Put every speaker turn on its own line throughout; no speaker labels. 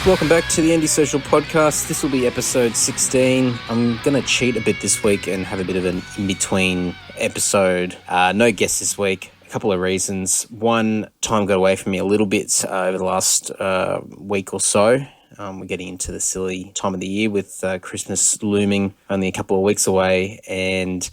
Welcome back to the Anti-Social Podcast. This will be episode 16. I'm going to cheat a bit this week and have a bit of an in-between episode. No guests this week. A couple of reasons. One, time got away from me a little bit over the last week or so. We're getting into the silly time of the year with Christmas looming only a couple of weeks away. And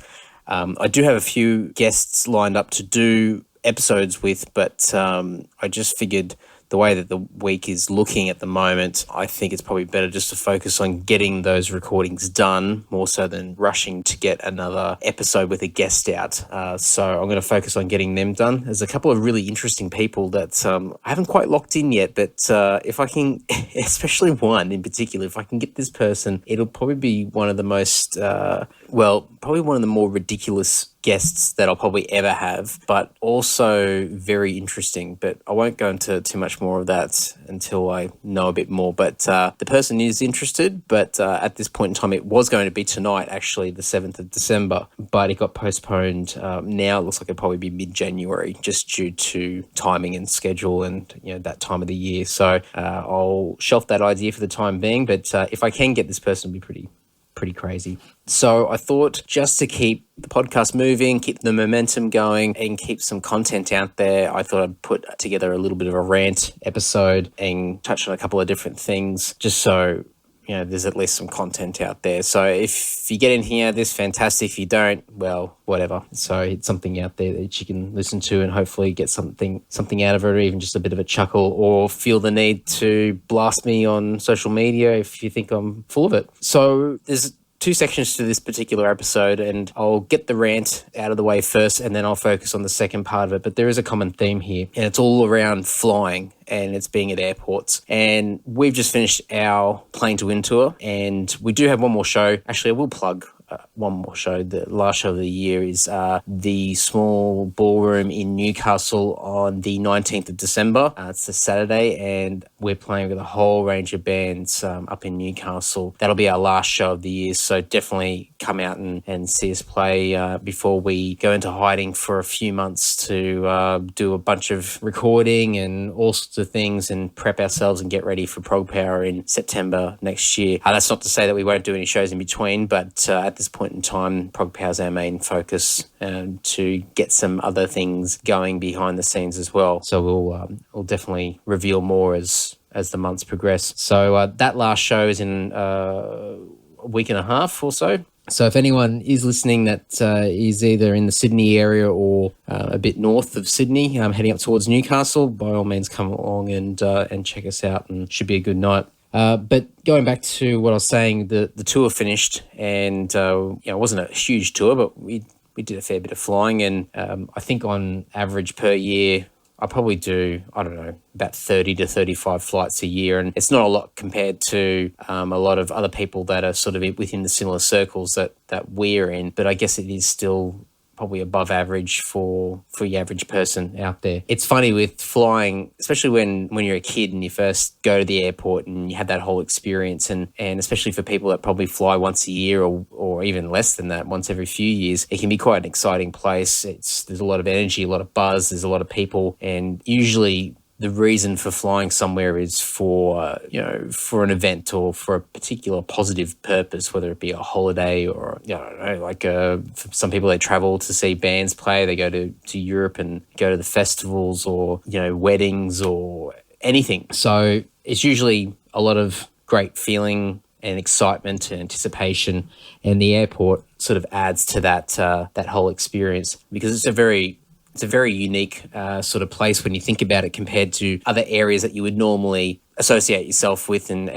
I do have a few guests lined up to do episodes with, but I just figured the way that the week is looking at the moment, I think it's probably better just to focus on getting those recordings done more so than rushing to get another episode with a guest out. So I'm going to focus on getting them done. There's a couple of really interesting people that I haven't quite locked in yet, but if I can, especially one in particular, if I can get this person, it'll probably be one of the most, probably one of the more ridiculous guests that I'll probably ever have, but also very interesting. But I won't go into too much more of that until I know a bit more. But the person is interested, but at this point in time, it was going to be tonight, actually, the 7th of December, but it got postponed. Now it looks like it'll probably be mid-January, just due to timing and schedule and that time of the year. So I'll shelf that idea for the time being, but if I can get this person, it'll be pretty crazy. So I thought, just to keep the podcast moving, keep the momentum going, and keep some content out there, I thought I'd put together a little bit of a rant episode and touch on a couple of different things, just so there's at least some content out there. So if you get anything out of this, fantastic. If you don't, well, whatever. So it's something out there that you can listen to and hopefully get something out of it, or even just a bit of a chuckle, or feel the need to blast me on social media if you think I'm full of it. So there's two sections to this particular episode, and I'll get the rant out of the way first, and then I'll focus on the second part of it. But there is a common theme here, and it's all around flying, and it's being at airports. And we've just finished our plane to win tour, and we do have one more show. Actually, I will plug one more show. The last show of the year is the small ballroom in Newcastle on the 19th of December. It's a Saturday, and we're playing with a whole range of bands up in Newcastle. That'll be our last show of the year, so definitely come out and see us play before we go into hiding for a few months to do a bunch of recording and all sorts of things and prep ourselves and get ready for Prog Power in September next year. That's not to say that we won't do any shows in between, but at this point in time, Prog Power is our main focus, to get some other things going behind the scenes as well. So we'll definitely reveal more as the months progress. So that last show is in a week and a half or so. So if anyone is listening that is either in the Sydney area or a bit north of Sydney, heading up towards Newcastle, by all means come along and check us out, and should be a good night. But going back to what I was saying, the tour finished, and it wasn't a huge tour, but we did a fair bit of flying, and I think on average per year, I probably do, about 30 to 35 flights a year. And it's not a lot compared to a lot of other people that are sort of within the similar circles that we're in. But I guess it is still probably above average for the average person out there. It's funny with flying, especially when you're a kid and you first go to the airport and you have that whole experience, and especially for people that probably fly once a year or even less than that, once every few years, it can be quite an exciting place. There's a lot of energy, a lot of buzz, there's a lot of people, and usually the reason for flying somewhere is for an event or for a particular positive purpose, whether it be a holiday or, for some people, they travel to see bands play, they go to Europe and go to the festivals, or, weddings or anything. So it's usually a lot of great feeling and excitement and anticipation, and the airport sort of adds to that whole experience, because it's a very unique sort of place when you think about it, compared to other areas that you would normally associate yourself with, and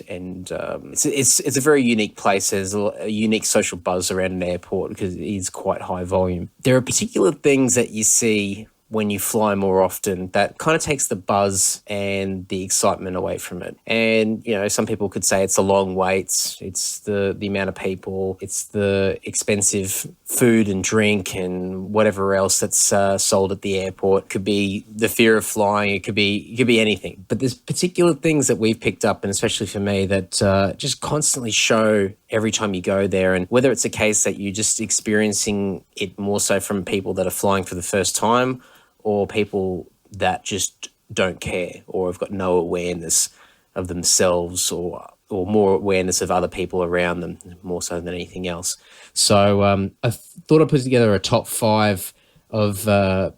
it's a very unique place. There's a unique social buzz around an airport because it is quite high volume. There are particular things that you see when you fly more often that kind of takes the buzz and the excitement away from it. And, some people could say it's the long waits, it's the amount of people, it's the expensive food and drink and whatever else that's sold at the airport. It could be the fear of flying, it could be anything. But there's particular things that we've picked up, and especially for me, that just constantly show every time you go there. And whether it's a case that you're just experiencing it more so from people that are flying for the first time or people that just don't care or have got no awareness of themselves or more awareness of other people around them, more so than anything else. So I thought I'd put together a top 5 of the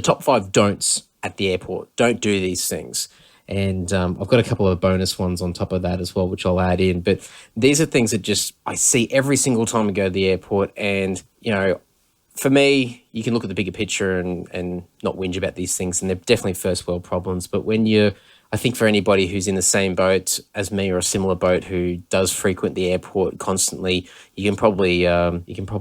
top 5 don'ts at the airport. Don't do these things. And I've got a couple of bonus ones on top of that as well, which I'll add in. But these are things that just I see every single time I go to the airport. And, for me, you can look at the bigger picture and not whinge about these things. And they're definitely first world problems. But I think for anybody who's in the same boat as me or a similar boat who does frequent the airport constantly, you can probably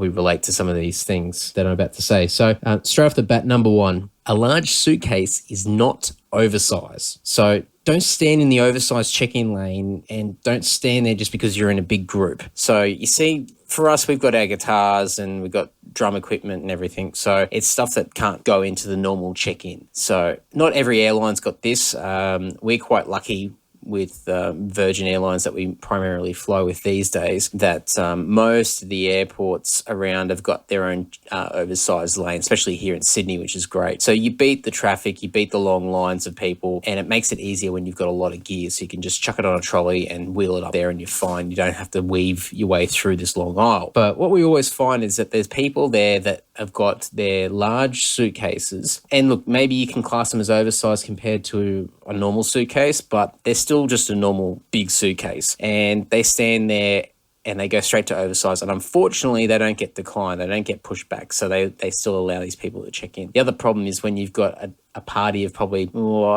relate to some of these things that I'm about to say. So straight off the bat, number 1, a large suitcase is not oversized. So don't stand in the oversized check-in lane and don't stand there just because you're in a big group. So you see, for us, we've got our guitars and we've got drum equipment and everything. So it's stuff that can't go into the normal check-in. So not every airline's got this. We're quite lucky with Virgin Airlines that we primarily fly with these days, that most of the airports around have got their own oversized lane, especially here in Sydney, which is great. So you beat the traffic, you beat the long lines of people, and it makes it easier when you've got a lot of gear. So you can just chuck it on a trolley and wheel it up there and you're fine. You don't have to weave your way through this long aisle. But what we always find is that there's people there that have got their large suitcases, and look, maybe you can class them as oversized compared to a normal suitcase, but they're still just a normal big suitcase, and they stand there and they go straight to oversized, and unfortunately they don't get declined, they don't get pushed back, so they still allow these people to check in. The other problem is when you've got a party of probably,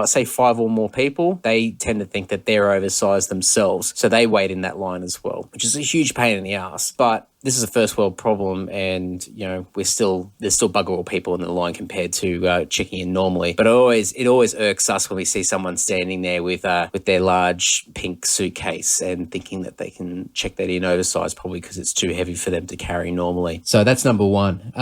say 5 or more people, they tend to think that they're oversized themselves, so they wait in that line as well, which is a huge pain in the ass. But this is a first world problem, and there's still bugger all people in the line compared to checking in normally. But it always irks us when we see someone standing there with their large pink suitcase and thinking that they can check that in oversized, probably because it's too heavy for them to carry normally. So that's number 1.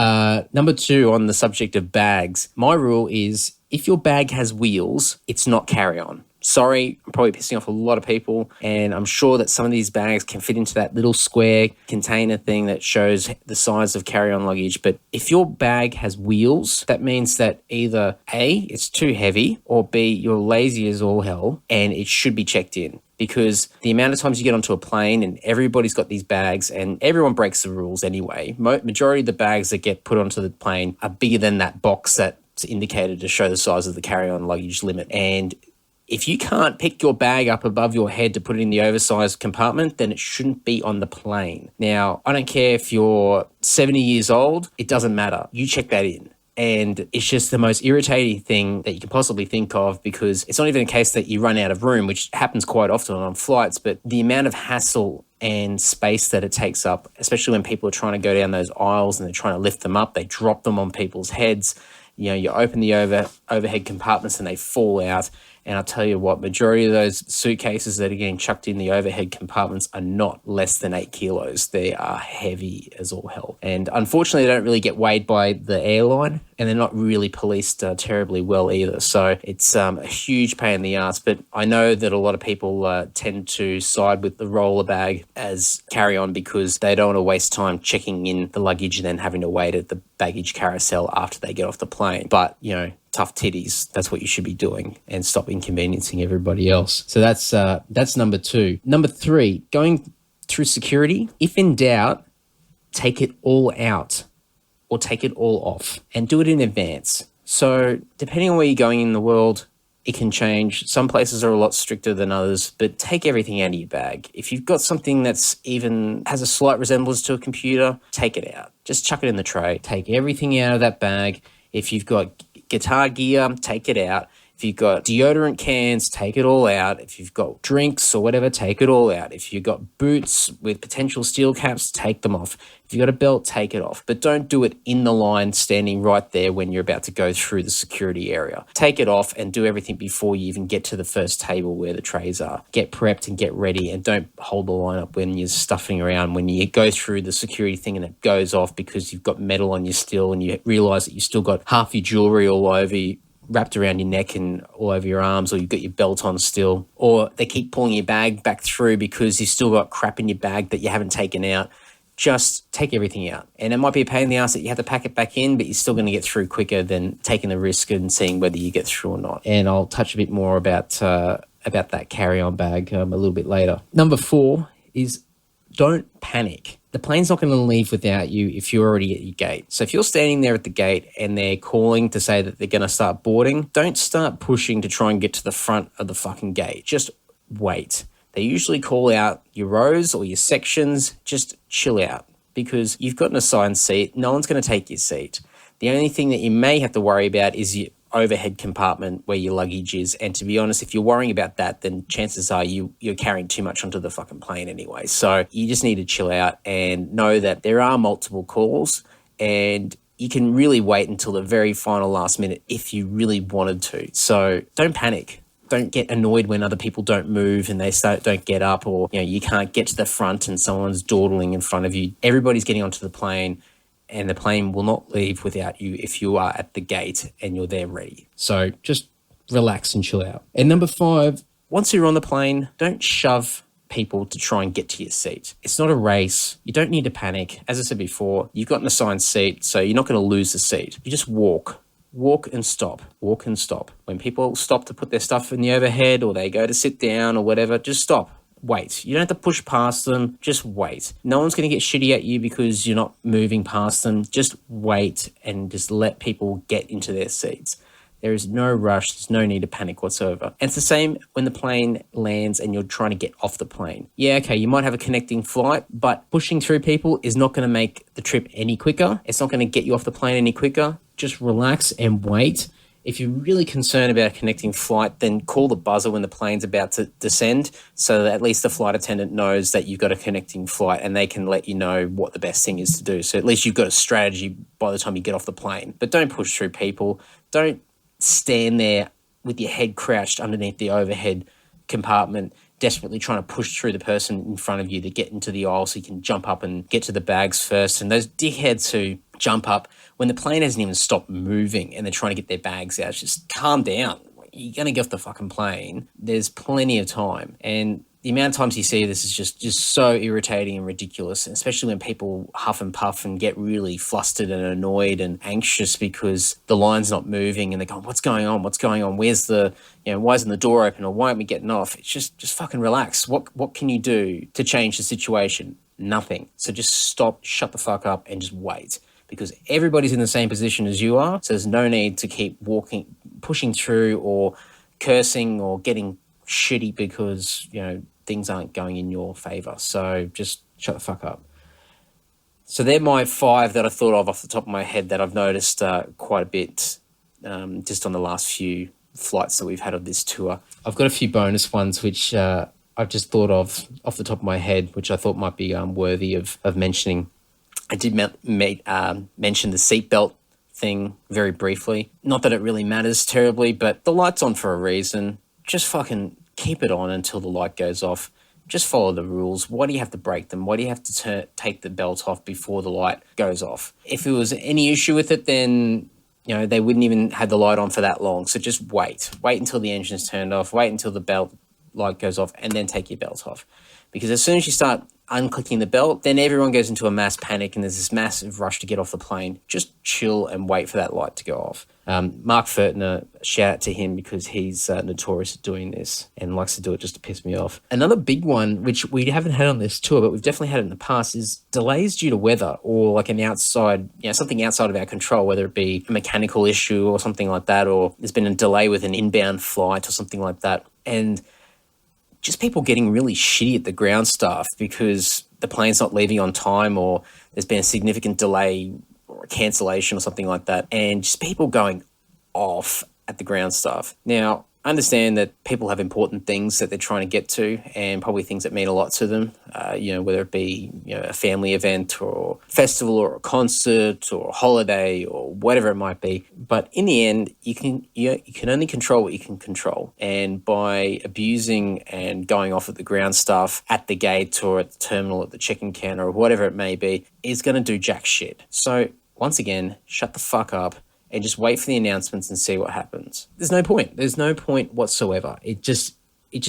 Number 2, on the subject of bags, my rule is if your bag has wheels, it's not carry-on. Sorry, I'm probably pissing off a lot of people, and I'm sure that some of these bags can fit into that little square container thing that shows the size of carry-on luggage. But if your bag has wheels, that means that either A, it's too heavy, or B, you're lazy as all hell, and it should be checked in. Because the amount of times you get onto a plane and everybody's got these bags and everyone breaks the rules anyway. Majority of the bags that get put onto the plane are bigger than that box that's indicated to show the size of the carry-on luggage limit. And if you can't pick your bag up above your head to put it in the oversized compartment, then it shouldn't be on the plane. Now, I don't care if you're 70 years old, it doesn't matter. You check that in. And it's just the most irritating thing that you can possibly think of, because it's not even a case that you run out of room, which happens quite often on flights, but the amount of hassle and space that it takes up, especially when people are trying to go down those aisles and they're trying to lift them up, they drop them on people's heads. You open the overhead compartments and they fall out. And I'll tell you what, majority of those suitcases that are getting chucked in the overhead compartments are not less than 8 kilos. They are heavy as all hell. And unfortunately, they don't really get weighed by the airline, and they're not really policed terribly well either. So it's a huge pain in the ass. But I know that a lot of people tend to side with the roller bag as carry-on because they don't want to waste time checking in the luggage and then having to wait at the baggage carousel after they get off the plane. But, tough titties, that's what you should be doing, and stop inconveniencing everybody else. So that's number 2. Number 3, going through security. If in doubt, take it all out or take it all off, and do it in advance. So depending on where you're going in the world, it can change. Some places are a lot stricter than others, but take everything out of your bag. If you've got something that's even has a slight resemblance to a computer, take it out. Just chuck it in the tray. Take everything out of that bag. If you've got guitar gear, take it out. If you've got deodorant cans, take it all out. If you've got drinks or whatever, take it all out. If you've got boots with potential steel caps, take them off. If you've got a belt, take it off. But don't do it in the line standing right there when you're about to go through the security area. Take it off and do everything before you even get to the first table where the trays are. Get prepped and get ready, and don't hold the line up when you're stuffing around. When you go through the security thing and it goes off because you've got metal on you still, and you realise that you've still got half your jewellery all over you, wrapped around your neck and all over your arms, or you've got your belt on still, or they keep pulling your bag back through because you've still got crap in your bag that you haven't taken out, just take everything out. And it might be a pain in the ass that you have to pack it back in, but you're still going to get through quicker than taking the risk and seeing whether you get through or not. And I'll touch a bit more about that carry-on bag a little bit later. Number 4 is don't panic. The plane's not going to leave without you if you're already at your gate. So if you're standing there at the gate and they're calling to say that they're going to start boarding, don't start pushing to try and get to the front of the fucking gate. Just wait. They usually call out your rows or your sections. Just chill out because you've got an assigned seat. No one's going to take your seat. The only thing that you may have to worry about is your overhead compartment where your luggage is. And to be honest, if you're worrying about that, then chances are you're carrying too much onto the fucking plane anyway. So you just need to chill out and know that there are multiple calls and you can really wait until the very final last minute if you really wanted to. So don't panic. Don't get annoyed when other people don't move and don't get up, or you can't get to the front and someone's dawdling in front of you. Everybody's getting onto the plane, and the plane will not leave without you if you are at the gate and you're there ready. So just relax and chill out. And number 5, once you're on the plane, don't shove people to try and get to your seat. It's not a race. You don't need to panic. As I said before, you've got an assigned seat, so you're not going to lose the seat. You just walk. Walk and stop. Walk and stop. When people stop to put their stuff in the overhead or they go to sit down or whatever, just stop. Wait. You don't have to push past them. Just wait. No one's going to get shitty at you because you're not moving past them. Just wait and just let people get into their seats. There is no rush. There's no need to panic whatsoever. And it's the same when the plane lands and you're trying to get off the plane. Yeah, okay, you might have a connecting flight, but pushing through people is not going to make the trip any quicker. It's not going to get you off the plane any quicker. Just relax and wait. If you're really concerned about a connecting flight, then call the buzzer when the plane's about to descend so that at least the flight attendant knows that you've got a connecting flight and they can let you know what the best thing is to do. So at least you've got a strategy by the time you get off the plane. But don't push through people. Don't stand there with your head crouched underneath the overhead compartment, desperately trying to push through the person in front of you to get into the aisle so you can jump up and get to the bags first. And those dickheads who jump up when the plane hasn't even stopped moving and they're trying to get their bags out, just calm down. You're going to get off the fucking plane. There's plenty of time. And the amount of times you see this is just so irritating and ridiculous, especially when people huff and puff and get really flustered and annoyed and anxious because the line's not moving and they're going, what's going on? What's going on? Where's the, why isn't the door open or why aren't we getting off? It's just fucking relax. What can you do to change the situation? Nothing. So just stop, shut the fuck up and just wait, because everybody's in the same position as you are. So there's no need to keep pushing through or cursing or getting shitty because, things aren't going in your favor. So just shut the fuck up. So they're my 5 that I thought of off the top of my head that I've noticed quite a bit just on the last few flights that we've had of this tour. I've got a few bonus ones which I've just thought of off the top of my head, which I thought might be worthy of mentioning. I did mention the seatbelt thing very briefly. Not that it really matters terribly, but the light's on for a reason. Just fucking keep it on until the light goes off. Just follow the rules. Why do you have to break them? Why do you have to take the belt off before the light goes off? If it was any issue with it, then they wouldn't even have the light on for that long. So just wait until the engine's turned off, wait until the belt light goes off, and then take your belt off. Because as soon as you start unclicking the belt, then everyone goes into a mass panic and there's this massive rush to get off the plane. Just chill and wait for that light to go off. Mark Furtner, shout out to him because he's notorious at doing this and likes to do it just to piss me off. Another big one, which we haven't had on this tour, but we've definitely had it in the past, is delays due to weather or like an outside, something outside of our control, whether it be a mechanical issue or something like that, or there's been a delay with an inbound flight or something like that. And just people getting really shitty at the ground staff because the plane's not leaving on time or there's been a significant delay or a cancellation or something like that, and just people going off at the ground staff. Now, I understand that people have important things that they're trying to get to and probably things that mean a lot to them, whether it be a family event or festival or a concert or a holiday or whatever it might be. But in the end, you can only control what you can control. And by abusing and going off at the ground staff at the gate or at the terminal, at the check-in counter or whatever it may be, is going to do jack shit. So once again, shut the fuck up and just wait for the announcements and see what happens. There's no point. There's no point whatsoever. It just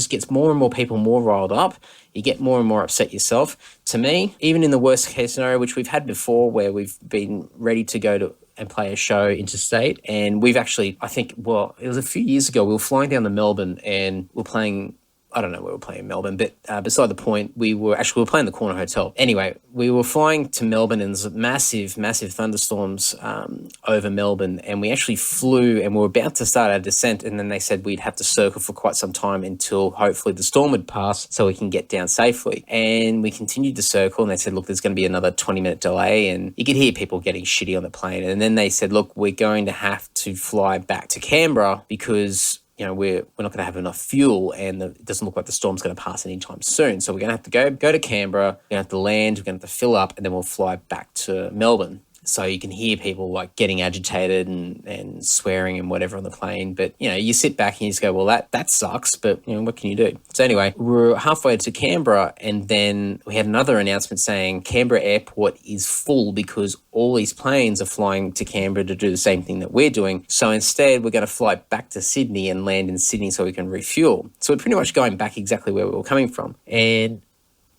gets more and more people more riled up. You get more and more upset yourself. To me, even in the worst case scenario, which we've had before, where we've been ready to go to and play a show interstate, and we've actually, I think, well, it was a few years ago, we were flying down to Melbourne and we're playing, I don't know where we were playing in Melbourne, but beside the point, we were playing the Corner Hotel. Anyway, we were flying to Melbourne and there's massive thunderstorms over Melbourne, and we actually flew and we were about to start our descent, and then they said we'd have to circle for quite some time until hopefully the storm would pass so we can get down safely. And we continued to circle, and they said, look, there's going to be another 20-minute delay, and you could hear people getting shitty on the plane. And then they said, look, we're going to have to fly back to Canberra because we're not going to have enough fuel, and it doesn't look like the storm's going to pass anytime soon. So we're going to have to go to Canberra, we're going to have to land, we're going to have to fill up, and then we'll fly back to Melbourne. So you can hear people like getting agitated and swearing and whatever on the plane. But, you sit back and you just go, well, that sucks, but, what can you do? So anyway, we're halfway to Canberra, and then we had another announcement saying Canberra Airport is full because all these planes are flying to Canberra to do the same thing that we're doing. So instead, we're going to fly back to Sydney and land in Sydney so we can refuel. So we're pretty much going back exactly where we were coming from. And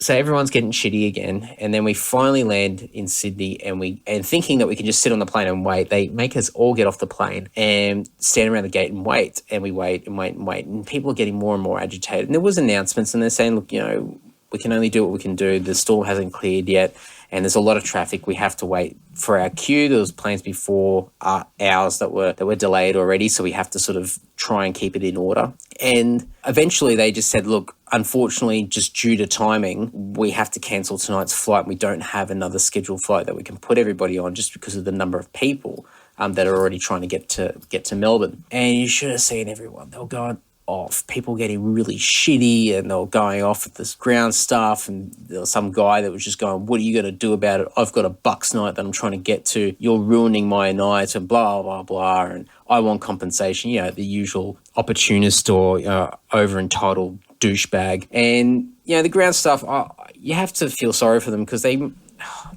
so everyone's getting shitty again, and then we finally land in Sydney, and thinking that we can just sit on the plane and wait, they make us all get off the plane and stand around the gate and wait, and we wait and wait and wait, and people are getting more and more agitated. And there was announcements, and they're saying, look, we can only do what we can do. The storm hasn't cleared yet, and there's a lot of traffic. We have to wait for our queue. There was planes before ours that were delayed already, so we have to sort of try and keep it in order. And eventually they just said, look, unfortunately, just due to timing, we have to cancel tonight's flight. We don't have another scheduled flight that we can put everybody on just because of the number of people that are already trying to get to Melbourne. And you should have seen everyone. They were going off, people getting really shitty, and they were going off at this ground staff, and there was some guy that was just going, what are you going to do about it? I've got a Bucks night that I'm trying to get to. You're ruining my night, and blah, blah, blah, and I want compensation. The usual opportunist or over-entitled douchebag. And, the ground staff, you have to feel sorry for them because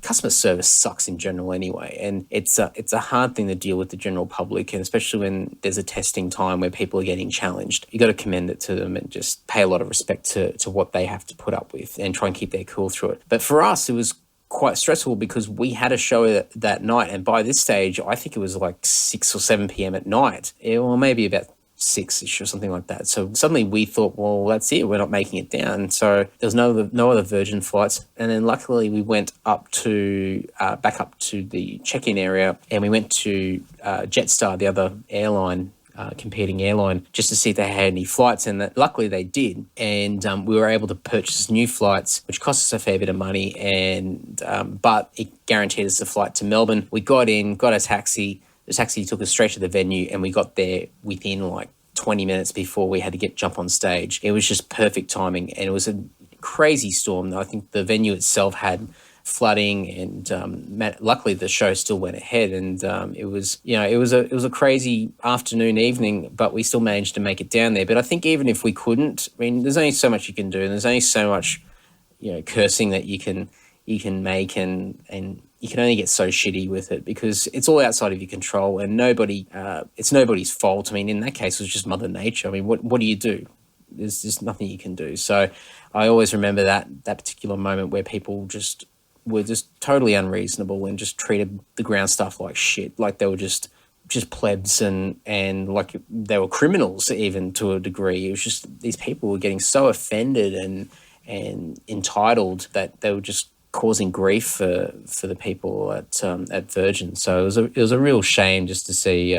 customer service sucks in general anyway, and it's a hard thing to deal with the general public, and especially when there's a testing time where people are getting challenged. You got to commend it to them and just pay a lot of respect to what they have to put up with and try and keep their cool through it. But for us, it was quite stressful because we had a show that night, and by this stage, I think it was like 6 or 7 p.m. at night, or maybe about 6-ish or something like that. So suddenly we thought, well, that's it, we're not making it down. So there was no other Virgin flights. And then luckily we went up to back up to the check-in area, and we went to Jetstar, the other airline, competing airline, just to see if they had any flights, and luckily they did. And we were able to purchase new flights, which cost us a fair bit of money, and but it guaranteed us a flight to Melbourne. We got a taxi. The taxi took us straight to the venue, and we got there within like 20 minutes before we had to jump on stage. It was just perfect timing, and it was a crazy storm. I think the venue itself had flooding, and luckily the show still went ahead, and it was a crazy afternoon, evening, but we still managed to make it down there. But I think even if we couldn't, there's only so much you can do, and there's only so much cursing that you can make, and you can only get so shitty with it because it's all outside of your control, and it's nobody's fault. In that case, it was just Mother Nature. What do you do? There's just nothing you can do. So I always remember that particular moment where people were just totally unreasonable and just treated the ground staff like shit, like they were just plebs and like they were criminals even to a degree. It was just these people were getting so offended and entitled that they were just causing grief for the people at Virgin. So it was a real shame just to see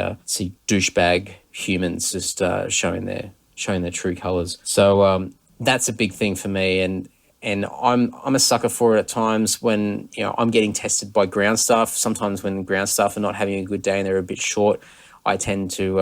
douchebag humans just showing their true colours. So that's a big thing for me, and I'm a sucker for it at times when I'm getting tested by ground staff. Sometimes when ground staff are not having a good day and they're a bit short, I tend to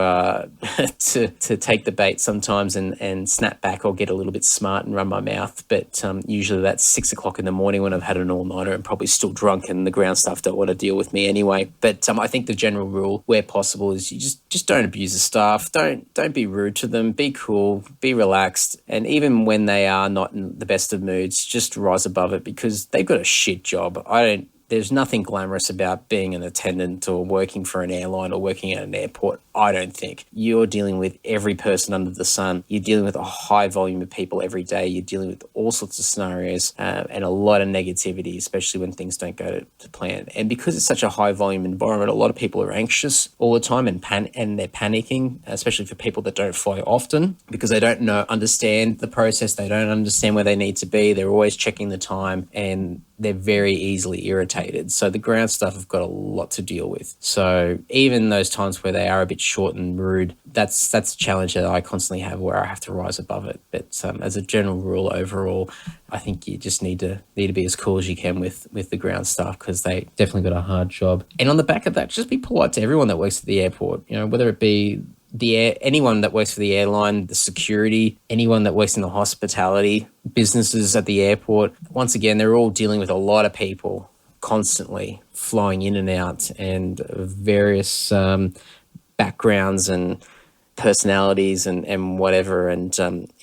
to take the bait sometimes and snap back or get a little bit smart and run my mouth. But usually that's 6 o'clock in the morning when I've had an all-nighter and probably still drunk, and the ground staff don't want to deal with me anyway. But I think the general rule, where possible, is you just don't abuse the staff. Don't be rude to them. Be cool. Be relaxed. And even when they are not in the best of moods, just rise above it because they've got a shit job. there's nothing glamorous about being an attendant or working for an airline or working at an airport, I don't think. You're dealing with every person under the sun. You're dealing with a high volume of people every day. You're dealing with all sorts of scenarios and a lot of negativity, especially when things don't go to plan. And because it's such a high volume environment, a lot of people are anxious all the time and they're panicking, especially for people that don't fly often, because they don't understand the process. They don't understand where they need to be. They're always checking the time and they're very easily irritated. So the ground staff have got a lot to deal with. So even those times where they are a bit short and rude, that's a challenge that I constantly have where I have to rise above it. But as a general rule, overall, I think you just need to be as cool as you can with the ground staff, because they definitely got a hard job. And on the back of that, just be polite to everyone that works at the airport, whether it be anyone that works for the airline, the security, anyone that works in the hospitality businesses at the airport. Once again, they're all dealing with a lot of people constantly flying in and out, and various backgrounds and personalities and whatever. And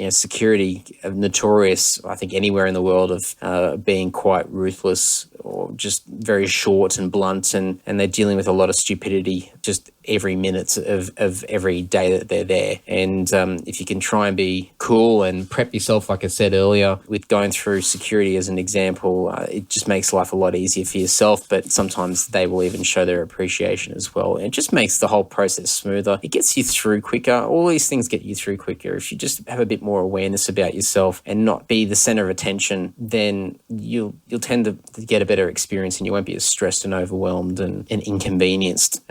security notorious, I think, anywhere in the world of being quite ruthless or just very short and blunt, and they're dealing with a lot of stupidity just every minute of every day that they're there. And if you can try and be cool and prep yourself, like I said earlier, with going through security as an example, it just makes life a lot easier for yourself, but sometimes they will even show their appreciation as well. And it just makes the whole process smoother. It gets you through quicker. All these things get you through quicker. If you just have a bit more awareness about yourself and not be the center of attention, then you'll tend to get a better experience, and you won't be as stressed and overwhelmed and inconvenienced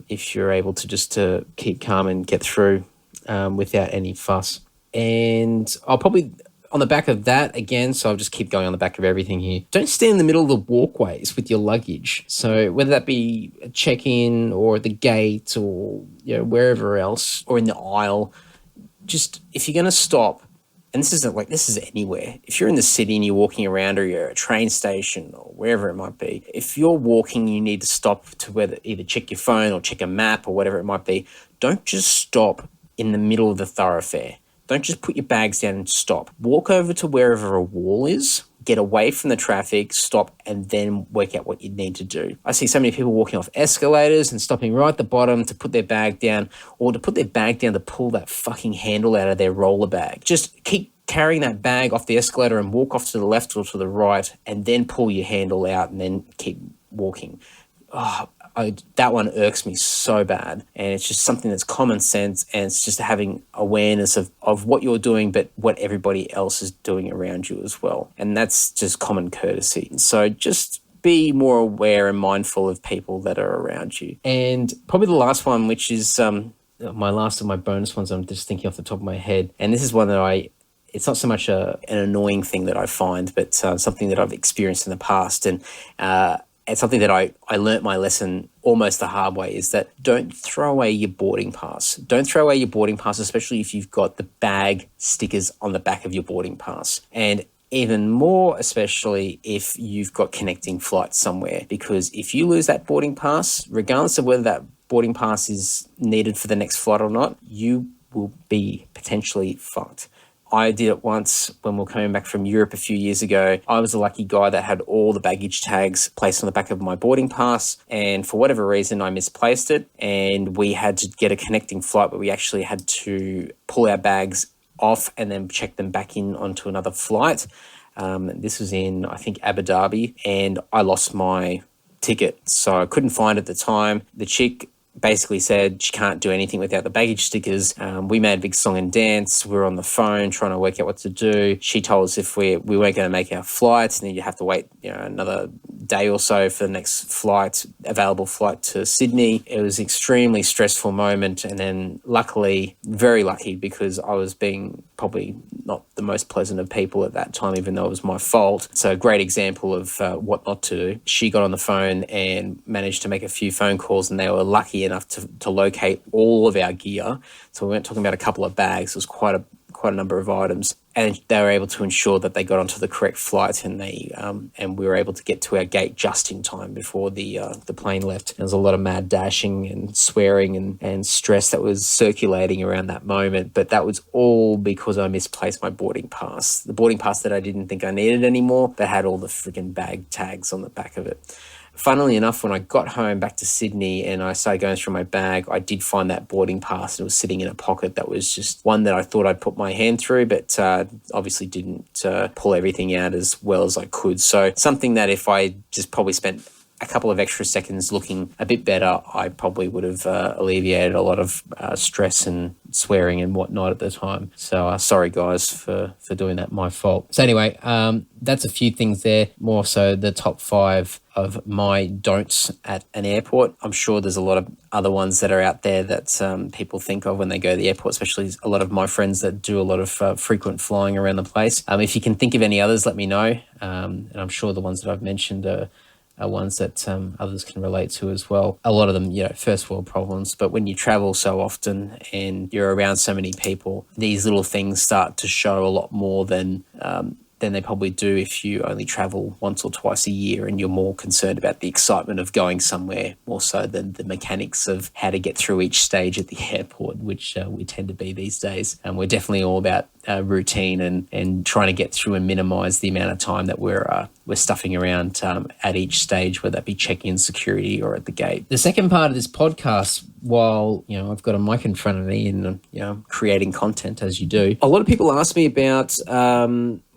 if you're able to keep calm and get through without any fuss. And I'll probably, on the back of that again, so I'll just keep going on the back of everything here. Don't stand in the middle of the walkways with your luggage. So whether that be a check-in or at the gate or wherever else, or in the aisle, just if you're going to stop, and this is anywhere. If you're in the city and you're walking around, or you're at a train station or wherever it might be, if you're walking, you need to stop to either check your phone or check a map or whatever it might be. Don't just stop in the middle of the thoroughfare. Don't just put your bags down and stop. Walk over to wherever a wall is, get away from the traffic, stop, and then work out what you need to do. I see so many people walking off escalators and stopping right at the bottom to put their bag down, or to put their bag down to pull that fucking handle out of their roller bag. Just keep carrying that bag off the escalator and walk off to the left or to the right, and then pull your handle out and then keep walking. That one irks me so bad, and it's just something that's common sense, and it's just having awareness of what you're doing, but what everybody else is doing around you as well. And that's just common courtesy. So just be more aware and mindful of people that are around you. And probably the last one, which is my last of my bonus ones, I'm just thinking off the top of my head, and this is one that it's not so much an annoying thing that I find, but something that I've experienced in the past. And it's something that I learnt my lesson almost the hard way, is that don't throw away your boarding pass. Don't throw away your boarding pass, especially if you've got the bag stickers on the back of your boarding pass. And even more, especially if you've got connecting flights somewhere, because if you lose that boarding pass, regardless of whether that boarding pass is needed for the next flight or not, you will be potentially fucked. I did it once when we were coming back from Europe a few years ago. I was a lucky guy that had all the baggage tags placed on the back of my boarding pass, and for whatever reason I misplaced it, and we had to get a connecting flight where we actually had to pull our bags off and then check them back in onto another flight. This was in, I think, Abu Dhabi, and I lost my ticket, so I couldn't find it at the time. The chick basically said she can't do anything without the baggage stickers. We made a big song and dance. We were on the phone trying to work out what to do. She told us if we weren't going to make our flights, and then you have to wait another day or so for the next available flight to Sydney. It was an extremely stressful moment, and then luckily, very lucky, because I was being probably not the most pleasant of people at that time, even though it was my fault. So a great example of what not to do. She got on the phone and managed to make a few phone calls, and they were lucky enough to locate all of our gear. So we weren't talking about a couple of bags. It was quite a number of items, and they were able to ensure that they got onto the correct flight, and and we were able to get to our gate just in time before the plane left. There was a lot of mad dashing and swearing and stress that was circulating around that moment, but that was all because I misplaced my boarding pass. The boarding pass that I didn't think I needed anymore, that had all the freaking bag tags on the back of it. funnily enough, when I got home back to Sydney and I started going through my bag, I did find that boarding pass, and it was sitting in a pocket that was just one that I thought I'd put my hand through, but obviously didn't pull everything out as well as I could. So something that if I just probably spent a couple of extra seconds looking a bit better, I probably would have alleviated a lot of stress and swearing and whatnot at the time. So sorry guys for doing that, my fault. So anyway, that's a few things there, more so the top 5 of my don'ts at an airport. I'm sure there's a lot of other ones that are out there that people think of when they go to the airport, especially a lot of my friends that do a lot of frequent flying around the place. If you can think of any others, let me know. And I'm sure the ones that I've mentioned are ones that others can relate to as well. A lot of them, first world problems, but when you travel so often and you're around so many people, these little things start to show a lot more than they probably do if you only travel once or twice a year and you're more concerned about the excitement of going somewhere more so than the mechanics of how to get through each stage at the airport, which we tend to be these days. And we're definitely all about routine and trying to get through and minimise the amount of time that we're stuffing around at each stage, whether that be check-in, security, or at the gate. The second part of this podcast, while I've got a mic in front of me and I'm creating content as you do, a lot of people ask me about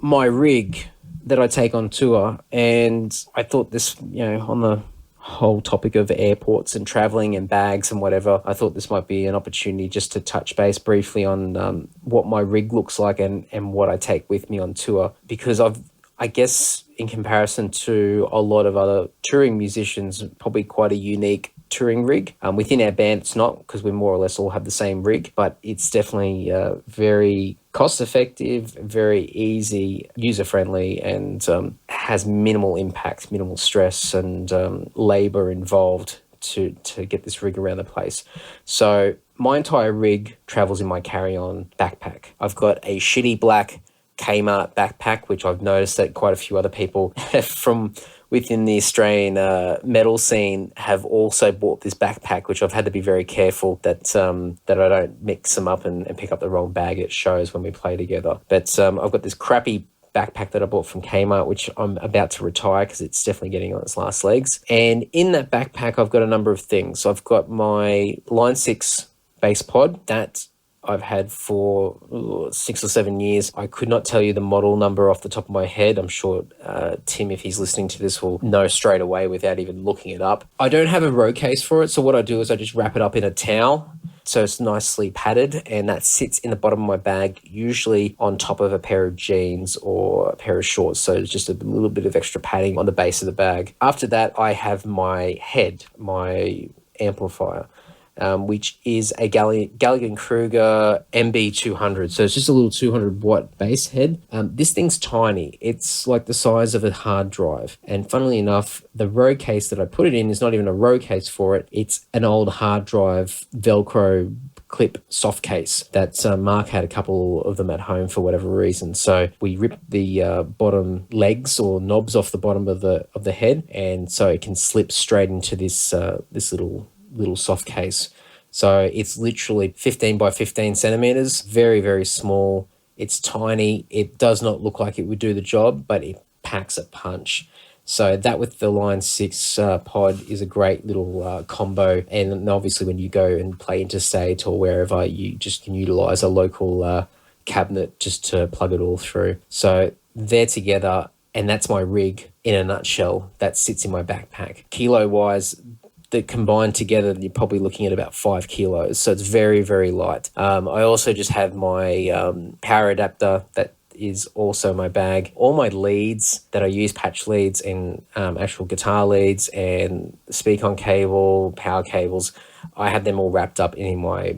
my rig that I take on tour, and I thought this, on the whole topic of airports and traveling and bags and whatever, I thought this might be an opportunity just to touch base briefly on what my rig looks like and what I take with me on tour, because I guess in comparison to a lot of other touring musicians, probably quite a unique touring rig. Within our band, it's not, because we more or less all have the same rig, but it's definitely very cost-effective, very easy, user-friendly, and has minimal impact, minimal stress and labour involved to get this rig around the place. So my entire rig travels in my carry-on backpack. I've got a shitty black Kmart backpack, which I've noticed that quite a few other people from within the Australian metal scene have also bought this backpack, which I've had to be very careful that I don't mix them up and pick up the wrong bag at shows when we play together. But I've got this crappy backpack that I bought from Kmart, which I'm about to retire because it's definitely getting on its last legs. And in that backpack, I've got a number of things. So I've got my Line 6 bass pod that I've had for 6 or 7 years. I could not tell you the model number off the top of my head. I'm sure Tim, if he's listening to this, will know straight away without even looking it up. I don't have a row case for it, so what I do is I just wrap it up in a towel so it's nicely padded, and that sits in the bottom of my bag, usually on top of a pair of jeans or a pair of shorts, so it's just a little bit of extra padding on the base of the bag. After that, I have my head, my amplifier, which is a Gallagher-Kruger MB200. So it's just a little 200 watt bass head. This thing's tiny. It's like the size of a hard drive. And funnily enough, the row case that I put it in is not even a row case for it. It's an old hard drive Velcro clip soft case that Mark had a couple of them at home for whatever reason. So we ripped the bottom legs or knobs off the bottom of the head, and so it can slip straight into this little soft case. So it's literally 15 by 15 centimeters, very, very small. It's tiny. It does not look like it would do the job, but it packs a punch. So that with the Line 6 pod is a great little combo. And obviously when you go and play interstate or wherever, you just can utilize a local cabinet just to plug it all through. So they're together, and that's my rig in a nutshell. That sits in my backpack. Kilo-wise, that combined together, you're probably looking at about 5 kilos. So it's very, very light. I also just have my power adapter that is also my bag. All my leads that I use, patch leads and actual guitar leads and speak-on cable, power cables, I have them all wrapped up in my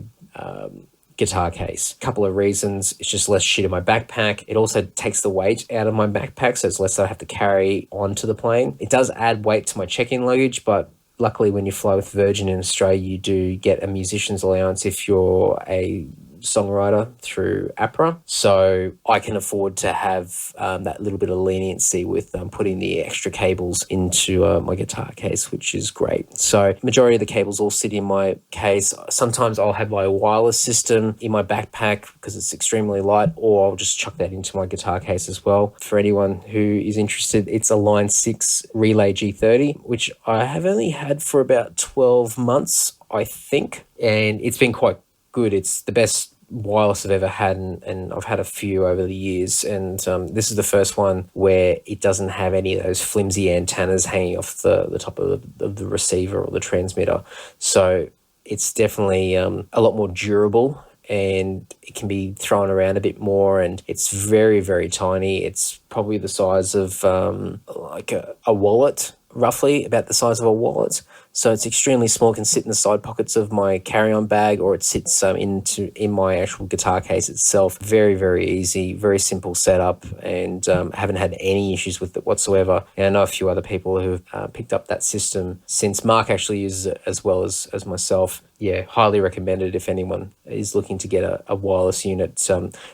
guitar case. Couple of reasons. It's just less shit in my backpack. It also takes the weight out of my backpack, so it's less that I have to carry onto the plane. It does add weight to my check-in luggage, but luckily when you fly with Virgin in Australia, you do get a musician's allowance if you're a songwriter through APRA, so I can afford to have that little bit of leniency with putting the extra cables into my guitar case, which is great. So majority of the cables all sit in my case. Sometimes I'll have my wireless system in my backpack because it's extremely light, or I'll just chuck that into my guitar case as well. For anyone who is interested, it's a Line 6 Relay G30, which I have only had for about 12 months, I think, and it's been quite good. It's the best wireless I've ever had, and I've had a few over the years, and this is the first one where it doesn't have any of those flimsy antennas hanging off the top of the receiver or the transmitter. So it's definitely a lot more durable, and it can be thrown around a bit more, and it's very, very tiny. It's probably the size of like a wallet, roughly about the size of a wallet. So it's extremely small, can sit in the side pockets of my carry-on bag, or it sits in my actual guitar case itself. Very, very easy, very simple setup, and haven't had any issues with it whatsoever. And I know a few other people who have picked up that system since. Mark actually uses it as well as myself. Yeah, highly recommended if anyone is looking to get a wireless unit,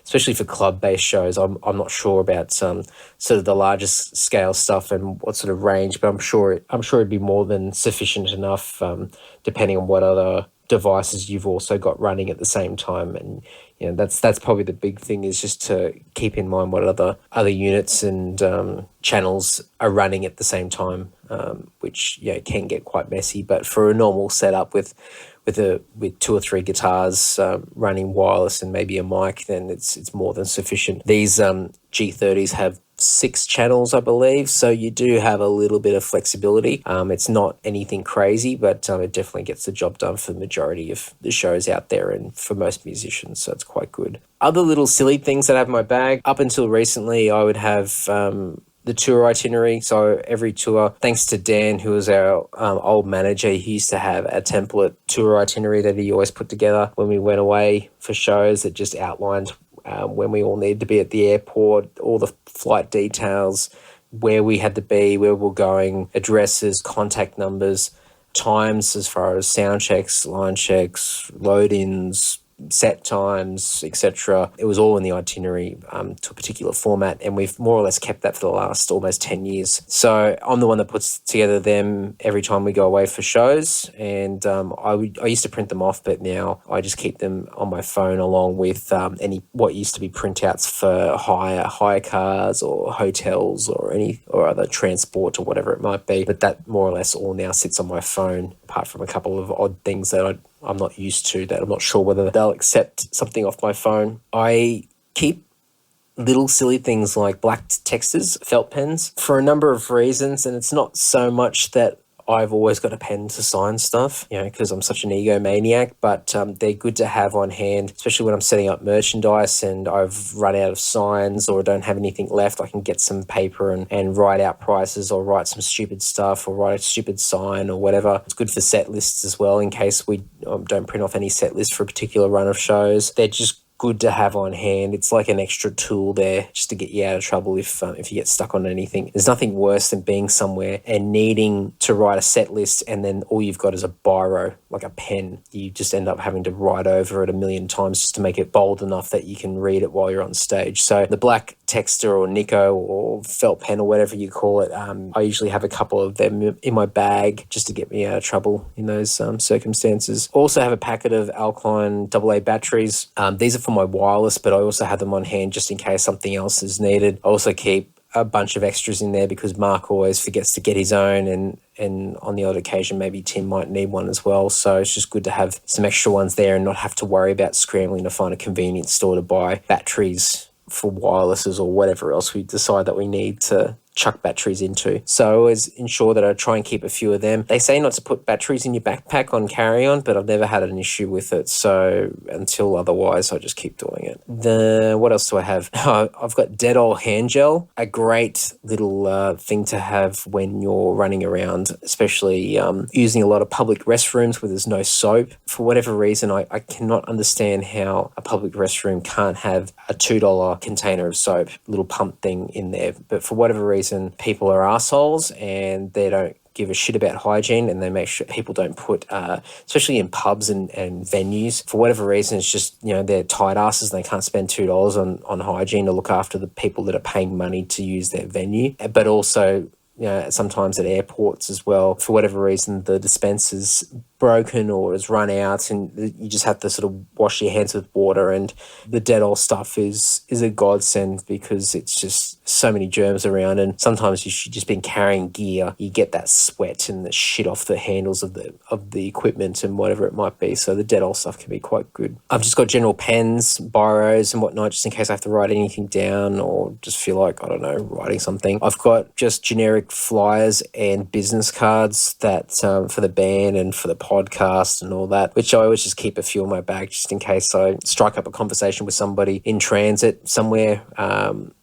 especially for club-based shows. I'm not sure about sort of the largest scale stuff and what sort of range, but I'm sure it'd be more than sufficient enough, depending on what other devices you've also got running at the same time. And that's probably the big thing, is just to keep in mind what other units and channels are running at the same time, which can get quite messy. But for a normal setup with two or three guitars running wireless and maybe a mic, then it's more than sufficient. These G30s have 6 channels, I believe, so you do have a little bit of flexibility. It's not anything crazy, but it definitely gets the job done for the majority of the shows out there and for most musicians, so it's quite good. Other little silly things that I have in my bag. Up until recently, I would have the tour itinerary. So every tour, thanks to Dan, who was our old manager, he used to have a template tour itinerary that he always put together when we went away for shows, that just outlined when we all needed to be at the airport, all the flight details, where we had to be, where we're going, addresses, contact numbers, times as far as sound checks, line checks, load-ins, set times, etc. It was all in the itinerary to a particular format, and we've more or less kept that for the last almost 10 years. So I'm the one that puts together them every time we go away for shows, and I used to print them off, but now I just keep them on my phone along with what used to be printouts for hire cars or hotels or other transport or whatever it might be. But that more or less all now sits on my phone, apart from a couple of odd things that I'm not used to, that I'm not sure whether they'll accept something off my phone. I keep little silly things like black texters, felt pens, for a number of reasons, and it's not so much that I've always got a pen to sign stuff, because I'm such an egomaniac, but they're good to have on hand, especially when I'm setting up merchandise and I've run out of signs or don't have anything left. I can get some paper and write out prices, or write some stupid stuff, or write a stupid sign or whatever. It's good for set lists as well, in case we don't print off any set list for a particular run of shows. They're just good to have on hand. It's like an extra tool there just to get you out of trouble if you get stuck on anything. There's nothing worse than being somewhere and needing to write a set list, and then all you've got is a biro, like a pen. You just end up having to write over it a million times just to make it bold enough that you can read it while you're on stage. So the black texter or Nico or felt pen or whatever you call it, I usually have a couple of them in my bag just to get me out of trouble in those circumstances. Also have a packet of alkaline AA batteries. These are for my wireless, but I also have them on hand just in case something else is needed. I also keep a bunch of extras in there because Mark always forgets to get his own, and on the odd occasion maybe Tim might need one as well. So it's just good to have some extra ones there and not have to worry about scrambling to find a convenience store to buy batteries for wirelesses or whatever else we decide that we need to chuck batteries into. So I always ensure that I try and keep a few of them. They say not to put batteries in your backpack on carry-on, but I've never had an issue with it. So until otherwise, I just keep doing it. What else do I have? I've got Dettol hand gel, a great little thing to have when you're running around, especially using a lot of public restrooms where there's no soap. For whatever reason, I cannot understand how a public restroom can't have a $2 container of soap, little pump thing in there. But for whatever reason, reason people are assholes and they don't give a shit about hygiene, and they make sure people don't put, especially in pubs and venues, for whatever reason, it's just, they're tight asses and they can't spend $2 on hygiene to look after the people that are paying money to use their venue. But also, sometimes at airports as well, for whatever reason, the dispenser's broken or has run out, and you just have to sort of wash your hands with water. And the Dettol stuff is a godsend because it's just so many germs around, and sometimes you've just been carrying gear, you get that sweat and the shit off the handles of the equipment and whatever it might be. So the Dettol stuff can be quite good. I've just got general pens, biros and whatnot, just in case I have to write anything down or just feel like, I don't know, writing something. I've got just generic flyers and business cards that for the band and for the podcast and all that, which I always just keep a few in my bag just in case I strike up a conversation with somebody in transit somewhere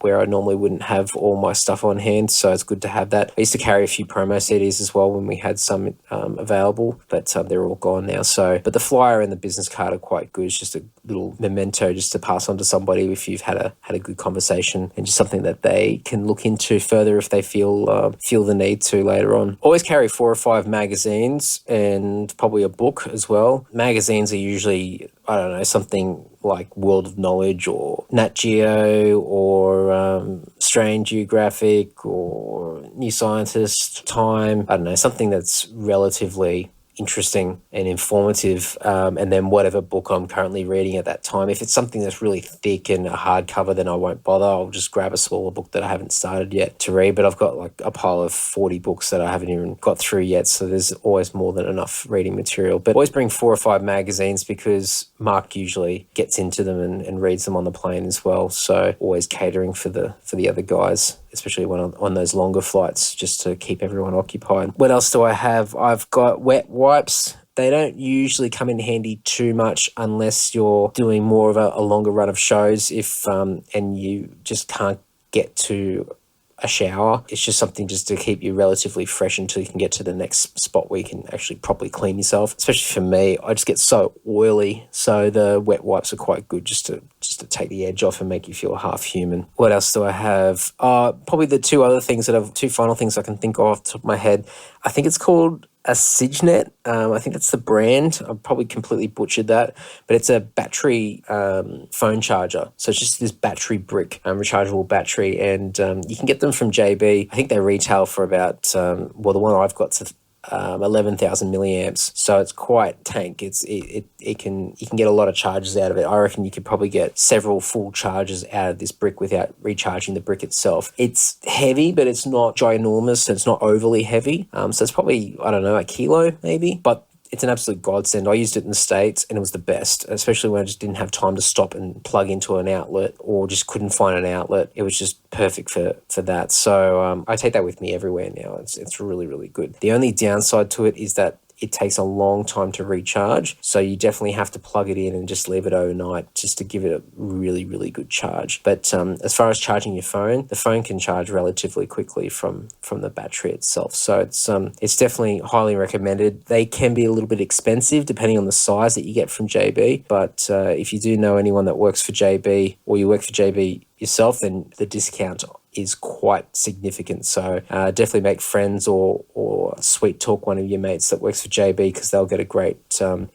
where I normally wouldn't have all my stuff on hand. So it's good to have that. I used to carry a few promo CDs as well when we had some available, but they're all gone now. But the flyer and the business card are quite good. It's just a little memento just to pass on to somebody if you've had a good conversation, and just something that they can look into further if they feel the need to later on. Always carry 4 or 5 magazines and probably a book as well. Magazines are usually, I don't know, something like World of Knowledge or Nat Geo or Strange Geographic or New Scientist, Time. I don't know, something that's relatively interesting and informative, and then whatever book I'm currently reading at that time. If it's something that's really thick and a hardcover, then I won't bother. I'll just grab a smaller book that I haven't started yet to read, but I've got like a pile of 40 books that I haven't even got through yet, so there's always more than enough reading material. But always bring 4 or 5 magazines because Mark usually gets into them and reads them on the plane as well, so always catering for the other guys, especially when on those longer flights, just to keep everyone occupied. What else do I have? I've got wet wipes. They don't usually come in handy too much unless you're doing more of a longer run of shows, and you just can't get to a shower. It's just something just to keep you relatively fresh until you can get to the next spot where you can actually properly clean yourself. Especially for me, I just get so oily, so the wet wipes are quite good just to take the edge off and make you feel half human. What else do I have? Probably the two final things I can think of off the top of my head. I think it's called a Signet. I think that's the brand. I probably completely butchered that, but it's a battery phone charger. So it's just this battery brick, rechargeable battery, and you can get them from JB. I think they retail for about, the one I've got to 11,000 milliamps. So it's quite tank. You can get a lot of charges out of it. I reckon you could probably get several full charges out of this brick without recharging the brick itself. It's heavy, but it's not ginormous. It's not overly heavy. So it's probably, I don't know, a kilo maybe, but it's an absolute godsend. I used it in the States and it was the best, especially when I just didn't have time to stop and plug into an outlet or just couldn't find an outlet. It was just perfect for that. So I take that with me everywhere now. It's really, really good. The only downside to it is that it takes a long time to recharge. So you definitely have to plug it in and just leave it overnight just to give it a really, really good charge. But as far as charging your phone, the phone can charge relatively quickly from the battery itself. So it's definitely highly recommended. They can be a little bit expensive depending on the size that you get from JB. But if you do know anyone that works for JB or you work for JB yourself, then the discount is quite significant. So definitely make friends or sweet talk one of your mates that works for JB because they'll get a great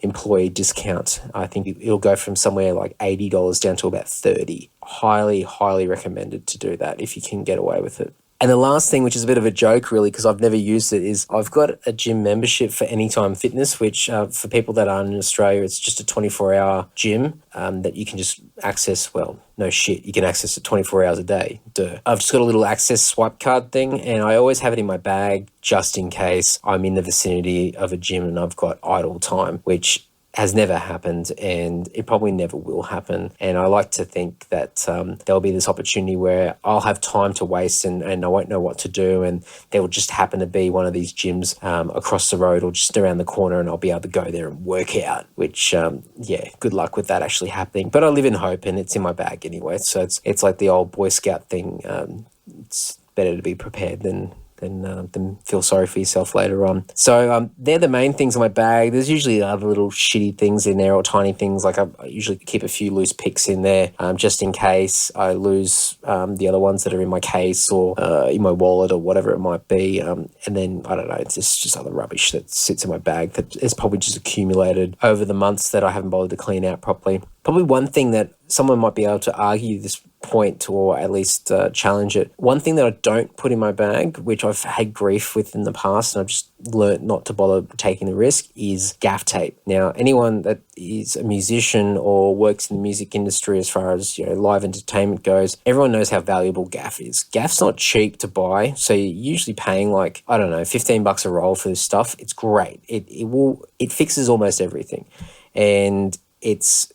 employee discount. I think it'll go from somewhere like $80 down to about $30. Highly, highly recommended to do that if you can get away with it. And the last thing, which is a bit of a joke really because I've never used it, is I've got a gym membership for Anytime Fitness, which for people that aren't in Australia, it's just a 24-hour gym that you can just access. Well, no shit, you can access it 24 hours a day. Duh. I've just got a little access swipe card thing and I always have it in my bag just in case I'm in the vicinity of a gym and I've got idle time, which has never happened and it probably never will happen. And I like to think that there'll be this opportunity where I'll have time to waste and I won't know what to do, and there will just happen to be one of these gyms across the road or just around the corner and I'll be able to go there and work out, which, good luck with that actually happening. But I live in hope and it's in my bag anyway. So it's like the old Boy Scout thing. It's better to be prepared than than feel sorry for yourself later on. So they're the main things in my bag. There's usually other little shitty things in there or tiny things. Like I usually keep a few loose picks in there just in case I lose the other ones that are in my case or in my wallet or whatever it might be. And then, I don't know, it's just other rubbish that sits in my bag that is probably just accumulated over the months that I haven't bothered to clean out properly. Probably one thing that someone might be able to argue this point or at least challenge it. One thing that I don't put in my bag, which I've had grief with in the past and I've just learnt not to bother taking the risk, is gaff tape. Now, anyone that is a musician or works in the music industry as far as live entertainment goes, everyone knows how valuable gaff is. Gaff's not cheap to buy, so you're usually paying like, I don't know, $15 a roll for this stuff. It's great. It fixes almost everything. And it's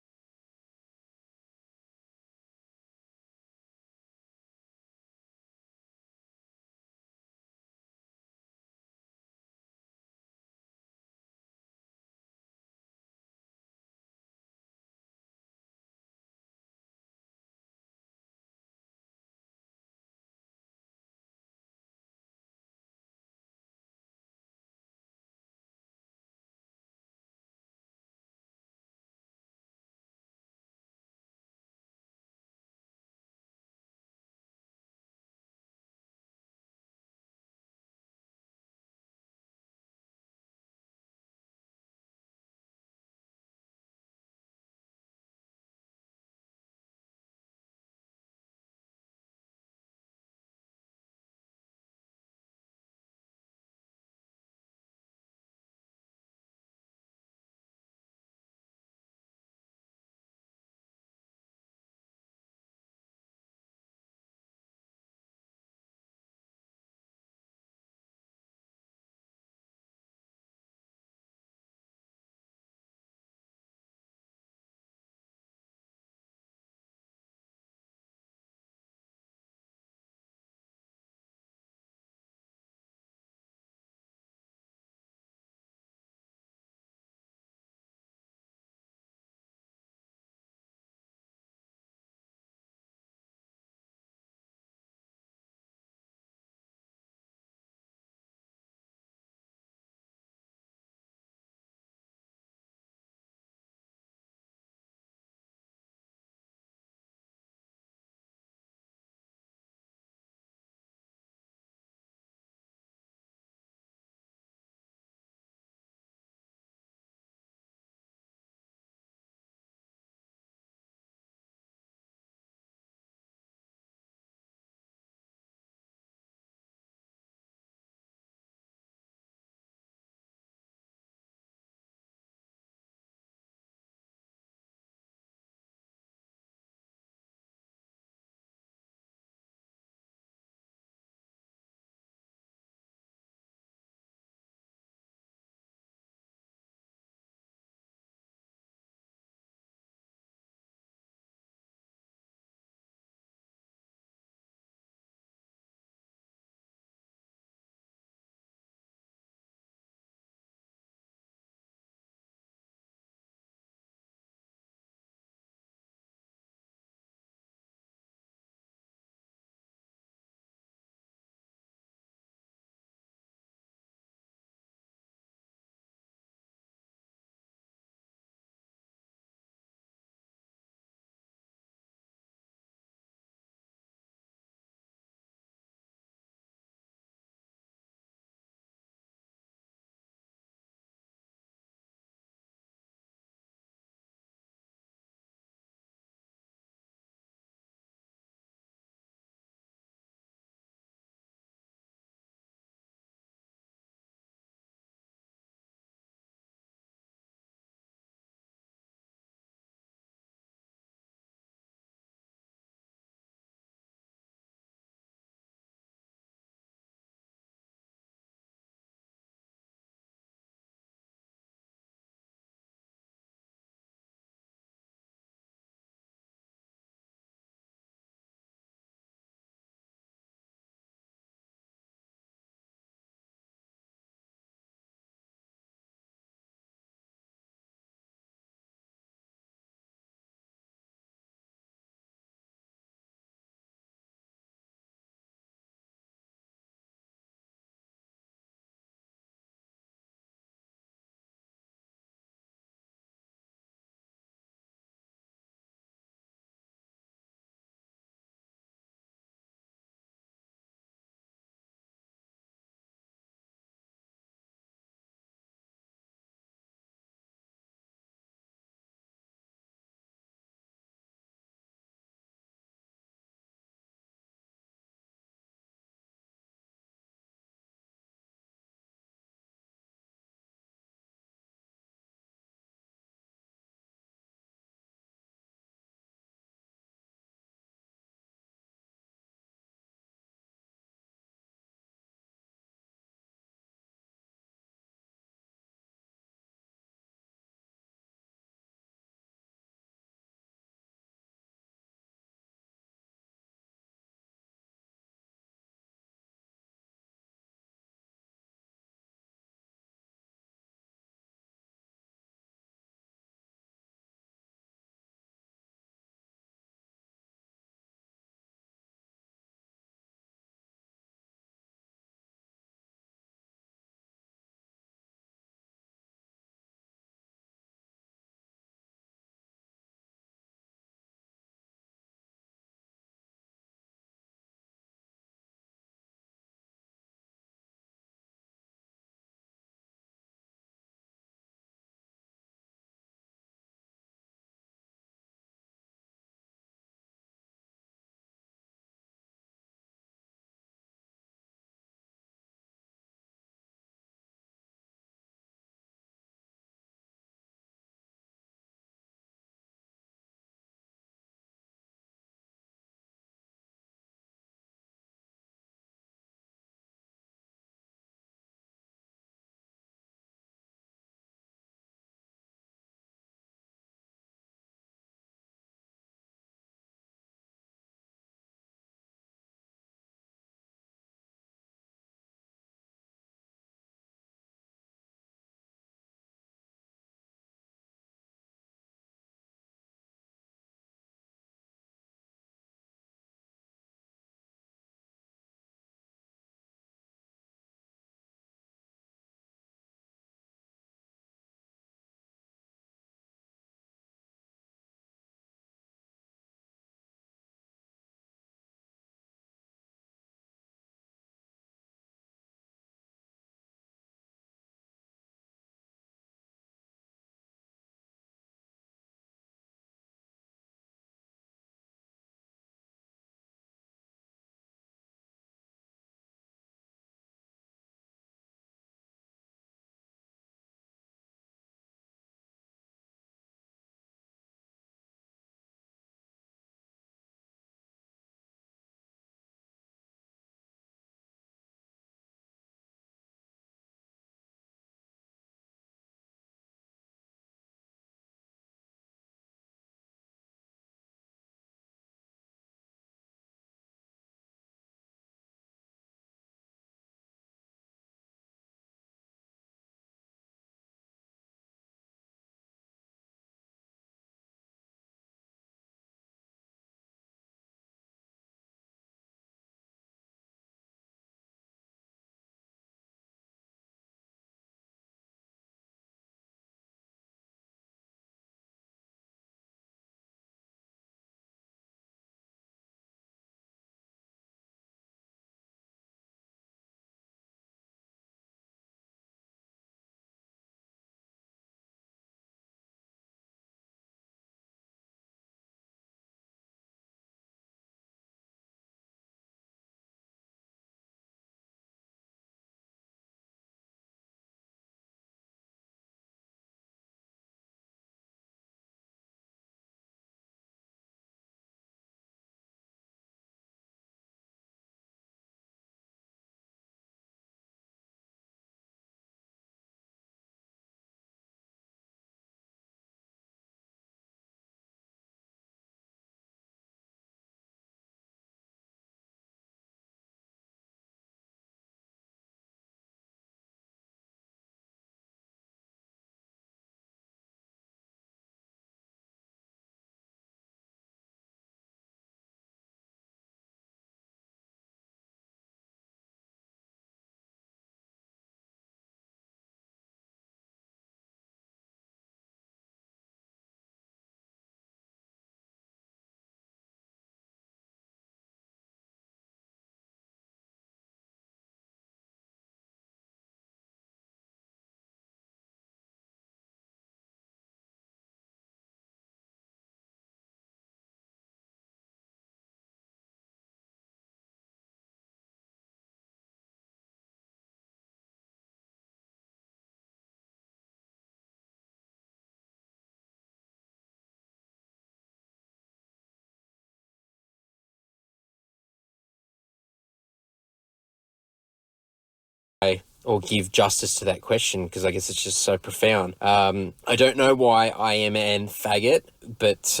or give justice to that question, because I guess it's just so profound. I don't know why I am an faggot, but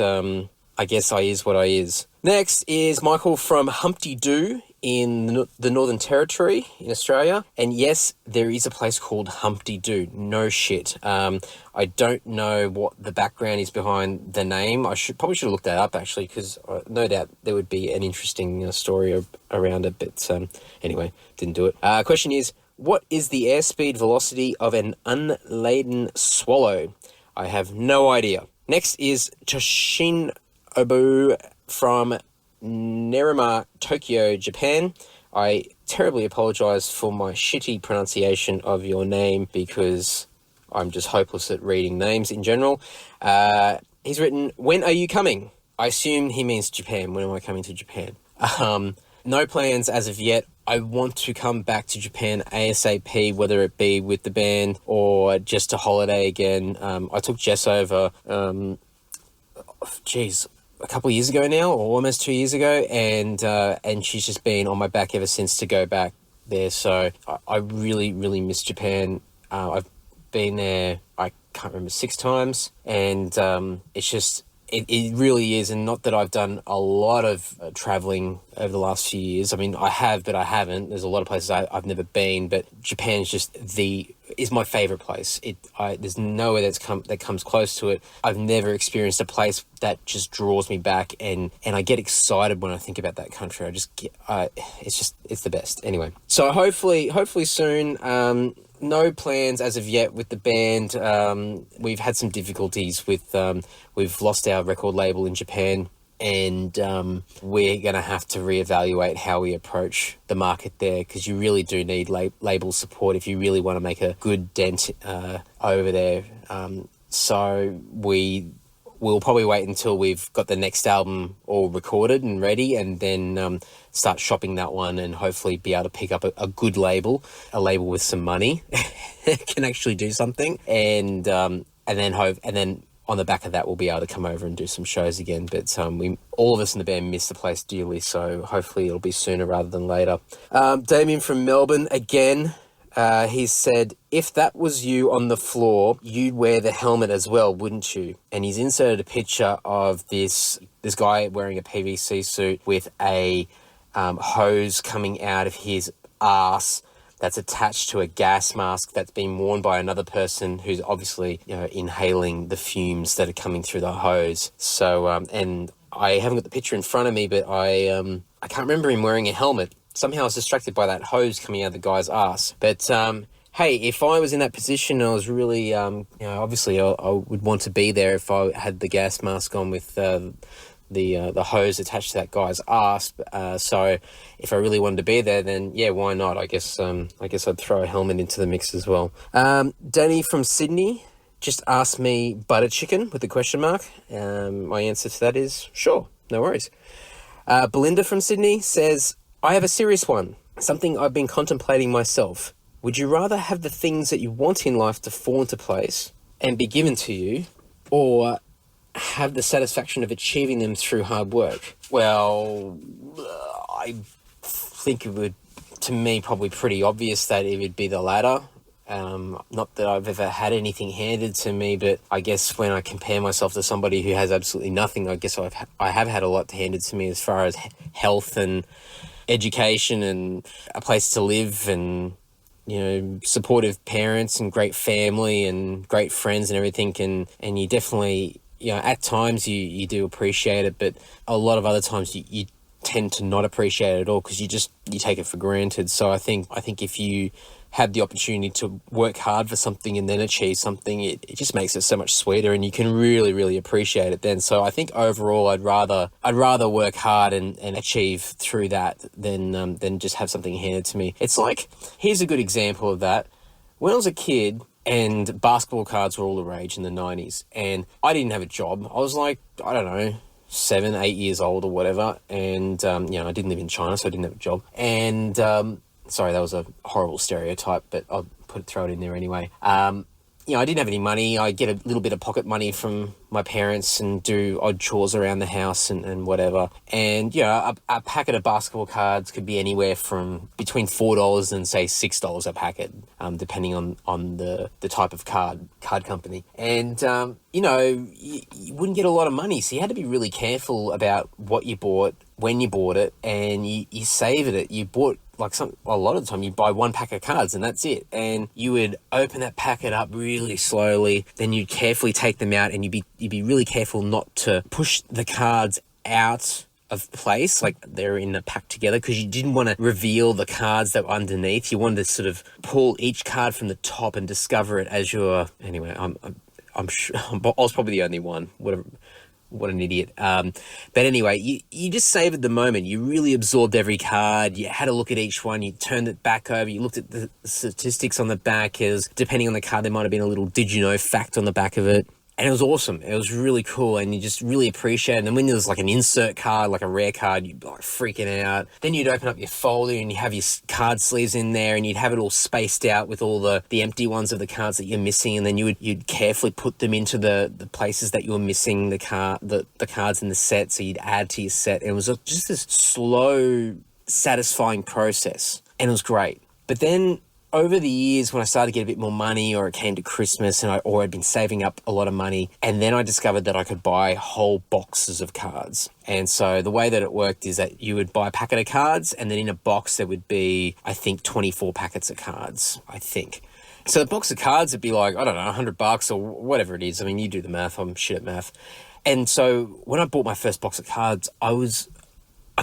I guess I is what I is. Next is Michael from Humpty Doo in the Northern Territory in Australia. And yes, there is a place called Humpty Doo. No shit. I don't know what the background is behind the name. I probably should have looked that up, actually, because no doubt there would be an interesting story around it. But anyway, didn't do it. Question is, what is the airspeed velocity of an unladen swallow? I have no idea. Next is Toshin Obu from Nerima, Tokyo, Japan. I terribly apologise for my shitty pronunciation of your name, because I'm just hopeless at reading names in general. He's written, when are you coming? I assume he means Japan. When am I coming to Japan? No plans as of yet. I want to come back to Japan ASAP, whether it be with the band or just a holiday again. I took Jess over, a couple of years ago now, or almost 2 years ago, and she's just been on my back ever since to go back there. So I really, really miss Japan. I've been there, I can't remember, 6 times, and it's just, it really is. And not that I've done a lot of traveling over the last few years. I mean, I have, but I haven't. There's a lot of places I've never been, but Japan's just is my favorite place. There's nowhere that comes close to it. I've never experienced a place that just draws me back, and I get excited when I think about that country. It's the best. Anyway, so hopefully soon. No plans as of yet with the band. We've had some difficulties with, we've lost our record label in Japan, and we're going to have to reevaluate how we approach the market there, because you really do need label support if you really want to make a good dent over there. So we'll probably wait until we've got the next album all recorded and ready, and then start shopping that one, and hopefully be able to pick up a good label, a label with some money can actually do something, and then on the back of that we'll be able to come over and do some shows again. But all of us in the band miss the place dearly, so hopefully it'll be sooner rather than later. Damien from Melbourne again. He said, if that was you on the floor, you'd wear the helmet as well, wouldn't you? And he's inserted a picture of this guy wearing a PVC suit with a hose coming out of his arse that's attached to a gas mask that's been worn by another person who's obviously, inhaling the fumes that are coming through the hose. So, and I haven't got the picture in front of me, but I can't remember him wearing a helmet. Somehow I was distracted by that hose coming out of the guy's ass. But hey, if I was in that position, I was really, obviously I would want to be there if I had the gas mask on with the hose attached to that guy's ass. So if I really wanted to be there, then yeah, why not? I guess I'd throw a helmet into the mix as well. Danny from Sydney just asked me butter chicken with a question mark. My answer to that is sure, no worries. Belinda from Sydney says, I have a serious one, something I've been contemplating myself. Would you rather have the things that you want in life to fall into place and be given to you, or have the satisfaction of achieving them through hard work? Well, I think it would, to me, probably pretty obvious that it would be the latter. Not that I've ever had anything handed to me, but I guess when I compare myself to somebody who has absolutely nothing, I guess I have had a lot handed to me as far as health and education and a place to live and, supportive parents and great family and great friends and everything. And you definitely, at times you do appreciate it, but a lot of other times you tend to not appreciate it at all, because you take it for granted. So I think if you have the opportunity to work hard for something and then achieve something, it just makes it so much sweeter, and you can really, really appreciate it then. So I think overall I'd rather work hard and achieve through that than just have something handed to me. It's like, here's a good example of that. When I was a kid and basketball cards were all the rage in the 90s, and I didn't have a job. I was like, I don't know, 7, 8 years old or whatever, and I didn't live in China, so I didn't have a job. And sorry, that was a horrible stereotype, but I'll throw it in there anyway. I didn't have any money. I get a little bit of pocket money from my parents and do odd chores around the house and whatever. And, a packet of basketball cards could be anywhere from between $4 and, say, $6 a packet, depending on the type of card company. And, you wouldn't get a lot of money. So you had to be really careful about what you bought, when you bought it, and you saved it. You bought a lot of the time you buy one pack of cards and that's it. And you would open that packet up really slowly. Then you'd carefully take them out and you'd be really careful not to push the cards out of place, like they're in a pack together, because you didn't want to reveal the cards that were underneath. You wanted to sort of pull each card from the top and discover it as you're... Anyway, I'm sure I was probably the only one. What an idiot. But anyway, you just savored the moment. You really absorbed every card. You had a look at each one. You turned it back over. You looked at the statistics on the back. Because depending on the card, there might have been a little did you know fact on the back of it. And it was awesome. It was really cool. And you just really appreciate it. And when there was like an insert card, like a rare card, you'd be like freaking out. Then you'd open up your folder and you have your card sleeves in there and you'd have it all spaced out with all the empty ones of the cards that you're missing. And then you'd carefully put them into the places that you were missing the cards in the set. So you'd add to your set. And it was just this slow, satisfying process. And it was great. But then over the years, when I started to get a bit more money, or it came to Christmas and I'd been saving up a lot of money, and then I discovered that I could buy whole boxes of cards. And so the way that it worked is that you would buy a packet of cards, and then in a box there would be, I think, 24 packets of cards, I think. So the box of cards would be like, I don't know, $100 or whatever it is. I mean, you do the math, I'm shit at math. And so when I bought my first box of cards, I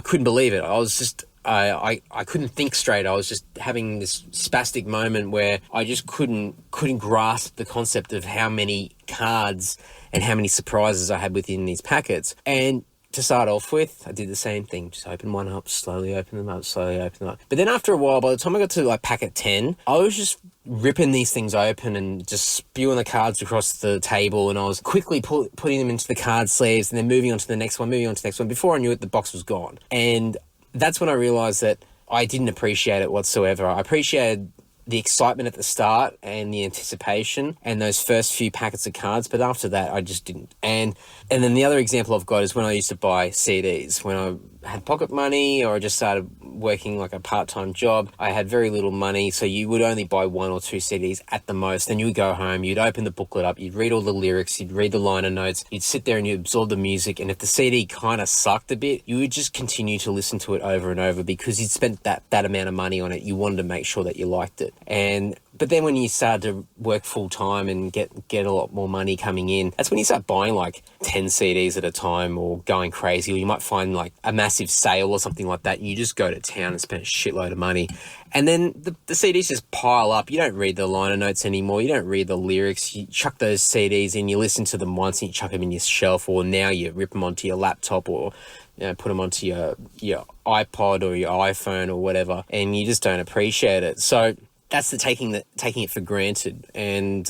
couldn't believe it. I was just... I couldn't think straight. I was just having this spastic moment where I just couldn't grasp the concept of how many cards and how many surprises I had within these packets. And to start off with, I did the same thing. Just open one up, slowly open them up, slowly open them up. But then after a while, by the time I got to like packet 10, I was just ripping these things open and just spewing the cards across the table, and I was quickly putting them into the card sleeves and then moving on to the next one. Before I knew it, the box was gone. And that's when I realised that I didn't appreciate it whatsoever. I appreciated the excitement at the start and the anticipation and those first few packets of cards, but after that I just didn't. And then the other example I've got is when I used to buy CDs. When I had pocket money or I just started working like a part-time job, I had very little money, so you would only buy 1 or 2 CDs at the most. Then you would go home, you'd open the booklet up, you'd read all the lyrics, you'd read the liner notes, you'd sit there and you'd absorb the music, and if the CD kind of sucked a bit, you would just continue to listen to it over and over because you'd spent that amount of money on it. You wanted to make sure that you liked it. But then when you started to work full time and get a lot more money coming in, that's when you start buying like 10 CDs at a time or going crazy, or you might find like a massive sale or something like that and you just go to town and spend a shitload of money. And then the CDs just pile up. You don't read the liner notes anymore. You don't read the lyrics. You chuck those CDs in, you listen to them once and you chuck them in your shelf, or now you rip them onto your laptop or put them onto your iPod or your iPhone or whatever, and you just don't appreciate it. So that's taking it for granted. And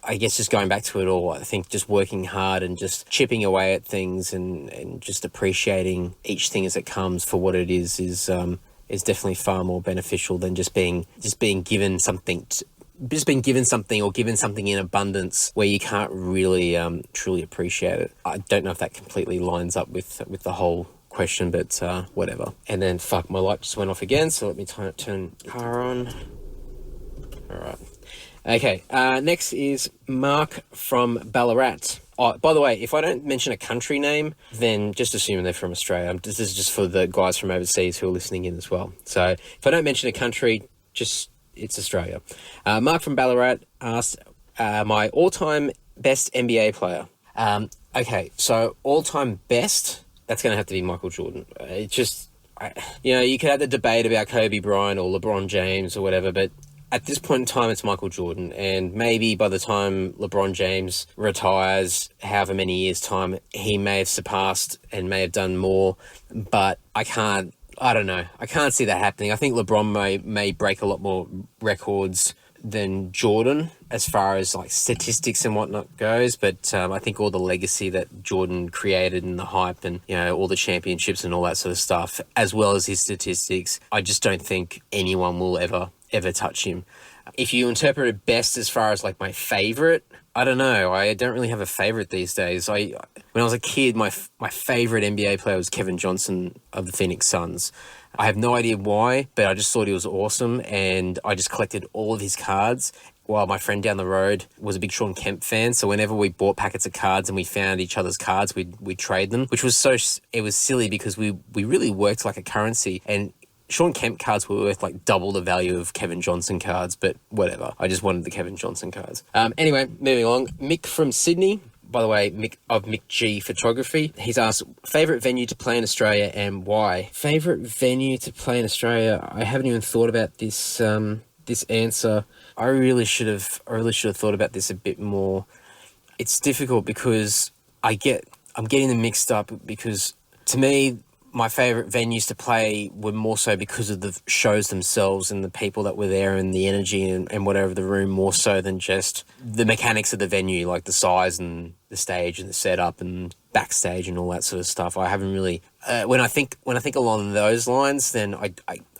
I guess just going back to it all, I think just working hard and just chipping away at things and just appreciating each thing as it comes for what it is definitely far more beneficial than just being given something or given something in abundance where you can't really truly appreciate it. I don't know if that completely lines up with the whole question, but whatever. And then my light just went off again, so let me turn the car on. All right. Okay, next is Mark from Ballarat. Oh, by the way, if I don't mention a country name, then just assume they're from Australia. This is just for the guys from overseas who are listening in as well. So if I don't mention a country, it's Australia. Mark from Ballarat asked my all-time best NBA player. Okay, so all-time best, that's going to have to be Michael Jordan. You could have the debate about Kobe Bryant or LeBron James or whatever, but at this point in time, it's Michael Jordan. And maybe by the time LeBron James retires, however many years' time, he may have surpassed and may have done more. But I don't know. I can't see that happening. I think LeBron may break a lot more records than Jordan as far as like statistics and whatnot goes. But I think all the legacy that Jordan created and the hype and, all the championships and all that sort of stuff, as well as his statistics, I just don't think anyone will ever touch him. If you interpret it best as far as like my favorite, I don't know. I don't really have a favorite these days. When I was a kid, my favorite NBA player was Kevin Johnson of the Phoenix Suns. I have no idea why, but I just thought he was awesome, and I just collected all of his cards. While my friend down the road was a big Sean Kemp fan, so whenever we bought packets of cards and we found each other's cards, we'd trade them, which was it was silly because we really worked like a currency, and Sean Kemp cards were worth like double the value of Kevin Johnson cards, but whatever. I just wanted the Kevin Johnson cards. Anyway, moving along. Mick from Sydney. By the way, Mick of Mick G Photography. He's asked, favourite venue to play in Australia and why? Favourite venue to play in Australia? I haven't even thought about this this answer. I really should have thought about this a bit more. It's difficult because I'm getting them mixed up because to me, my favourite venues to play were more so because of the shows themselves and the people that were there and the energy and whatever of the room, more so than just the mechanics of the venue, like the size and the stage and the setup and backstage and all that sort of stuff. I haven't really when I think along those lines, then I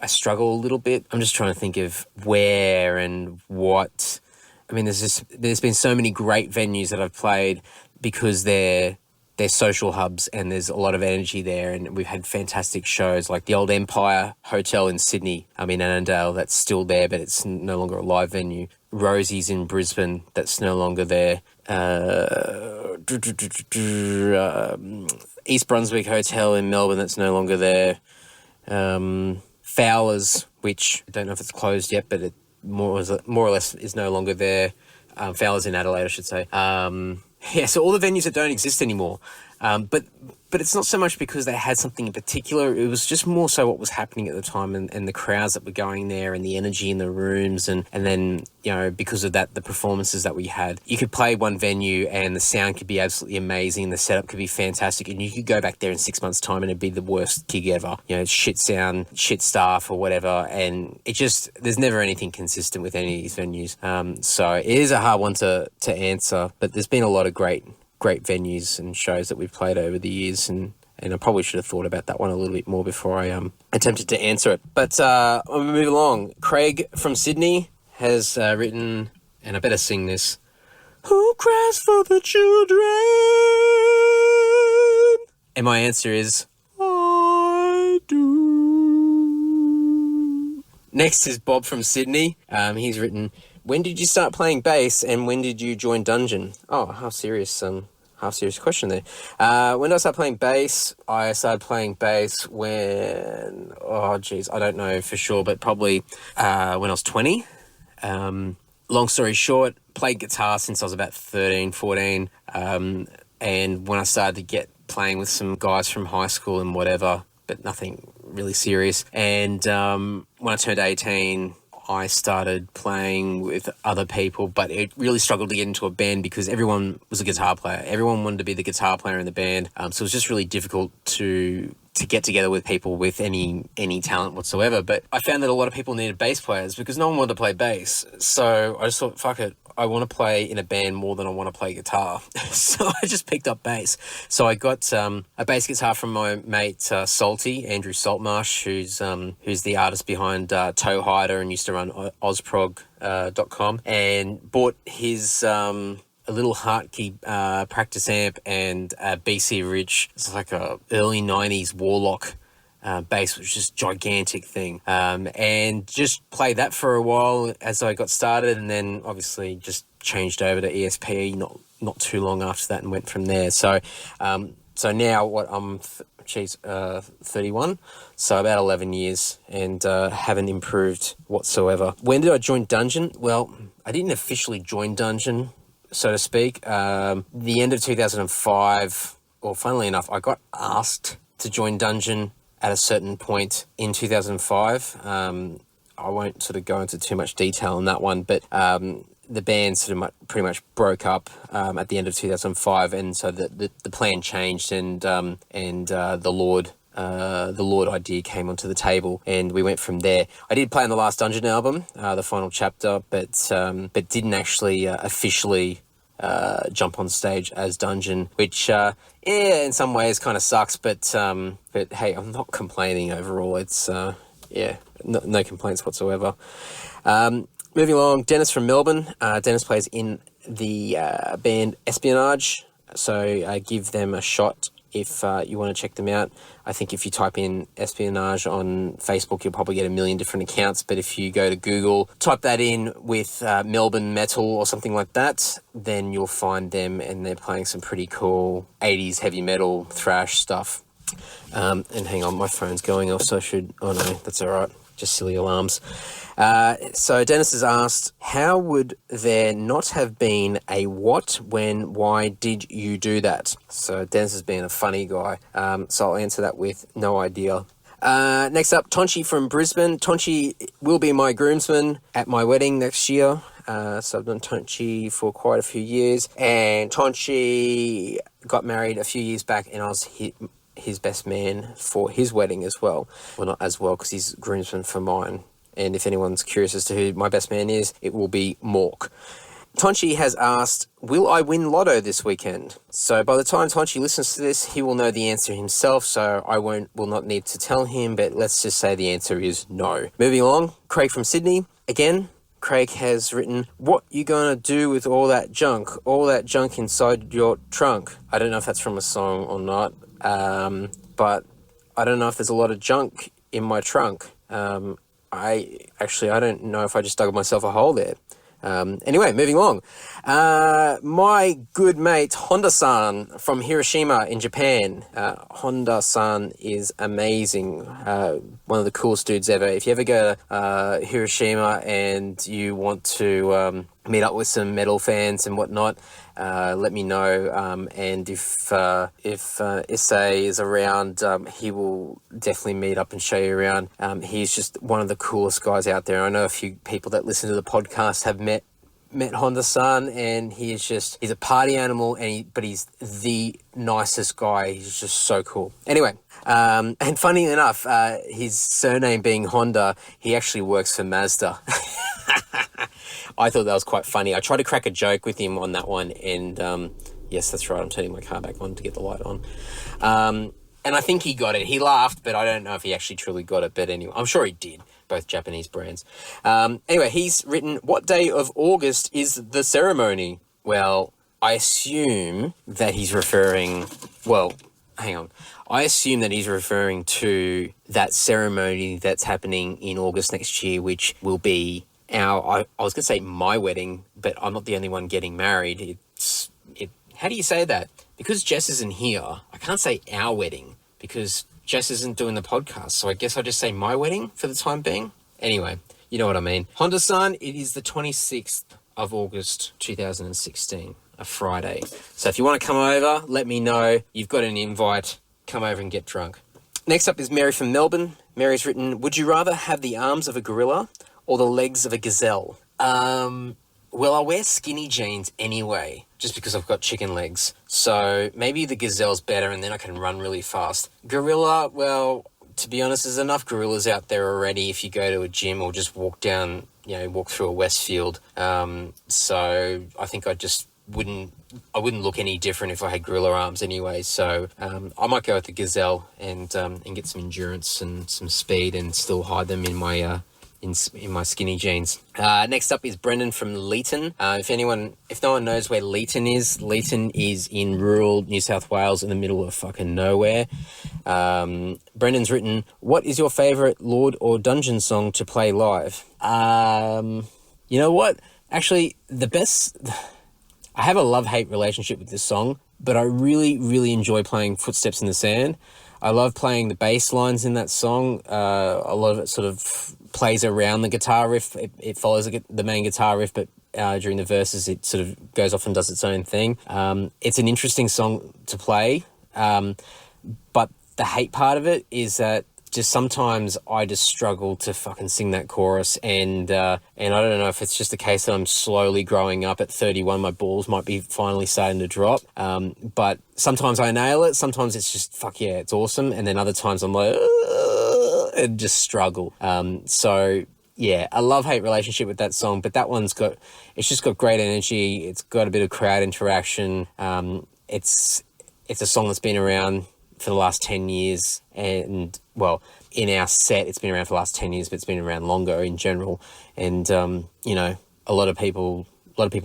struggle a little bit. I'm just trying to think of where and what. I mean, there's been so many great venues that I've played because they're social hubs and there's a lot of energy there, and we've had fantastic shows like the old Empire Hotel in Sydney, in Annandale, that's still there, but it's no longer a live venue. Rosie's in Brisbane, that's no longer there. East Brunswick Hotel in Melbourne, that's no longer there. Fowler's, which I don't know if it's closed yet, but it more or less is no longer there. Fowler's in Adelaide, I should say. So all the venues that don't exist anymore. But it's not so much because they had something in particular. It was just more so what was happening at the time and the crowds that were going there and the energy in the rooms. And then, because of that, the performances that we had. You could play one venue and the sound could be absolutely amazing. The setup could be fantastic. And you could go back there in 6 months' time and it'd be the worst gig ever. Shit sound, shit staff or whatever. And there's never anything consistent with any of these venues. So it is a hard one to answer. But there's been a lot of great venues and shows that we've played over the years, and I probably should have thought about that one a little bit more before I attempted to answer it. But I'm going to move along. Craig from Sydney has written, and I better sing this, "Who cries for the children?" And my answer is, I do. Next is Bob from Sydney. He's written, when did you start playing bass and when did you join Dungeon? Oh, half serious question there. When did I start playing bass? I started playing bass when, I don't know for sure, but probably when I was 20. Long story short, played guitar since I was about 13, 14. And when I started to get playing with some guys from high school and whatever, but nothing really serious. And when I turned 18, I started playing with other people, but it really struggled to get into a band because everyone was a guitar player. Everyone wanted to be the guitar player in the band. So it was just really difficult to get together with people with any talent whatsoever. But I found that a lot of people needed bass players because no one wanted to play bass. So I just thought, fuck it, I want to play in a band more than I want to play guitar. So I just picked up bass. So I got a bass guitar from my mate Salty, Andrew Saltmarsh, who's the artist behind Toe Hider and used to run ozprog.com, and bought his a little Hartke practice amp and a BC Ridge. It's like a early 90s Warlock bass, which is just gigantic thing, and just played that for a while as I got started, and then obviously just changed over to ESP not too long after that and went from there. So now I'm 31, so about 11 years, and haven't improved whatsoever. When did I join Dungeon? Well, I didn't officially join Dungeon, so to speak. The end of 2005, or funnily enough, I got asked to join Dungeon at a certain point in 2005. I won't sort of go into too much detail on that one, but the band sort of pretty much broke up at the end of 2005, and so the plan changed, and the Lord idea came onto the table, and we went from there. I did play on the last Dungeon album, the final chapter, but didn't actually officially jump on stage as Dungeon, which in some ways kind of sucks, but hey, I'm not complaining overall. It's no complaints whatsoever. Moving along, Dennis from Melbourne. Dennis plays in the band Espionage, so give them a shot if you want to check them out. I think if you type in Espionage on Facebook, you'll probably get a million different accounts, but if you go to Google, type that in with Melbourne Metal or something like that, then you'll find them, and they're playing some pretty cool 80s heavy metal thrash stuff. And hang on, my phone's going off, so oh no, that's all right. Just silly alarms. So Dennis has asked, how would there not have been a what, when, why did you do that? So Dennis has been a funny guy. So I'll answer that with no idea. Next up, Tonchi from Brisbane. Tonchi will be my groomsman at my wedding next year. So I've done Tonchi for quite a few years. And Tonchi got married a few years back, and I was his best man for his wedding as well. Well, not as well, because he's groomsman for mine. And if anyone's curious as to who my best man is, it will be Mork. Tonchi has asked, will I win lotto this weekend? So by the time Tonchi listens to this, he will know the answer himself, so I will not need to tell him, but let's just say the answer is no. Moving along, Craig from Sydney. Again, Craig has written, what you gonna do with all that junk inside your trunk? I don't know if that's from a song or not, but I don't know if there's a lot of junk in my trunk. I don't know if I just dug myself a hole there. Anyway, moving along. My good mate, Honda-san from Hiroshima in Japan. Honda-san is amazing. One of the coolest dudes ever. If you ever go to Hiroshima and you want to meet up with some metal fans and whatnot, let me know. And if Issei is around, he will definitely meet up and show you around. He's just one of the coolest guys out there. I know a few people that listen to the podcast have met Honda-san, and he's a party animal, but he's the nicest guy. He's just so cool. Anyway, and funny enough, his surname being Honda, he actually works for Mazda. I thought that was quite funny. I tried to crack a joke with him on that one, and yes, that's right, I'm turning my car back on to get the light on. And I think he got it. He laughed, but I don't know if he actually truly got it, but anyway, I'm sure he did. Both Japanese brands. Anyway, he's written, what day of August is the ceremony? Well, I assume that he's referring to that ceremony that's happening in August next year, which will be I was going to say my wedding, but I'm not the only one getting married. How do you say that? Because Jess isn't here, I can't say our wedding, because Jess isn't doing the podcast, so I guess I'll just say my wedding for the time being. Anyway, you know what I mean. Honda-san, it is the 26th of August 2016, a Friday. So if you want to come over, let me know. You've got an invite. Come over and get drunk. Next up is Mary from Melbourne. Mary's written, would you rather have the arms of a gorilla or the legs of a gazelle? Well, I wear skinny jeans anyway, just because I've got chicken legs. So maybe the gazelle's better, and then I can run really fast. Gorilla, well, to be honest, there's enough gorillas out there already if you go to a gym or just walk through a Westfield. So I think I wouldn't look any different if I had gorilla arms anyway. So I might go with the gazelle and get some endurance and some speed and still hide them in my in my skinny jeans. Next up is Brendan from Leeton. If no one knows where Leeton is in rural New South Wales in the middle of fucking nowhere. Brendan's written, what is your favourite Lord or Dungeon song to play live? You know what? Actually, I have a love-hate relationship with this song, but I really, really enjoy playing Footsteps in the Sand. I love playing the bass lines in that song. A lot of it sort of plays around the guitar riff. It follows the main guitar riff, but during the verses, it sort of goes off and does its own thing. It's an interesting song to play, but the hate part of it is that just sometimes I just struggle to fucking sing that chorus, and I don't know if it's just a case that I'm slowly growing up. At 31, my balls might be finally starting to drop, but sometimes I nail it, sometimes it's just, fuck yeah, it's awesome, and then other times I'm like, and just struggle. So yeah, a love-hate relationship with that song, but that one's it's just got great energy, it's got a bit of crowd interaction, it's a song that's been around for the last 10 years. And, well, in our set, it's been around for the last 10 years, but it's been around longer in general. And, you know, a lot of people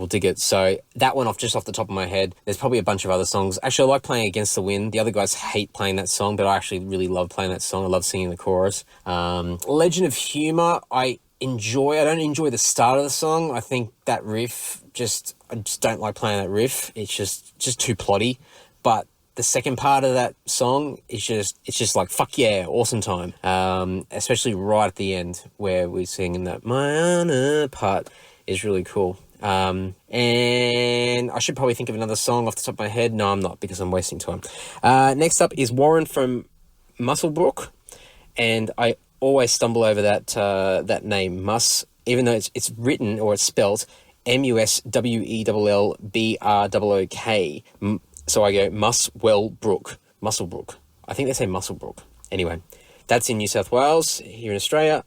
dig it. So that one off the top of my head. There's probably a bunch of other songs. Actually, I like playing Against the Wind. The other guys hate playing that song, but I actually really love playing that song. I love singing the chorus. Legend of Humor, I don't enjoy the start of the song. I think that riff, I just don't like playing that riff. It's just too plotty. But the second part of that song is just like, fuck yeah, awesome time. Especially right at the end where we're singing that my honor part is really cool. And I should probably think of another song off the top of my head. No, I'm not, because I'm wasting time. Next up is Warren from Musselbrook, and I always stumble over that name, even though it's written or it's spelt Muswellbrok. So I go Musselbrook. I think they say Musselbrook. Anyway, that's in New South Wales, here in Australia.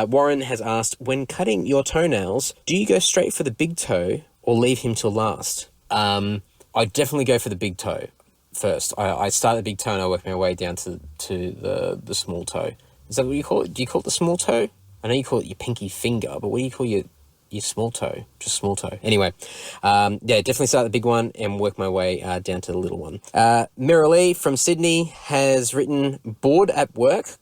Warren has asked, when cutting your toenails, do you go straight for the big toe or leave him till last? I definitely go for the big toe first. I start at the big toe and I work my way down to the small toe. Is that what you call it? Do you call it the small toe? I know you call it your pinky finger, but what do you call your small toe? Just small toe. Anyway, definitely start the big one and work my way down to the little one. Miralee from Sydney has written, bored at work, ?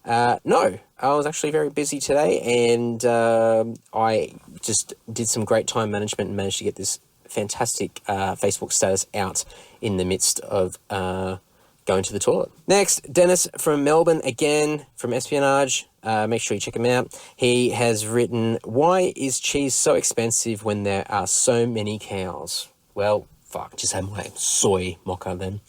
No, I was actually very busy today, and I just did some great time management and managed to get this fantastic Facebook status out in the midst of going to the toilet. Next, Dennis from Melbourne, again from Espionage. Make sure you check him out. He has written, why is cheese so expensive when there are so many cows? Well, fuck, just have my soy mocha then.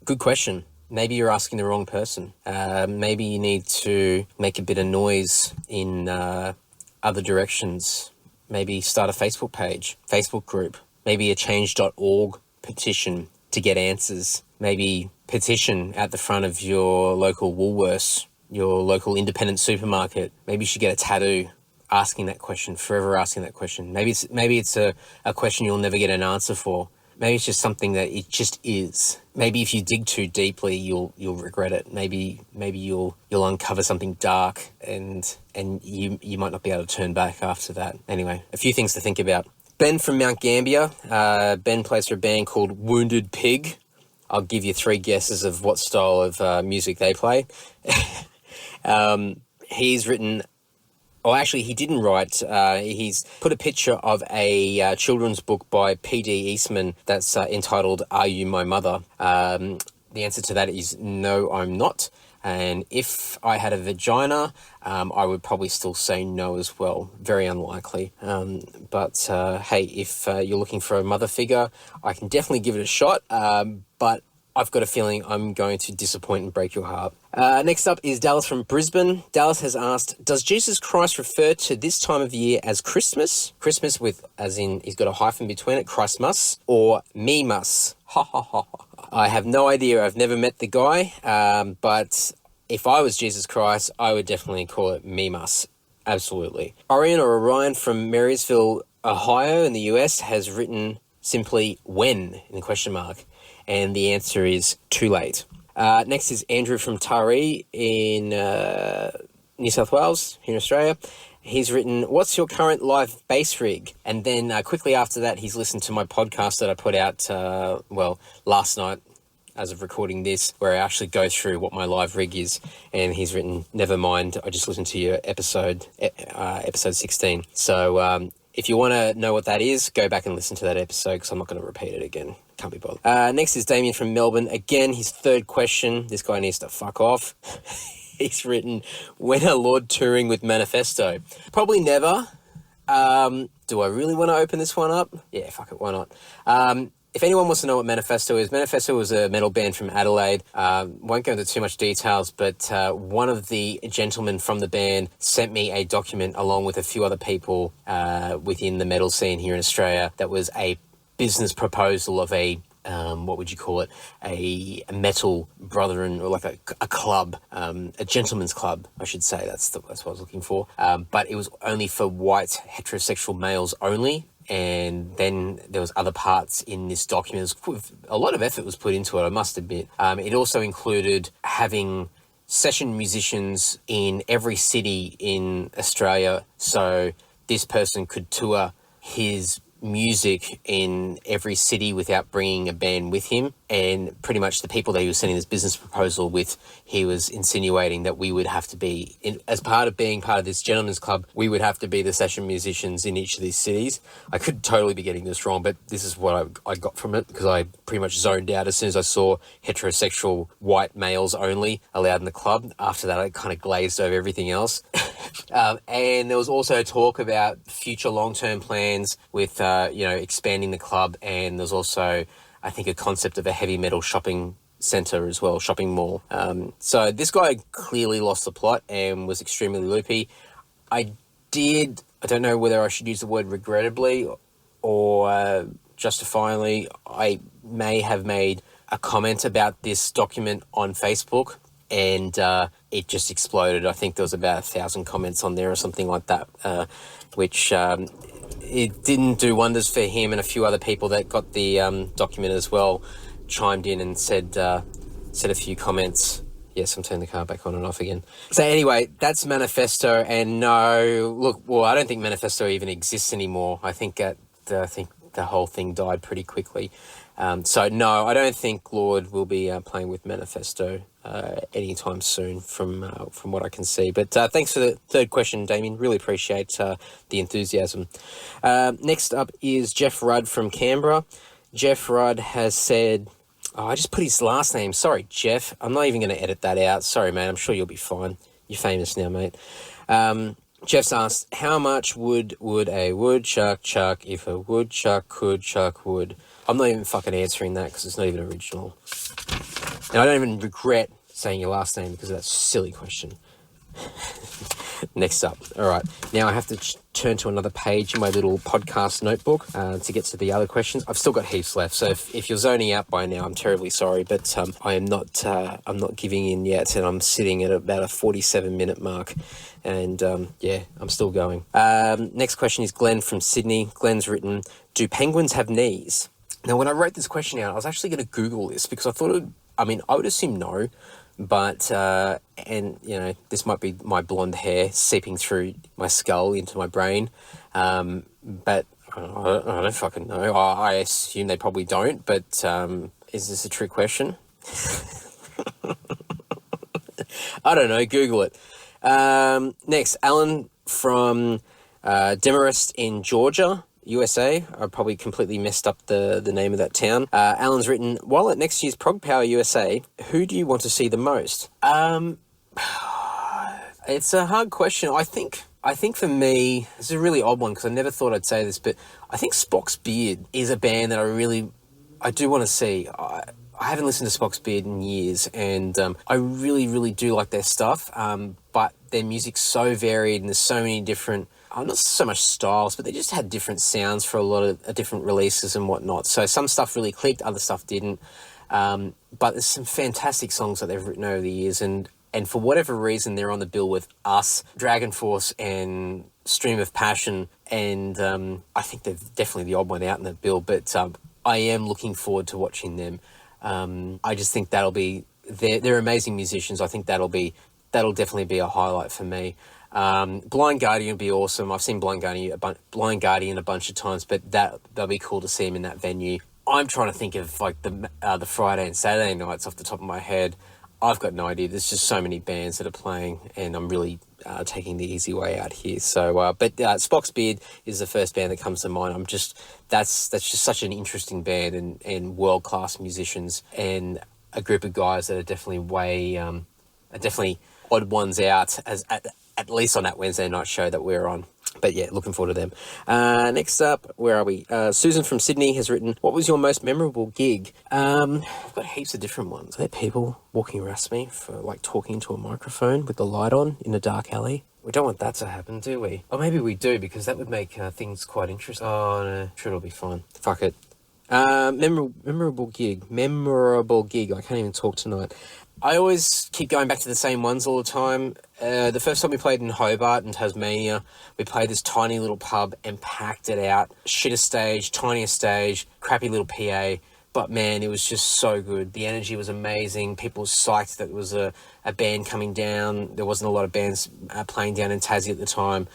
Good question. Maybe you're asking the wrong person. Maybe you need to make a bit of noise in other directions. Maybe start a Facebook page, Facebook group, maybe a change.org petition to get answers. Maybe petition at the front of your local Woolworths, your local independent supermarket. Maybe you should get a tattoo asking that question, forever asking that question. Maybe it's a question you'll never get an answer for. Maybe it's just something that it just is. Maybe if you dig too deeply, you'll regret it. Maybe you'll uncover something dark and you might not be able to turn back after that. Anyway, a few things to think about. Ben from Mount Gambier. Ben plays for a band called Wounded Pig. I'll give you 3 guesses of what style of music they play. He's written... Oh, actually, he didn't write. He's put a picture of a children's book by P.D. Eastman that's entitled Are You My Mother? The answer to that is no, I'm not. And if I had a vagina, I would probably still say no as well. Very unlikely. But hey, if you're looking for a mother figure, I can definitely give it a shot. But I've got a feeling I'm going to disappoint and break your heart. Next up is Dallas from Brisbane. Dallas has asked, does Jesus Christ refer to this time of year as Christmas? Christmas with, as in, he's got a hyphen between it, Christmas, or me-mus? Ha ha ha. I have no idea. I've never met the guy. But if I was Jesus Christ, I would definitely call it me-mus. Absolutely. Orion from Marysville, Ohio in the US has written simply when in question mark. And the answer is too late. Next is Andrew from Taree in New South Wales, here in Australia. He's written, what's your current live bass rig? And then quickly after that, he's listened to my podcast that I put out, last night, as of recording this, where I actually go through what my live rig is. And he's written, never mind, I just listened to your episode 16. So if you want to know what that is, go back and listen to that episode, because I'm not going to repeat it again. Can't be bothered. Next is Damien from Melbourne. Again, his third question. This guy needs to fuck off. He's written, when are Lord touring with Manifesto? Probably never. Do I really want to open this one up? Yeah, fuck it, why not? If anyone wants to know what Manifesto is, Manifesto was a metal band from Adelaide. Won't go into too much details, but one of the gentlemen from the band sent me a document along with a few other people within the metal scene here in Australia that was a business proposal of a what would you call it? A metal brethren, or like a club, a gentleman's club, I should say. That's what I was looking for. But it was only for white heterosexual males only. and then there was other parts in this document. A lot of effort was put into it, I must admit. It also included having session musicians in every city in Australia, so this person could tour his music in every city without bringing a band with him. And pretty much the people that he was sending this business proposal with, he was insinuating that we would have to be, as part of being part of this gentleman's club, we would have to be the session musicians in each of these cities. I could totally be getting this wrong, but this is what I got from it, because I pretty much zoned out as soon as I saw heterosexual white males only allowed in the club. After that, I kind of glazed over everything else. And there was also talk about future long-term plans with, expanding the club. And there's also, I think, a concept of a heavy metal shopping centre as well, shopping mall. So this guy clearly lost the plot and was extremely loopy. I don't know whether I should use the word regrettably or justifiably, I may have made a comment about this document on Facebook, and it just exploded. I think there was about 1,000 comments on there or something like that, which it didn't do wonders for him, and a few other people that got the document as well chimed in and said a few comments. Yes, I'm turning the car back on and off again. So anyway, that's Manifesto, and no, look, well, I don't think Manifesto even exists anymore. I think the whole thing died pretty quickly. So no, I don't think Lord will be playing with Manifesto anytime soon from what I can see. But thanks for the third question, Damien. Really appreciate the enthusiasm. Next up is Jeff Rudd from Canberra. Jeff Rudd has said, I just put his last name. Sorry, Jeff. I'm not even going to edit that out. Sorry, mate. I'm sure you'll be fine. You're famous now, mate. Jeff's asked, how much would a woodchuck chuck if a woodchuck could chuck wood? I'm not even fucking answering that because it's not even original. And I don't even regret saying your last name because of that silly question. Next up. All right. Now I have to turn to another page in my little podcast notebook to get to the other questions. I've still got heaps left. So if you're zoning out by now, I'm terribly sorry, but I'm not giving in yet, and I'm sitting at about a 47-minute mark. And I'm still going. Next question is Glenn from Sydney. Glenn's written, do penguins have knees? Now, when I wrote this question out, I was actually going to Google this because I thought I would assume no, but, this might be my blonde hair seeping through my skull into my brain. But I don't fucking know. I assume they probably don't, but is this a trick question? I don't know. Google it. Next, Alan from Demarest in Georgia, USA. I probably completely messed up the name of that town. Alan's written, while at next year's Prog Power USA, who do you want to see the most? It's a hard question. I think for me, it's a really odd one because I never thought I'd say this, but I think Spock's Beard is a band that I do want to see. I haven't listened to Spock's Beard in years, and I really, really do like their stuff, but their music's so varied and there's so many different, not so much styles, but they just had different sounds for a lot of different releases and whatnot. So some stuff really clicked, other stuff didn't. But there's some fantastic songs that they've written over the years, and for whatever reason, they're on the bill with Us, Dragon Force, and Stream of Passion, and I think they're definitely the odd one out in that bill, but I am looking forward to watching them. I just think they're amazing musicians. I think that'll definitely be a highlight for me. Blind Guardian would be awesome. I've seen Blind Guardian a bunch of times, but that'll be cool to see him in that venue. I'm trying to think of like the Friday and Saturday nights off the top of my head. I've got no idea. There's just so many bands that are playing, and I'm really taking the easy way out here. So, but Spock's Beard is the first band that comes to mind. That's just such an interesting band and world class musicians, and a group of guys that are definitely definitely odd ones out at least on that Wednesday night show that we're on. But yeah, looking forward to them. Next up, where are we? Susan from Sydney has written, what was your most memorable gig? I've got heaps of different ones. Are there people walking around me for like talking into a microphone with the light on in a dark alley? We don't want that to happen, do we? Or maybe we do, because that would make things quite interesting. Oh, no, sure, it'll be fine. Fuck it. Memorable gig. Memorable gig. I can't even talk tonight. I always keep going back to the same ones all the time. The first time we played in Hobart in Tasmania, we played this tiny little pub and packed it out. Shitter stage, tinier stage, crappy little PA. But man, it was just so good. The energy was amazing. People were psyched that there was a band coming down. There wasn't a lot of bands playing down in Tassie at the time.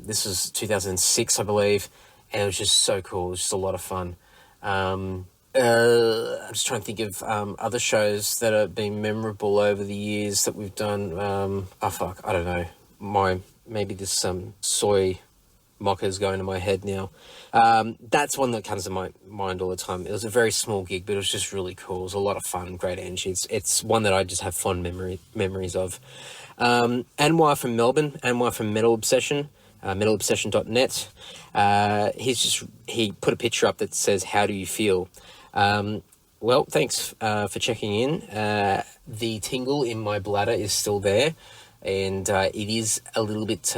This was 2006, I believe. And it was just so cool. It was just a lot of fun. I'm just trying to think of other shows that have been memorable over the years that we've done. I don't know. Maybe this soy mocha is going to my head now. That's one that comes to my mind all the time. It was a very small gig, but it was just really cool. It was a lot of fun, great energy. It's one that I just have fond memories of. Anwar from Melbourne, Anwar from Metal Obsession. Metalobsession.net. He put a picture up that says, "How do you feel?" Well, thanks for checking in. The tingle in my bladder is still there, and it is a little bit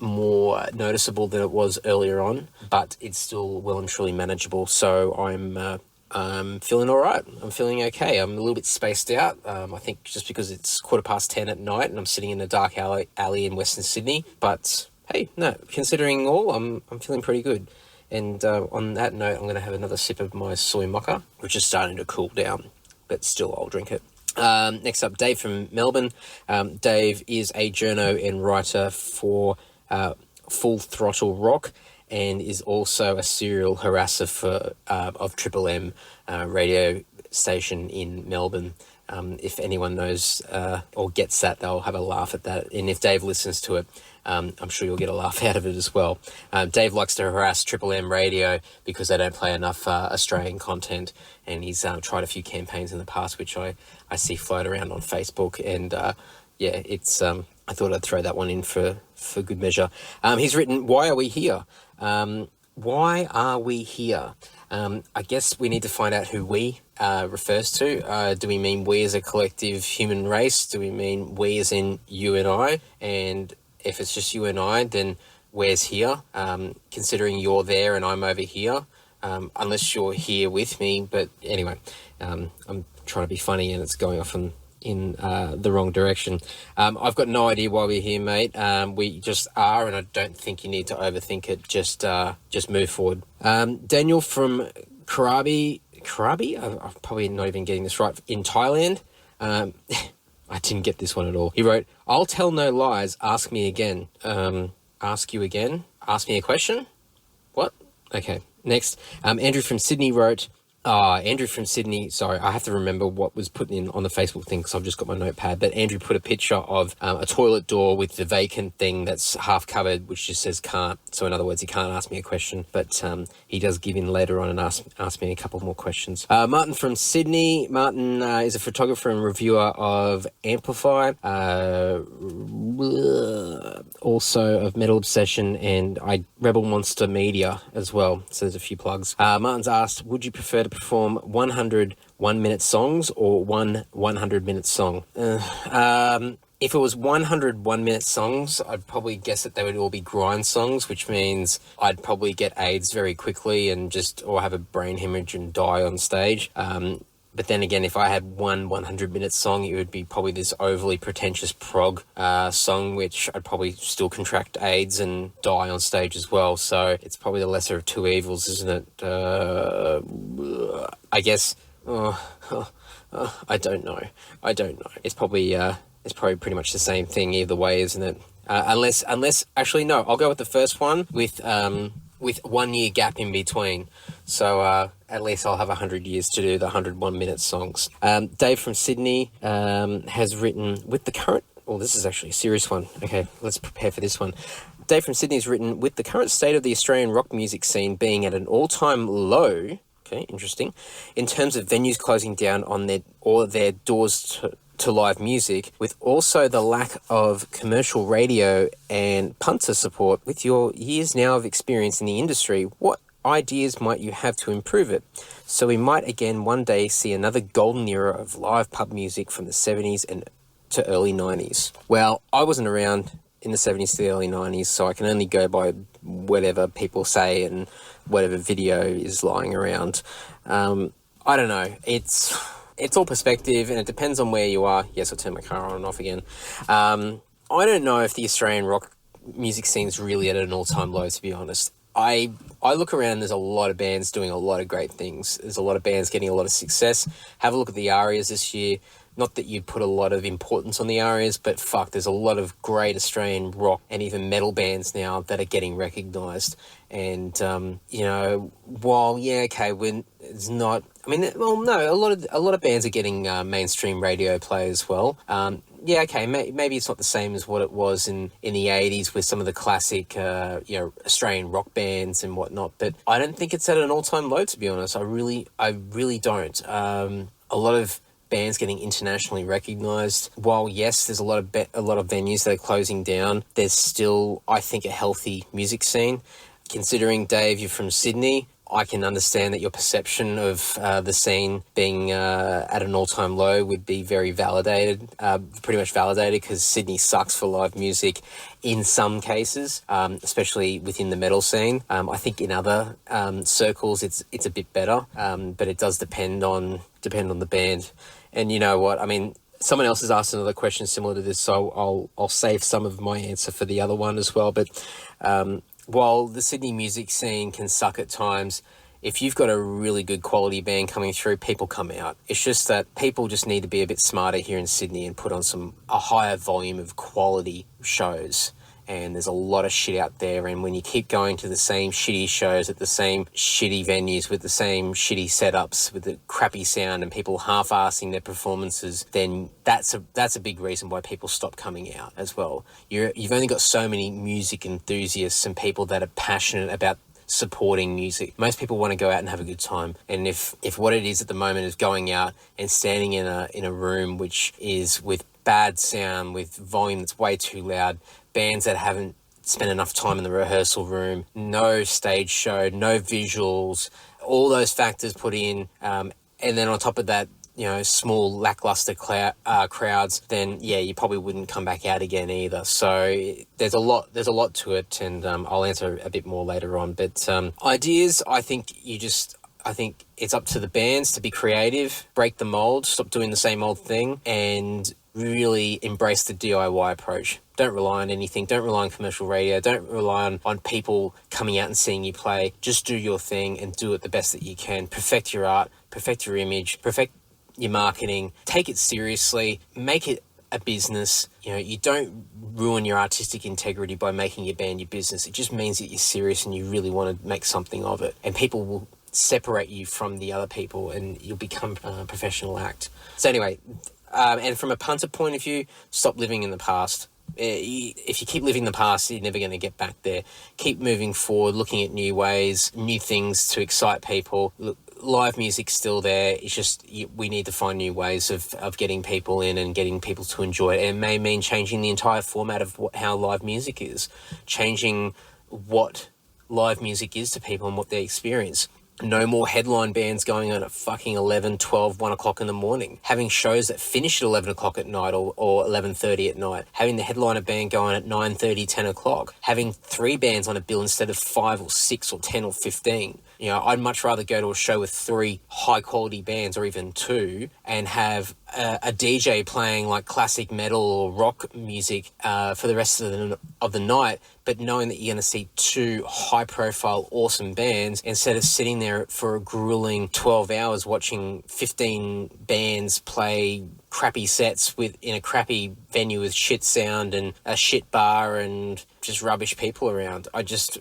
more noticeable than it was earlier on, but it's still well and truly manageable. So I'm feeling all right. I'm feeling okay. I'm a little bit spaced out. I think just because it's 10:15 at night and I'm sitting in a dark alley in Western Sydney, but hey, no, considering all, I'm feeling pretty good. And on that note, I'm going to have another sip of my soy mocha, which is starting to cool down, but still I'll drink it. Next up, Dave from Melbourne. Dave is a journo and writer for Full Throttle Rock and is also a serial harasser of Triple M radio station in Melbourne. If anyone knows or gets that, they'll have a laugh at that. And if Dave listens to it, I'm sure you'll get a laugh out of it as well. Dave likes to harass Triple M radio because they don't play enough Australian content. And he's tried a few campaigns in the past, which I see float around on Facebook. And it's I thought I'd throw that one in for good measure. He's written, "Why are we here?" Why are we here? I guess we need to find out who we refers to. Do we mean we as a collective human race? Do we mean we as in you and I? And if it's just you and I, then where's here? Considering you're there and I'm over here, unless you're here with me. But anyway, I'm trying to be funny and it's going off in the wrong direction. I've got no idea why we're here, mate. We just are, and I don't think you need to overthink it. Just move forward. Daniel from Krabi, I'm probably not even getting this right, in Thailand. I didn't get this one at all. He wrote, "I'll tell no lies, ask me again." Ask you again? Ask me a question? What? Okay, next. Andrew from Sydney wrote, Andrew from Sydney, sorry, I have to remember what was put in on the Facebook thing because I've just got my notepad, but Andrew put a picture of a toilet door with the vacant thing that's half covered, which just says can't. So in other words, he can't ask me a question, but he does give in later on and ask me a couple more questions. Martin from Sydney. Martin is a photographer and reviewer of Amplify, also of Metal Obsession and Rebel Monster Media as well. So there's a few plugs. Martin's asked, would you prefer to perform 100 1-minute songs or one 100-minute song? If it was 100 1-minute songs, I'd probably guess that they would all be grind songs, which means I'd probably get AIDS very quickly or have a brain hemorrhage and die on stage. But then again, if I had one 100-minute song, it would be probably this overly pretentious prog song, which I'd probably still contract AIDS and die on stage as well. So it's probably the lesser of two evils, isn't it? I guess. I don't know. It's probably pretty much the same thing either way, isn't it? Unless actually no, I'll go with the first one with 1 year gap in between. So at least I'll have 100 years to do the 101-minute songs. Dave from Sydney has written, with the current... Well, this is actually a serious one. Okay, let's prepare for this one. Dave from Sydney has written, with the current state of the Australian rock music scene being at an all-time low... Okay, interesting. In terms of venues closing down on their doors to live music, with also the lack of commercial radio and punter support, with your years now of experience in the industry, what ideas might you have to improve it? So we might again one day see another golden era of live pub music from the 70s and to early 90s. Well, I wasn't around in the 70s to the early 90s, so I can only go by whatever people say and whatever video is lying around. I don't know. It's all perspective, and it depends on where you are. Yes, I'll turn my car on and off again. I don't know if the Australian rock music scene's really at an all-time low, to be honest. I look around, there's a lot of bands doing a lot of great things. There's a lot of bands getting a lot of success. Have a look at the ARIAs this year. Not that you'd put a lot of importance on the ARIAs, but fuck, there's a lot of great Australian rock and even metal bands now that are getting recognised. And, while, when it's not... I mean, well, no, a lot of bands are getting mainstream radio play as well. Maybe it's not the same as what it was in the 80s with some of the classic, Australian rock bands and whatnot. But I don't think it's at an all-time low, to be honest. I really don't. A lot of bands getting internationally recognised. While yes, there's a lot of venues that are closing down, there's still, I think, a healthy music scene. Considering, Dave, you're from Sydney, I can understand that your perception of the scene being at an all-time low would be very validated, pretty much validated, because Sydney sucks for live music in some cases, especially within the metal scene. I think in other circles it's a bit better, but it does depend on the band. And you know what? I mean, someone else has asked another question similar to this, so I'll save some of my answer for the other one as well. But while the Sydney music scene can suck at times, if you've got a really good quality band coming through, people come out. It's just that people just need to be a bit smarter here in Sydney and put on a higher volume of quality shows. And there's a lot of shit out there, and when you keep going to the same shitty shows at the same shitty venues with the same shitty setups with the crappy sound and people half-assing their performances, then that's a big reason why people stop coming out as well. You've only got so many music enthusiasts and people that are passionate about supporting music. Most people want to go out and have a good time, and if what it is at the moment is going out and standing in a room which is with bad sound, with volume that's way too loud, bands that haven't spent enough time in the rehearsal room, no stage show, no visuals, all those factors put in, and then on top of that, small lackluster crowds, then you probably wouldn't come back out again either. So there's a lot to it, and I'll answer a bit more later on. But ideas, I think it's up to the bands to be creative, break the mold, stop doing the same old thing, and really embrace the DIY approach. Don't rely on anything. Don't rely on commercial radio. Don't rely on people coming out and seeing you play. Just do your thing and do it the best that you can. Perfect your art, perfect your image, perfect your marketing. Take it seriously. Make it a business. You don't ruin your artistic integrity by making your band your business. It just means that you're serious and you really want to make something of it. And people will separate you from the other people and you'll become a professional act. So anyway, and from a punter point of view, stop living in the past. If you keep living in the past, you're never going to get back there. Keep moving forward, looking at new ways, new things to excite people. Look, live music's still there. It's just we need to find new ways of getting people in and getting people to enjoy it. And it may mean changing the entire format of how live music is, changing what live music is to people and what they experience. No more headline bands going on at fucking 11, 12, 1 o'clock in the morning. Having shows that finish at 11 o'clock at night or 11:30 at night. Having the headliner band going at 9:30, 10 o'clock. Having 3 bands on a bill instead of 5 or 6 or 10 or 15. I'd much rather go to a show with 3 high-quality bands or even 2 and have a DJ playing like classic metal or rock music for the rest of the night, but knowing that you're going to see 2 high-profile, awesome bands instead of sitting there for a grueling 12 hours watching 15 bands play crappy sets in a crappy venue with shit sound and a shit bar and just rubbish people around.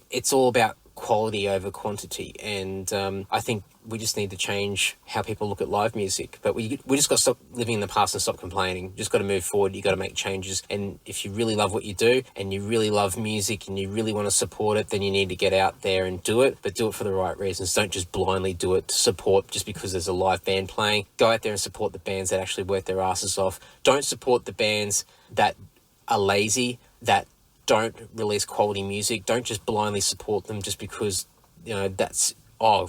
It's all about quality over quantity, and I think we just need to change how people look at live music. But we just got to stop living in the past and stop complaining. Just got to move forward. You got to make changes, and if you really love what you do and you really love music and you really want to support it, then you need to get out there and do it, but do it for the right reasons. Don't just blindly do it to support just because there's a live band playing. Go out there and support the bands that actually work their asses off. Don't support the bands that are lazy, that don't release quality music. Don't just blindly support them just because, that's,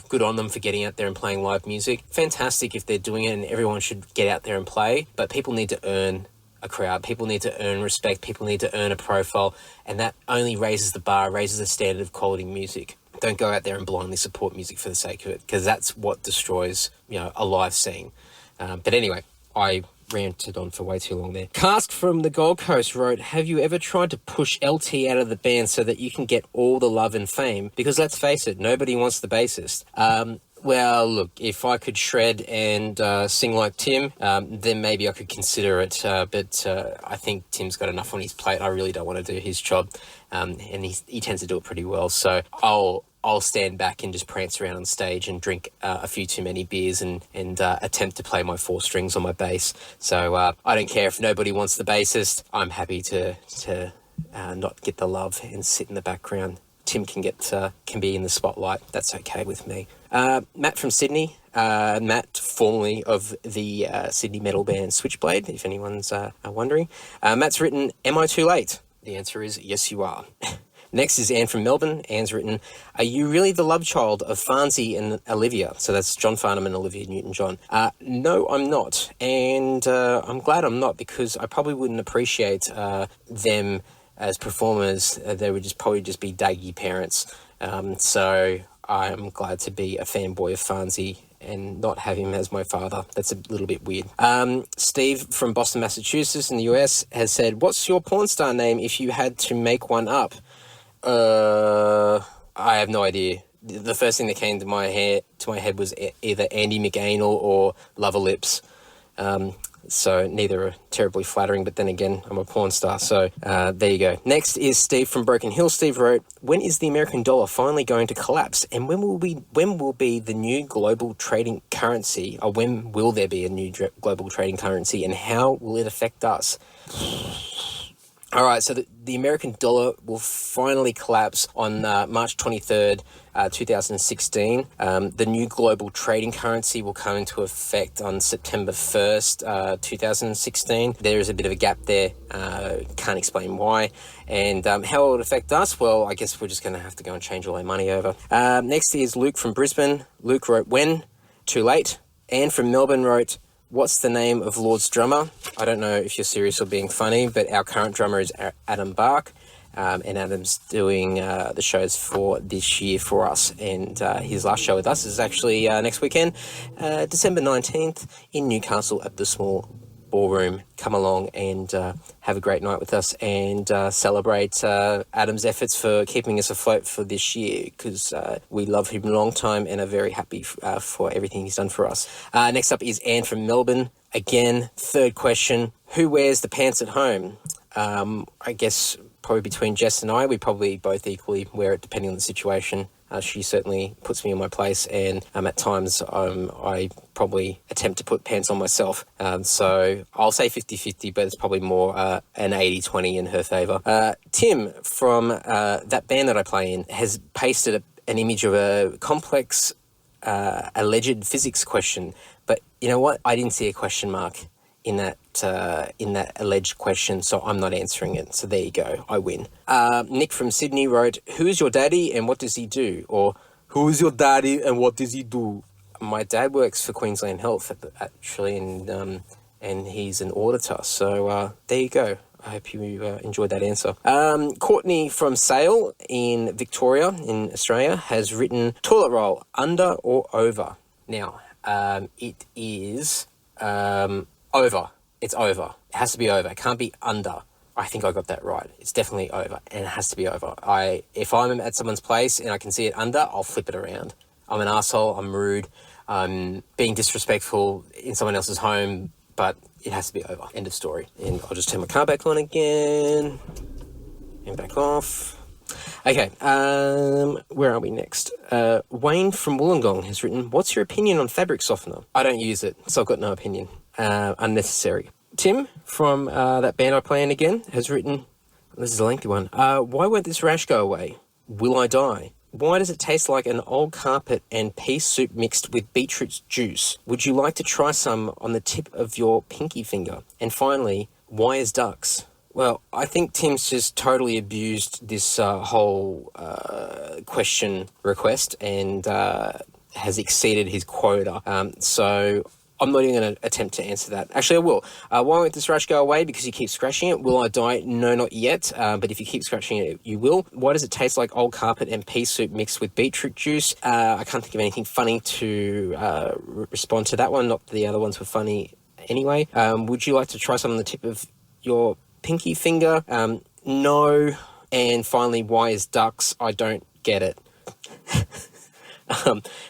good on them for getting out there and playing live music. Fantastic if they're doing it, and everyone should get out there and play, but people need to earn a crowd. People need to earn respect. People need to earn a profile. And that only raises the bar, raises the standard of quality music. Don't go out there and blindly support music for the sake of it, because that's what destroys, a live scene. But anyway, I ranted on for way too long there. Cask from the Gold Coast wrote, have you ever tried to push LT out of the band so that you can get all the love and fame? Because let's face it, nobody wants the bassist. Well, look, if I could shred and sing like Tim, then maybe I could consider it. But I think Tim's got enough on his plate. I really don't want to do his job. And he tends to do it pretty well. So I'll stand back and just prance around on stage and drink a few too many beers and attempt to play my 4 strings on my bass. So I don't care if nobody wants the bassist. I'm happy to not get the love and sit in the background. Tim can be in the spotlight. That's okay with me. Matt from Sydney. Matt, formerly of the Sydney metal band Switchblade, if anyone's wondering. Matt's written, am I too late? The answer is yes, you are. Next is Anne from Melbourne. Anne's written, are you really the love child of Farnsey and Olivia? So that's John Farnham and Olivia Newton-John. No, I'm not. And I'm glad I'm not, because I probably wouldn't appreciate them as performers. They would probably just be daggy parents. So I'm glad to be a fanboy of Farnsey and not have him as my father. That's a little bit weird. Steve from Boston, Massachusetts in the US has said, what's your porn star name if you had to make one up? I have no idea. The first thing that came to my head was either Andy McAnal or Lover Lips. So neither are terribly flattering, but then again, I'm a porn star, so there you go. Next is Steve from Broken Hill. Steve wrote, when is the American dollar finally going to collapse? And when will be the new global trading currency? Or when will there be a new global trading currency, and how will it affect us? All right, so the American dollar will finally collapse on March 23rd, 2016. The new global trading currency will come into effect on September 1st, 2016. There is a bit of a gap there. Can't explain why. And how it would affect us? Well, I guess we're just going to have to go and change all our money over. Next is Luke from Brisbane. Luke wrote, when? Too late. Anne from Melbourne wrote, what's the name of Lord's drummer? I don't know if you're serious or being funny, but our current drummer is Adam Bark, and Adam's doing the shows for this year for us, and his last show with us is actually next weekend, December 19th in Newcastle at the Small Ballroom. Come along and have a great night with us and celebrate Adam's efforts for keeping us afloat for this year, because we love him a long time and are very happy for everything he's done for us. Next up is Anne from Melbourne. Again, third question, who wears the pants at home? I guess probably between Jess and I, we probably both equally wear it depending on the situation. She certainly puts me in my place, and at times I probably attempt to put pants on myself. So I'll say 50-50, but it's probably more an 80-20 in her favour. Tim from that band that I play in has pasted an image of a complex alleged physics question, but you know what? I didn't see a question mark in that alleged question, so I'm not answering it. So there you go, I win. Nick from Sydney wrote, who's your daddy and what does he do? Or, who's your daddy and what does he do? My dad works for Queensland Health, actually, and he's an auditor. So there you go. I hope you enjoyed that answer. Courtney from Sale in Victoria, in Australia, has written, toilet roll, under or over? Now, it is over. It's over. It has to be over. It can't be under. I think I got that right. It's definitely over, and it has to be over. If I'm at someone's place and I can see it under, I'll flip it around. I'm an asshole. I'm rude. I'm being disrespectful in someone else's home, but it has to be over. End of story. And I'll just turn my car back on again and back off. Okay, where are we next? Wayne from Wollongong has written, what's your opinion on fabric softener? I don't use it, so I've got no opinion. Unnecessary. Tim from that band I play in again has written, this is a lengthy one, why won't this rash go away? Will I die? Why does it taste like an old carpet and pea soup mixed with beetroot juice? Would you like to try some on the tip of your pinky finger? And finally, why is ducks? Well, I think Tim's just totally abused this whole question request and has exceeded his quota. So I'm not even going to attempt to answer that. Actually, I will. Why won't this rash go away? Because you keep scratching it. Will I die? No, not yet. But if you keep scratching it, you will. Why does it taste like old carpet and pea soup mixed with beetroot juice? I can't think of anything funny to respond to that one. Not that the other ones were funny anyway. Would you like to try some on the tip of your pinky finger? No. And finally, why is ducks? I don't get it.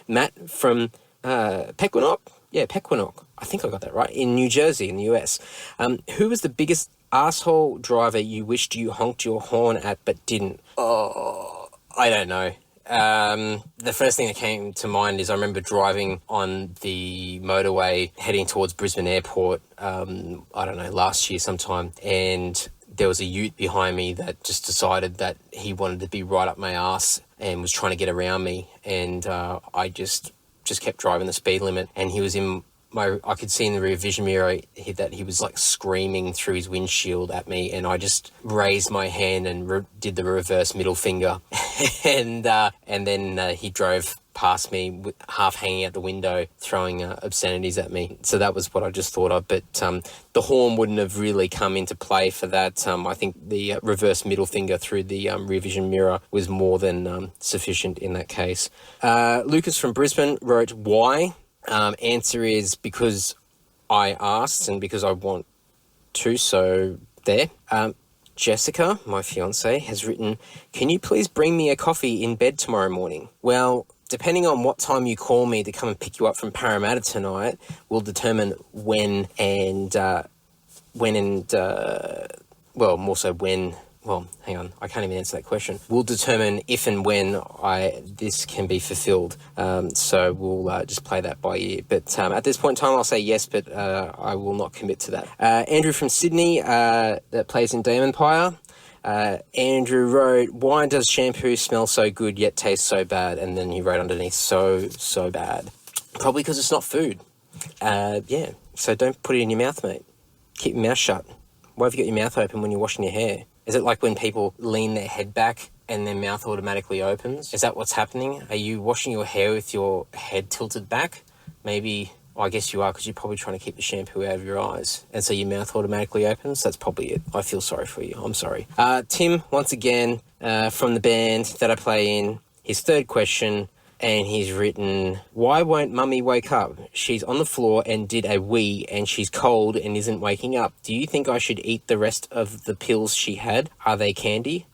Matt from Pequannock. Yeah, Pequannock. I think I got that right. In New Jersey, in the US. Who was the biggest asshole driver you wished you honked your horn at but didn't? Oh, I don't know. The first thing that came to mind is I remember driving on the motorway heading towards Brisbane Airport, I don't know, last year sometime, and there was a ute behind me that just decided that he wanted to be right up my ass and was trying to get around me, and I just kept driving the speed limit, and he was I could see in the rear vision mirror that he was like screaming through his windshield at me, and I just raised my hand and did the reverse middle finger, and then he drove past me, half hanging out the window, throwing obscenities at me. So that was what I just thought of. But the horn wouldn't have really come into play for that. I think the reverse middle finger through the rear vision mirror was more than sufficient in that case. Lucas from Brisbane wrote, why? Answer is because I asked and because I want to, so there. Jessica, my fiance, has written, can you please bring me a coffee in bed tomorrow morning? Well, depending on what time you call me to come and pick you up from Parramatta tonight will determine when and more so when. Well, hang on, I can't even answer that question. Will determine if and when this can be fulfilled. So we'll just play that by ear. But at this point in time, I'll say yes, but I will not commit to that. Andrew from Sydney, that plays in Demon Empire. Andrew wrote, why does shampoo smell so good yet taste so bad? And then he wrote underneath, so bad. Probably because it's not food. Yeah, so don't put it in your mouth, mate. Keep your mouth shut. Why have you got your mouth open when you're washing your hair? Is it like when people lean their head back and their mouth automatically opens? Is that what's happening? Are you washing your hair with your head tilted back? Maybe, well, I guess you are, because you're probably trying to keep the shampoo out of your eyes. And so your mouth automatically opens? That's probably it. I feel sorry for you. I'm sorry. Tim, once again, from the band that I play in, his third question, and he's written, why won't Mummy wake up? She's on the floor and did a wee and she's cold and isn't waking up. Do you think I should eat the rest of the pills she had? Are they candy?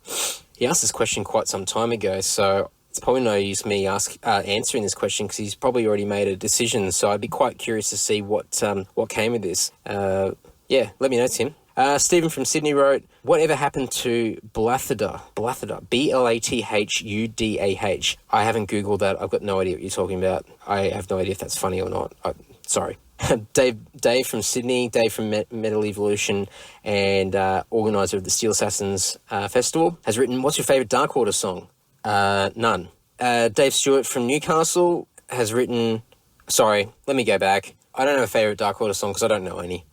He asked this question quite some time ago, so it's probably no use me answering this question because he's probably already made a decision. So I'd be quite curious to see what came of this. Yeah, let me know, Tim. Stephen from Sydney wrote, whatever happened to Blathudah? Blathudah, Blathudah. I haven't Googled that. I've got no idea what you're talking about. I have no idea if that's funny or not. Sorry. Dave from Sydney, Dave from Metal Evolution and organiser of the Steel Assassins Festival, has written, what's your favourite Dark Order song? None. Dave Stewart from Newcastle has written, sorry, let me go back. I don't have a favourite Dark Order song because I don't know any.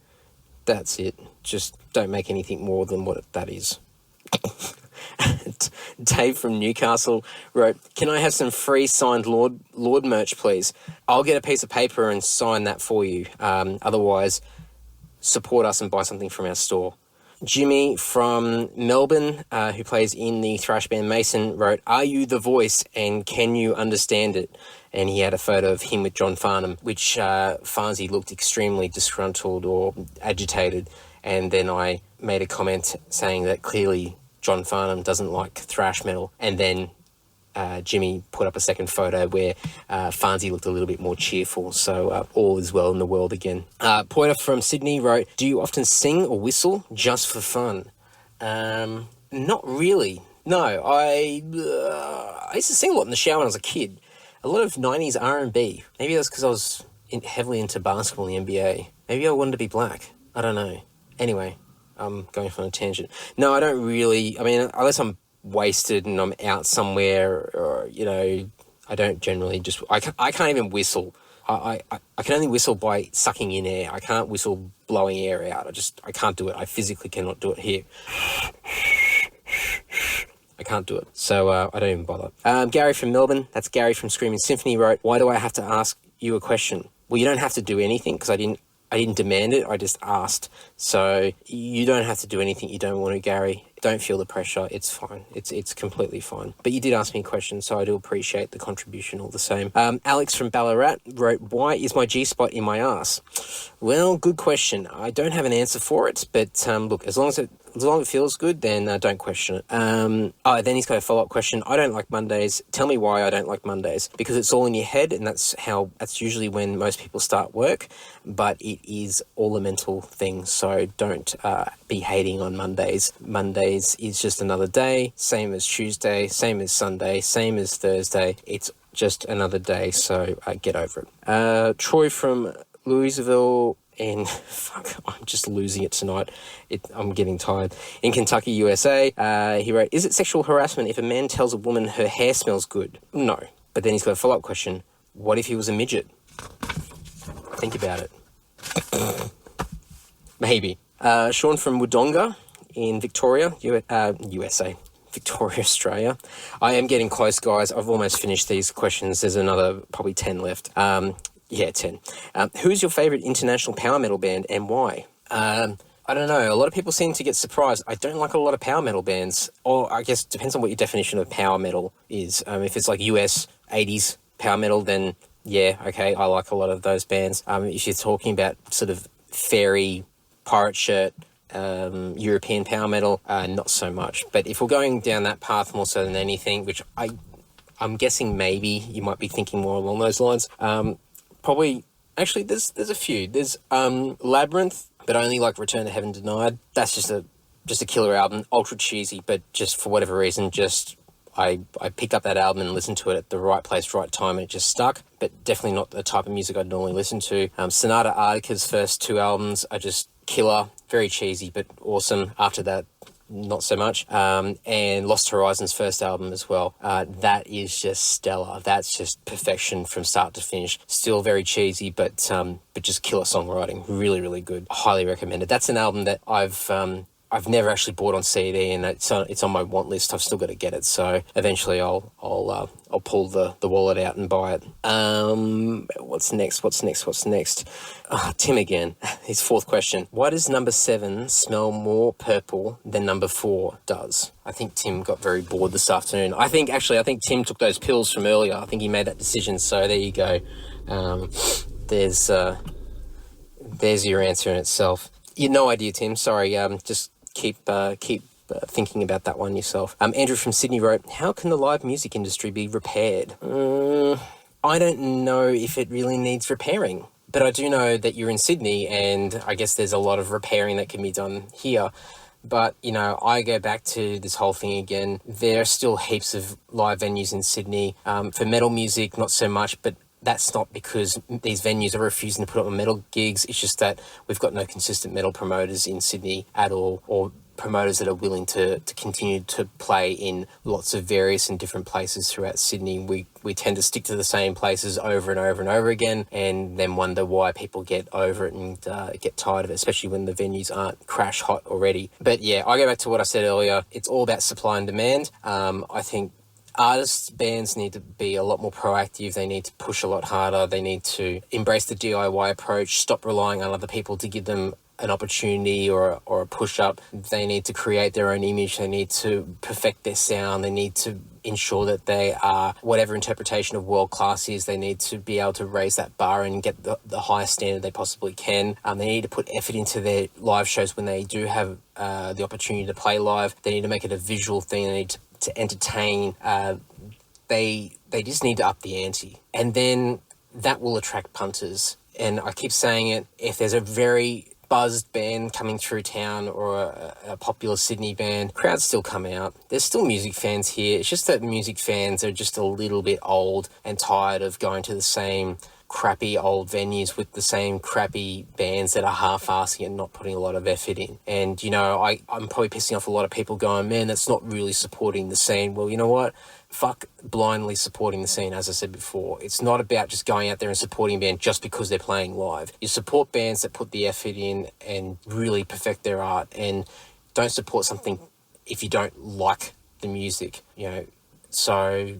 That's it. Just don't make anything more than what that is. Dave from Newcastle wrote, can I have some free signed Lord merch, please? I'll get a piece of paper and sign that for you. Otherwise, support us and buy something from our store. Jimmy from Melbourne, who plays in the thrash band Mason, wrote, are you the voice and can you understand it? And he had a photo of him with John Farnham, which Farnsey looked extremely disgruntled or agitated. And then I made a comment saying that clearly John Farnham doesn't like thrash metal. And then Jimmy put up a second photo where Farnsey looked a little bit more cheerful. So all is well in the world again. Poiter from Sydney wrote, do you often sing or whistle just for fun? Not really. No, I used to sing a lot in the shower when I was a kid. A lot of 90s R&B. Maybe that's because I was heavily into basketball in the NBA. Maybe I wanted to be black. I don't know. Anyway, I'm going off on a tangent. No, I don't really. I mean, unless I'm wasted and I'm out somewhere, or, you know, I don't generally just. I can't even whistle. I can only whistle by sucking in air. I can't whistle blowing air out. I can't do it. I physically cannot do it here. I can't do it. So I don't even bother. Gary from Melbourne, that's Gary from Screaming Symphony, wrote, why do I have to ask you a question? well, you don't have to do anything, because I didn't demand it. I just asked. So you don't have to do anything you don't want to, Gary. Don't feel the pressure. It's fine. It's completely fine. But you did ask me a question, so I do appreciate the contribution all the same. Alex from Ballarat wrote, "Why is my G-spot in my ass?" Well, good question. I don't have an answer for it, but look, as long as it feels good, then don't question it. Then he's got a follow-up question. "I don't like Mondays. Tell me why I don't like Mondays." Because it's all in your head, and that's usually when most people start work, but it is all a mental thing, so don't be hating on Mondays. Mondays is just another day, same as Tuesday, same as Sunday, same as Thursday. It's just another day, so get over it. Troy from Louisville, and fuck, I'm just losing it tonight. I'm getting tired. In Kentucky, USA, he wrote, "Is it sexual harassment if a man tells a woman her hair smells good?" No. But then he's got a follow-up question. What if he was a midget? Think about it. Maybe. Sean from Wodonga in Victoria, USA. Victoria, Australia. I am getting close, guys. I've almost finished these questions. There's another probably 10 left. 10. Who's your favourite international power metal band and why? I don't know. A lot of people seem to get surprised. I don't like a lot of power metal bands. Or I guess it depends on what your definition of power metal is. If it's like US 80s power metal, then yeah, okay, I like a lot of those bands. If you're talking about sort of fairy, pirate shirt, European power metal, not so much. But if we're going down that path more so than anything, which I'm guessing maybe you might be thinking more along those lines, probably, actually, there's a few. There's Labyrinth, but only like Return to Heaven Denied. That's just a killer album, ultra cheesy, but just for whatever reason, I picked up that album and listened to it at the right place, right time, and it just stuck. But definitely not the type of music I'd normally listen to. Sonata Arctica's first 2 albums are just killer, very cheesy, but awesome. After that, not so much. And Lost Horizons' first album as well. That is just stellar. That's just perfection from start to finish. Still very cheesy, but just killer songwriting. Really, really good. Highly recommended. That's an album that I've never actually bought on CD, and it's on my want list. I've still got to get it, so eventually I'll pull the wallet out and buy it. What's next? Tim again. His 4th question. Why does number 7 smell more purple than number 4 does? I think Tim got very bored this afternoon. I think Tim took those pills from earlier. I think he made that decision, so there you go. There's your answer in itself. You had no idea, Tim. Sorry. Just keep thinking about that one yourself. Andrew from Sydney wrote, "How can the live music industry be repaired?" I don't know if it really needs repairing, but I do know that you're in Sydney, and I guess there's a lot of repairing that can be done here. But, I go back to this whole thing again. There are still heaps of live venues in Sydney. For metal music, not so much, but that's not because these venues are refusing to put on metal gigs. It's just that we've got no consistent metal promoters in Sydney at all, or promoters that are willing to continue to play in lots of various and different places throughout Sydney. We tend to stick to the same places over and over and over again, and then wonder why people get over it and get tired of it, especially when the venues aren't crash hot already. But yeah, I go back to what I said earlier. It's all about supply and demand. I think artists, bands need to be a lot more proactive. They need to push a lot harder. They need to embrace the DIY approach, stop relying on other people to give them an opportunity or a push-up. They need to create their own image. They need to perfect their sound. They need to ensure that they are, whatever interpretation of world-class is, they need to be able to raise that bar and get the highest standard they possibly can. They need to put effort into their live shows when they do have the opportunity to play live. They need to make it a visual thing. They need to entertain. They just need to up the ante. And then that will attract punters. And I keep saying it, if there's a very buzzed band coming through town or a popular Sydney band, crowds still come out. There's still music fans here. It's just that music fans are just a little bit old and tired of going to the same crappy old venues with the same crappy bands that are half-assing and not putting a lot of effort in. And, I'm probably pissing off a lot of people going, man, that's not really supporting the scene. Well, you know what? Fuck blindly supporting the scene, as I said before. It's not about just going out there and supporting a band just because they're playing live. You support bands that put the effort in and really perfect their art, and don't support something if you don't like the music, So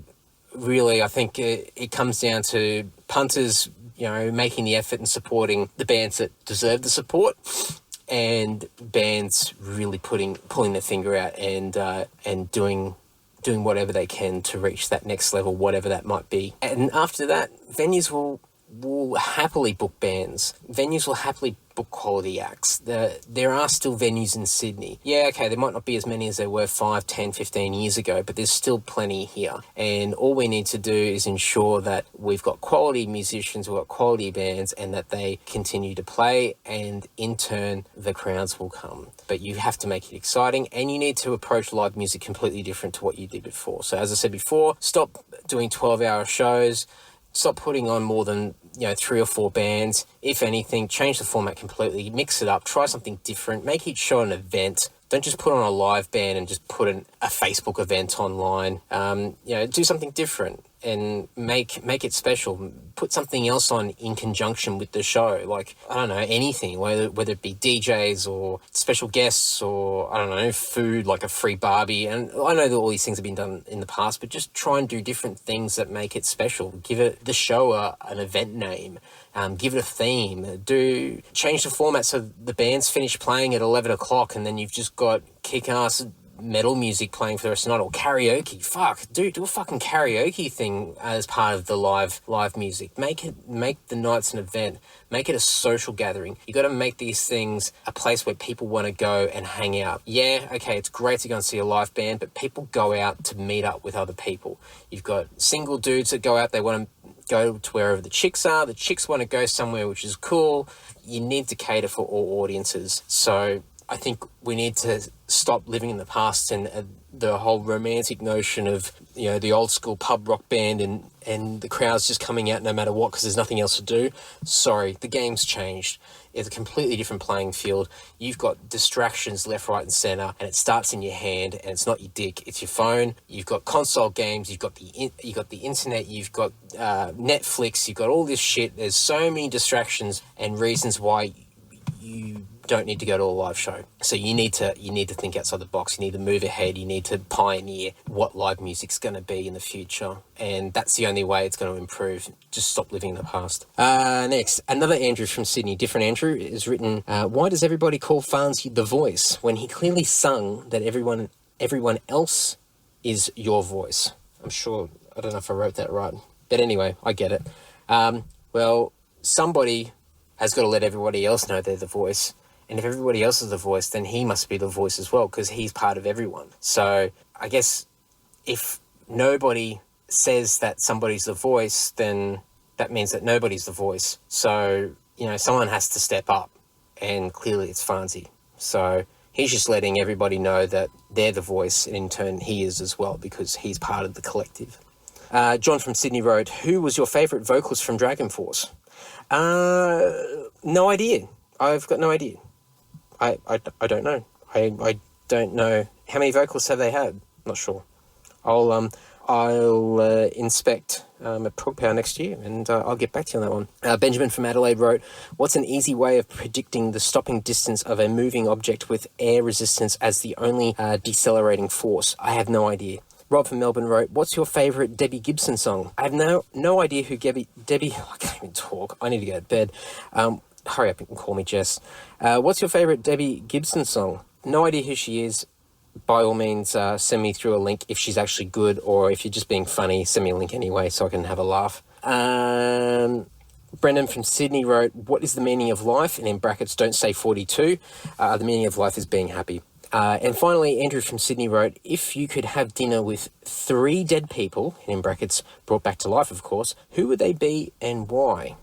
really, I think it comes down to punters, making the effort and supporting the bands that deserve the support, and bands really pulling their finger out and doing whatever they can to reach that next level, whatever that might be. And after that, venues will happily book bands. Venues will happily book quality acts. There are still venues in Sydney. Yeah, okay, there might not be as many as there were 5, 10, 15 years ago, but there's still plenty here. And all we need to do is ensure that we've got quality musicians, we've got quality bands, and that they continue to play, and in turn, the crowds will come. But you have to make it exciting, and you need to approach live music completely different to what you did before. So as I said before, stop doing 12-hour shows. Stop putting on more than 3 or 4 bands. If anything, change the format completely, mix it up, try something different, make each show an event. Don't just put on a live band and just put a Facebook event online. Do something different and make it special. Put something else on in conjunction with the show, like, I don't know, anything, whether it be DJs or special guests or, I don't know, food, like a free Barbie. And I know that all these things have been done in the past, but just try and do different things that make it special. Give the show an event name. Give it a theme. Change the format so the band's finish playing at 11 o'clock and then you've just got kick-ass metal music playing for the rest of the night, or karaoke. Do a fucking karaoke thing as part of the live music. Make the nights an event. Make it a social gathering. You got to make these things a place where people want to go and hang out. Yeah, okay, it's great to go and see a live band, but people go out to meet up with other people. You've got single dudes that go out, they want to go to wherever the chicks are. The chicks want to go somewhere which is cool. You need to cater for all audiences. So I think we need to stop living in the past and the whole romantic notion of, the old school pub rock band and the crowd's just coming out no matter what because there's nothing else to do. Sorry, the game's changed. It's a completely different playing field. You've got distractions left, right and centre, and it starts in your hand, and it's not your dick, it's your phone. You've got console games, you've got the internet, you've got Netflix, you've got all this shit. There's so many distractions and reasons why you don't need to go to a live show. So you need to think outside the box. You need to move ahead. You need to pioneer what live music's going to be in the future, and that's the only way it's going to improve. Just stop living in the past. Next, another Andrew from Sydney, different Andrew, is written, why does everybody call Farnsey the voice when he clearly sung that everyone else is your voice? I'm sure, I don't know if I wrote that right, but anyway, I get it. Well, somebody has got to let everybody else know they're the voice. And if everybody else is the voice, then he must be the voice as well, because he's part of everyone. So I guess if nobody says that somebody's the voice, then that means that nobody's the voice. So, someone has to step up, and clearly it's Farnsey. So he's just letting everybody know that they're the voice, and in turn he is as well, because he's part of the collective. John from Sydney wrote, who was your favourite vocalist from Dragon Force? No idea. I've got no idea. I don't know. I don't know. How many vocalists have they had? Not sure. I'll inspect at Prog Power next year, and I'll get back to you on that one. Benjamin from Adelaide wrote, what's an easy way of predicting the stopping distance of a moving object with air resistance as the only decelerating force? I have no idea. Rob from Melbourne wrote, what's your favourite Debbie Gibson song? I have no idea who Debbie... I can't even talk. I need to go to bed. Hurry up and call me Jess. What's your favourite Debbie Gibson song? No idea who she is. By all means, send me through a link if she's actually good, or if you're just being funny, send me a link anyway so I can have a laugh. Brendan from Sydney wrote, what is the meaning of life? And in brackets, don't say 42. The meaning of life is being happy. And finally, Andrew from Sydney wrote, if you could have dinner with 3 dead people, and in brackets, brought back to life, of course, who would they be and why?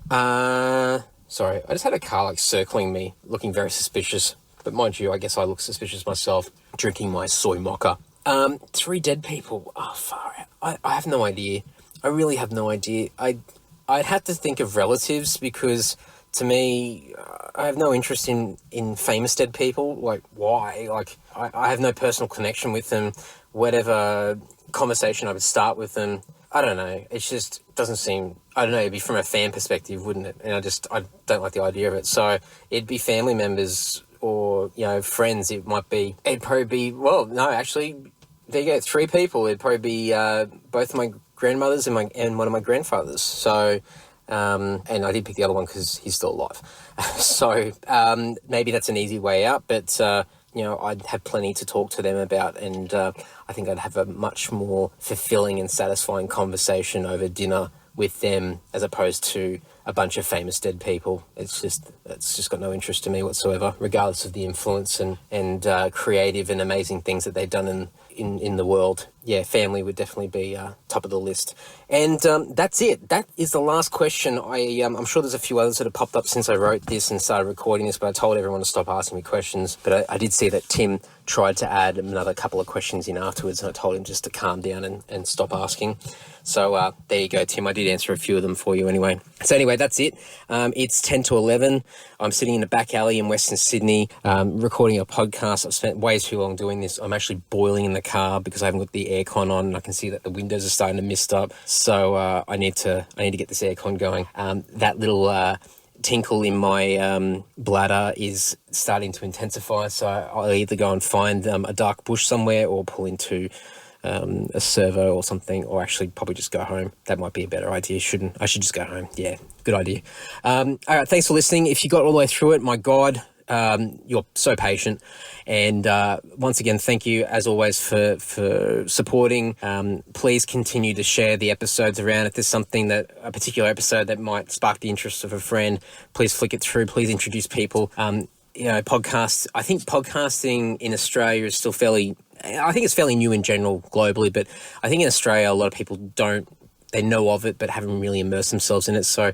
Sorry, I just had a car circling me, looking very suspicious. But mind you, I guess I look suspicious myself, drinking my soy mocha. 3 dead people. Oh, far out. I have no idea. I really have no idea. I'd have to think of relatives, because to me, I have no interest in famous dead people. Why? I have no personal connection with them. Whatever conversation I would start with them, I don't know. It just doesn't seem... I don't know, it'd be from a fan perspective, wouldn't it? And I don't like the idea of it. So it'd be family members or, friends. It'd probably be... Well, no, actually, there you go, 3 people. It'd probably be both of my grandmothers and one of my grandfathers. So, and I did pick the other one because he's still alive. So maybe that's an easy way out, but I'd have plenty to talk to them about, and I think I'd have a much more fulfilling and satisfying conversation over dinner with them as opposed to a bunch of famous dead people. It's just got no interest to me whatsoever, regardless of the influence and creative and amazing things that they've done in the world. Yeah, family would definitely be top of the list. And that's it. That is the last question. I'm sure there's a few others that have popped up since I wrote this and started recording this, but I told everyone to stop asking me questions. But I did see that Tim tried to add another couple of questions in afterwards, and I told him just to calm down and stop asking. So there you go, Tim. I did answer a few of them for you anyway. So anyway, that's it. It's 10 to 11. I'm sitting in a back alley in Western Sydney recording a podcast. I've spent way too long doing this. I'm actually boiling in the car because I haven't got the aircon on, and I can see that the windows are starting to mist up. So I need to get this aircon going. That little tinkle in my bladder is starting to intensify, so I'll either go and find a dark bush somewhere or pull into a servo or something, or actually probably just go home. That might be a better idea. I should just go home. Yeah, good idea. All right, thanks for listening. If you got all the way through it, my God, you're so patient. And once again, thank you as always for supporting. Please continue to share the episodes around. If there's something a particular episode that might spark the interest of a friend, please flick it through. Please introduce people. Podcasts. I think podcasting in Australia is still I think it's fairly new in general globally, but I think in Australia a lot of people they know of it but haven't really immersed themselves in it. So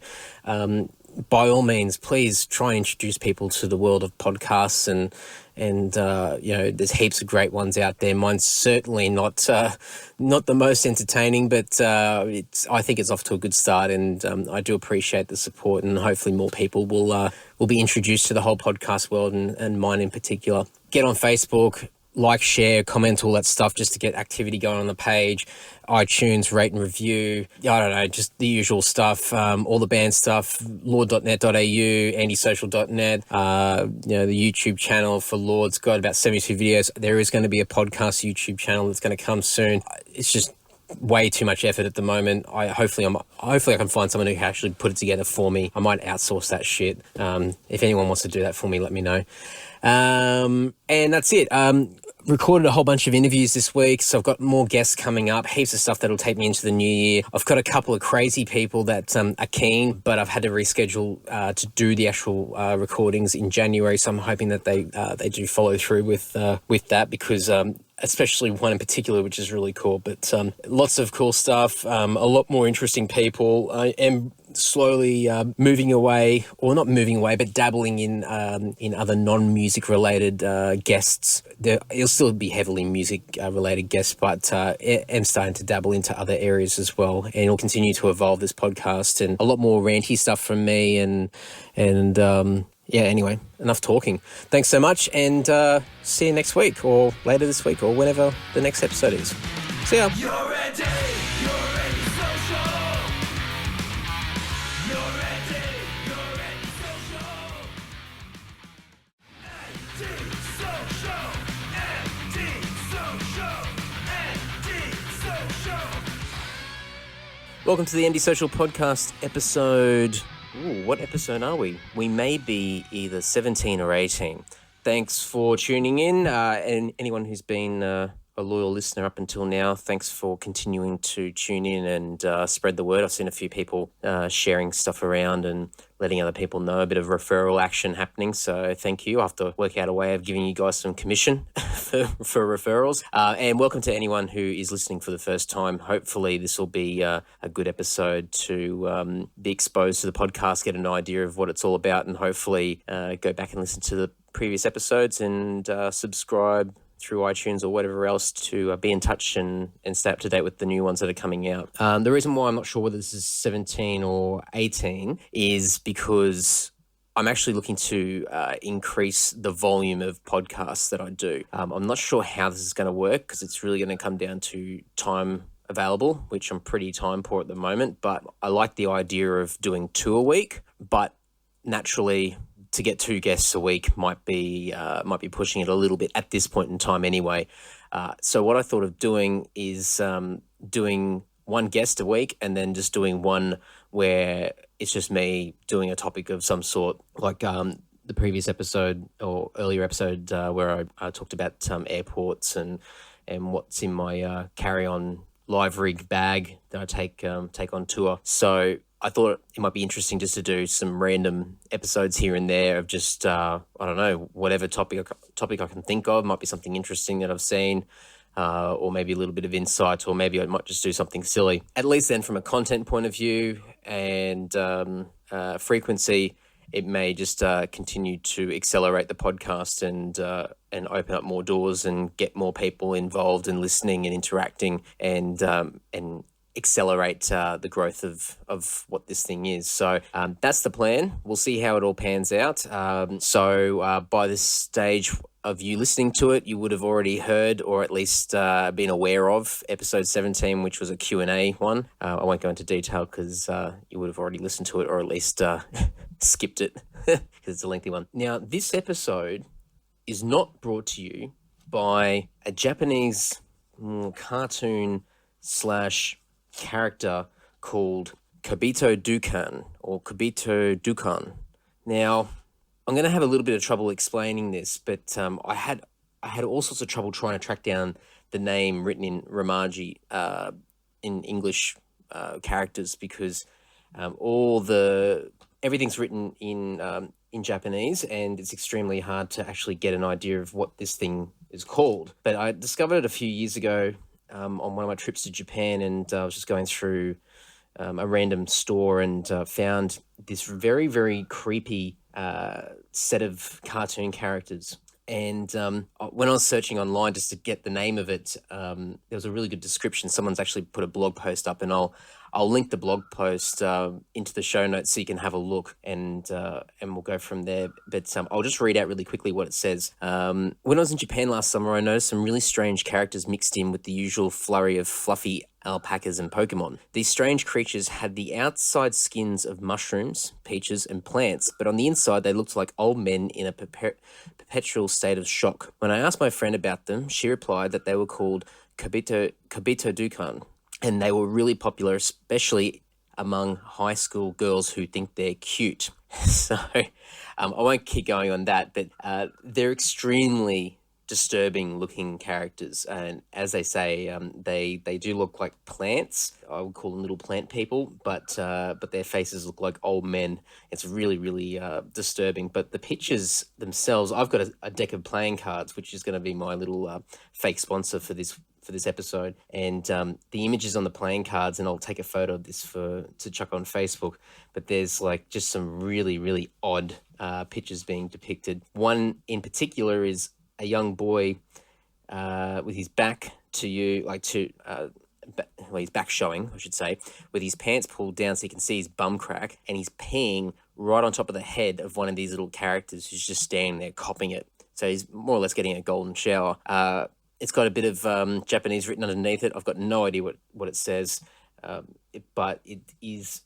by all means, please try and introduce people to the world of podcasts, and there's heaps of great ones out there. Mine's certainly not the most entertaining, but I think it's off to a good start, and I do appreciate the support, and hopefully more people will be introduced to the whole podcast world, and mine in particular. Get on Facebook, like, share, comment, all that stuff, just to get activity going on the page. iTunes, rate and review. I don't know, just the usual stuff. All the band stuff, lord.net.au, andysocial.net. The YouTube channel for Lord's got about 72 videos. There is going to be a podcast YouTube channel that's going to come soon. It's just way too much effort at the moment. Hopefully I can find someone who can actually put it together for me. I might outsource that shit. If anyone wants to do that for me, let me know. And that's it. Recorded a whole bunch of interviews this week, so I've got more guests coming up, heaps of stuff that'll take me into the new year. I've got a couple of crazy people that are keen, but I've had to reschedule to do the actual recordings in January, so I'm hoping that they do follow through with that, because especially one in particular, which is really cool. But lots of cool stuff, a lot more interesting people. I am slowly moving away, or not moving away, but dabbling in other non-music related guests. It'll still be heavily music related guests, but I'm starting to dabble into other areas as well, and it'll continue to evolve this podcast, and a lot more ranty stuff from me, and anyway, enough talking. Thanks so much, and see you next week, or later this week, or whenever the next episode is. See ya. You're ready, social. You're ready, social. Welcome to the Andy Social Podcast episode. What episode are we? We may be either 17 or 18. Thanks for tuning in, and anyone who's been a loyal listener up until now, thanks for continuing to tune in and spread the word. I've seen a few people sharing stuff around and letting other people know, a bit of referral action happening, so thank you. I have to work out a way of giving you guys some commission for referrals. And welcome to anyone who is listening for the first time. Hopefully this will be a good episode to be exposed to the podcast, get an idea of what it's all about, and hopefully go back and listen to the previous episodes and subscribe through iTunes or whatever else to be in touch and stay up to date with the new ones that are coming out. The reason why I'm not sure whether this is 17 or 18 is because I'm actually looking to increase the volume of podcasts that I do. I'm not sure how this is going to work, because it's really going to come down to time available, which I'm pretty time poor at the moment, but I like the idea of doing 2 a week, but naturally to get 2 guests a week might be pushing it a little bit at this point in time anyway. So what I thought of doing is doing one guest a week, and then just doing one where it's just me doing a topic of some sort, like the previous episode or earlier episode where I talked about airports and what's in my carry-on live rig bag that I take on tour. So I thought it might be interesting just to do some random episodes here and there of just I don't know, whatever topic I can think of. Might be something interesting that I've seen, or maybe a little bit of insight, or maybe I might just do something silly. At least then, from a content point of view and frequency, it may just continue to accelerate the podcast and open up more doors and get more people involved and listening and interacting and accelerate the growth of what this thing is. So that's the plan. We'll see how it all pans out. So by this stage of you listening to it, you would have already heard or at least been aware of episode 17, which was a Q&A one. I won't go into detail because you would have already listened to it or at least skipped it because it's a lengthy one. Now, this episode is not brought to you by a Japanese cartoon / character called Kobito Dukan or Kobito Dukan. Now, I'm going to have a little bit of trouble explaining this, but I had all sorts of trouble trying to track down the name written in Romaji in English characters because everything's written in Japanese, and it's extremely hard to actually get an idea of what this thing is called. But I discovered it a few years ago on one of my trips to Japan, and I was just going through a random store and found this very, very creepy set of cartoon characters. And when I was searching online just to get the name of it, there was a really good description. Someone's actually put a blog post up, and I'll link the blog post into the show notes so you can have a look, and we'll go from there. But I'll just read out really quickly what it says. When I was in Japan last summer, I noticed some really strange characters mixed in with the usual flurry of fluffy alpacas and Pokemon. These strange creatures had the outside skins of mushrooms, peaches, and plants, but on the inside they looked like old men in a perpetual state of shock. When I asked my friend about them, she replied that they were called Kobito Dukan, and they were really popular, especially among high school girls who think they're cute. So I won't keep going on that, but they're extremely disturbing looking characters, and as they say, they do look like plants. I would call them little plant people, but their faces look like old men. It's really, really disturbing. But the pictures themselves, I've got a deck of playing cards, which is going to be my little fake sponsor for this episode, and the images on the playing cards, and I'll take a photo of this to chuck on Facebook, but there's like just some really, really odd pictures being depicted. One in particular is a young boy with his back to you, his back showing, I should say, with his pants pulled down so you can see his bum crack, and he's peeing right on top of the head of one of these little characters who's just standing there copping it. So he's more or less getting a golden shower. It's got a bit of Japanese written underneath it. I've got no idea what it says, but it is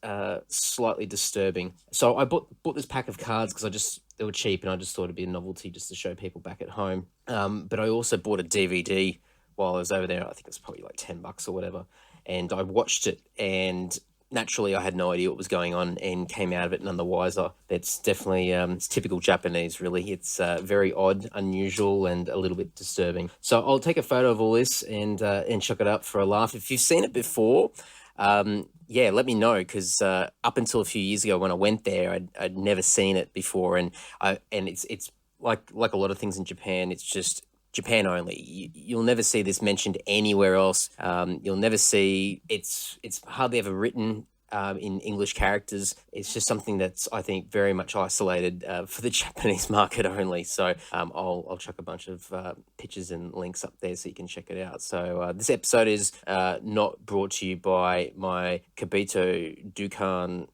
slightly disturbing. So I bought this pack of cards because they were cheap, and I just thought it'd be a novelty just to show people back at home. But I also bought a DVD while I was over there. I think it was probably like $10 or whatever. And I watched it, and naturally I had no idea what was going on and came out of it none the wiser. It's definitely it's typical Japanese, really. It's very odd, unusual, and a little bit disturbing. So I'll take a photo of all this and chuck it up for a laugh. If you've seen it before, let me know, because up until a few years ago when I went there, I'd never seen it before, and it's like a lot of things in Japan. It's just Japan only. You'll never see this mentioned anywhere else. You'll never see it's hardly ever written in English characters. It's just something that's, I think, very much isolated for the Japanese market only. So I'll chuck a bunch of pictures and links up there so you can check it out. So this episode is not brought to you by my Kobito Dukan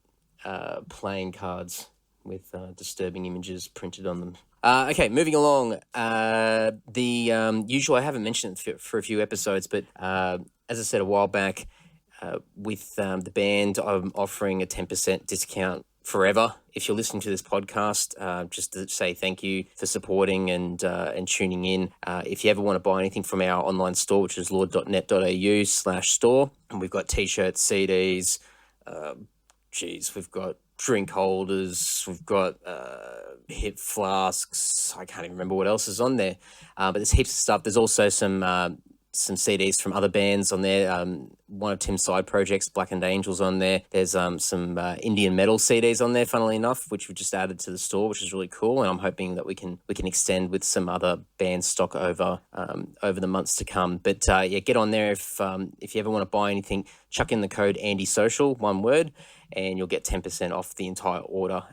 playing cards with disturbing images printed on them. Okay, moving along. The usual, I haven't mentioned it for a few episodes, but as I said a while back, with the band, I'm offering a 10% discount forever. If you're listening to this podcast, just to say thank you for supporting and tuning in. If you ever want to buy anything from our online store, which is lord.net.au/store, and we've got t-shirts, CDs, we've got drink holders, we've got hip flasks. I can't even remember what else is on there, but there's heaps of stuff. There's also some CDs from other bands on there. One of Tim's side projects, Blackened Angels, on there. There's some Indian metal CDs on there, funnily enough, which we've just added to the store, which is really cool. And I'm hoping that we can extend with some other band stock over the months to come. But get on there if you ever want to buy anything. Chuck in the code AndySocial, one word, and you'll get 10% off the entire order.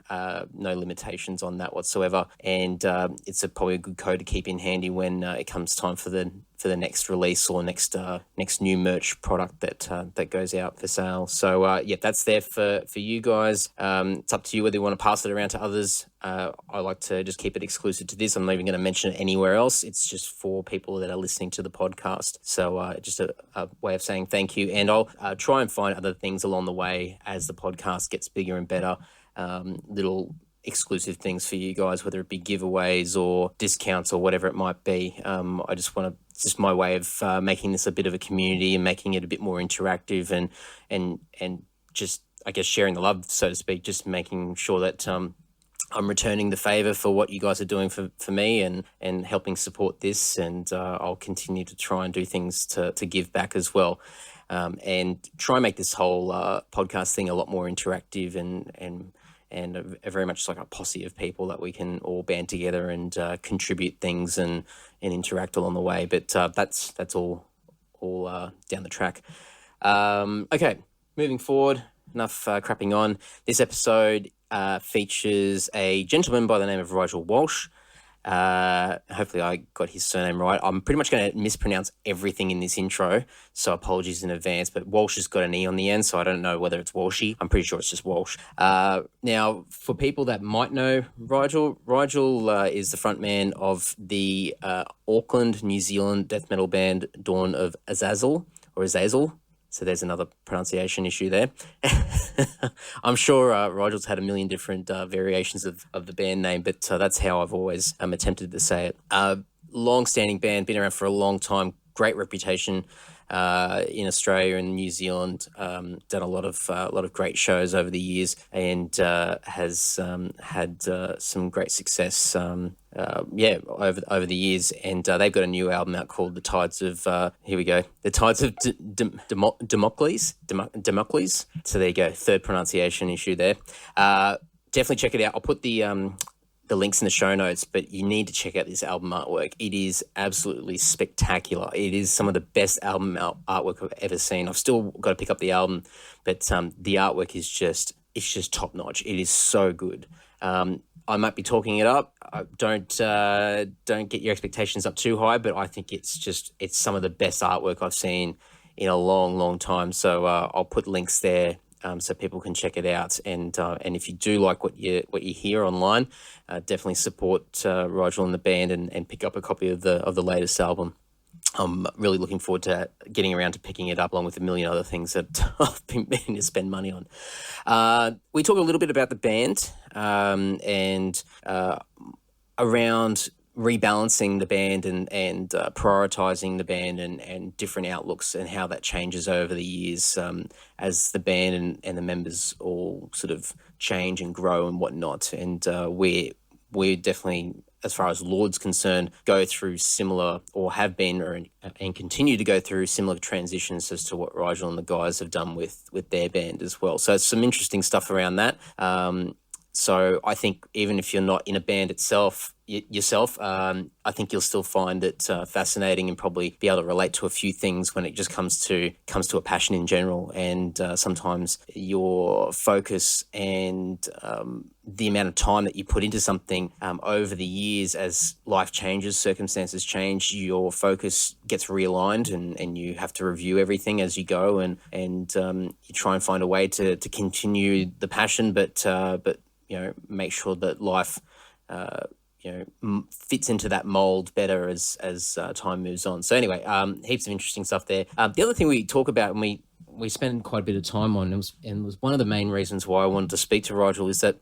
No limitations on that whatsoever. And it's probably a good code to keep in handy when it comes time for the next release or next new merch product that goes out for sale. So that's there for you guys. It's up to you whether you want to pass it around to others. I like to just keep it exclusive to this. I'm not even going to mention it anywhere else. It's just for people that are listening to the podcast. So just a way of saying thank you. And I'll try and find other things along the way as the podcast gets bigger and better. Little exclusive things for you guys, whether it be giveaways or discounts or whatever it might be. I just want to, it's just my way of making this a bit of a community and making it a bit more interactive and just, I guess, sharing the love, so to speak, just making sure that I'm returning the favor for what you guys are doing for me and helping support this. And I'll continue to try and do things to give back as well. And try and make this whole podcast thing a lot more interactive and very much like a posse of people that we can all band together and contribute things and interact along the way. But that's all down the track. Okay, moving forward, enough crapping on. This episode features a gentleman by the name of Rigel Walsh. Hopefully I got his surname right. I'm pretty much going to mispronounce everything in this intro, so apologies in advance, but Walsh has got an E on the end, so I don't know whether it's Walshy. I'm pretty sure it's just Walsh. Now, for people that might know Rigel is the frontman of the Auckland, New Zealand death metal band Dawn of Azazel, or Azazel. So there's another pronunciation issue there. I'm sure Rigel's had a million different variations of the band name, but that's how I've always attempted to say it. Long-standing band, been around for a long time, great reputation in Australia and New Zealand. Done a lot of great shows over the years, and has had some great success. Over the years, and they've got a new album out called The Tides of The Tides of Damocles. So there you go, third pronunciation issue there. Definitely check it out. I'll put the links in the show notes, but you need to check out this album artwork. It is absolutely spectacular. It is some of the best album artwork I've ever seen. I've still got to pick up the album, but the artwork is just top notch. It is so good. I might be talking it up. Don't get your expectations up too high, but I think it's some of the best artwork I've seen in a long, long time. So I'll put links there so people can check it out. And if you do like what you hear online, definitely support Rigel and the band and pick up a copy of the latest album. I'm really looking forward to getting around to picking it up, along with a million other things that I've been meaning to spend money on. We talk a little bit about the band and around rebalancing the band and prioritizing the band and different outlooks and how that changes over the years as the band and the members all sort of change and grow and whatnot. And we're definitely, as far as Lord's concerned, go through similar, or have been, and continue to go through similar transitions as to what Rigel and the guys have done with their band as well. So it's some interesting stuff around that. So I think even if you're not in a band itself, yourself, I think you'll still find it fascinating and probably be able to relate to a few things when it just comes to a passion in general. And sometimes your focus and the amount of time that you put into something over the years, as life changes, circumstances change, your focus gets realigned and you have to review everything as you go and you try and find a way to continue the passion, but make sure that life fits into that mold better as time moves on. So anyway, heaps of interesting stuff there. The other thing we talk about when we spend quite a bit of time on. It was one of the main reasons why I wanted to speak to Rigel is that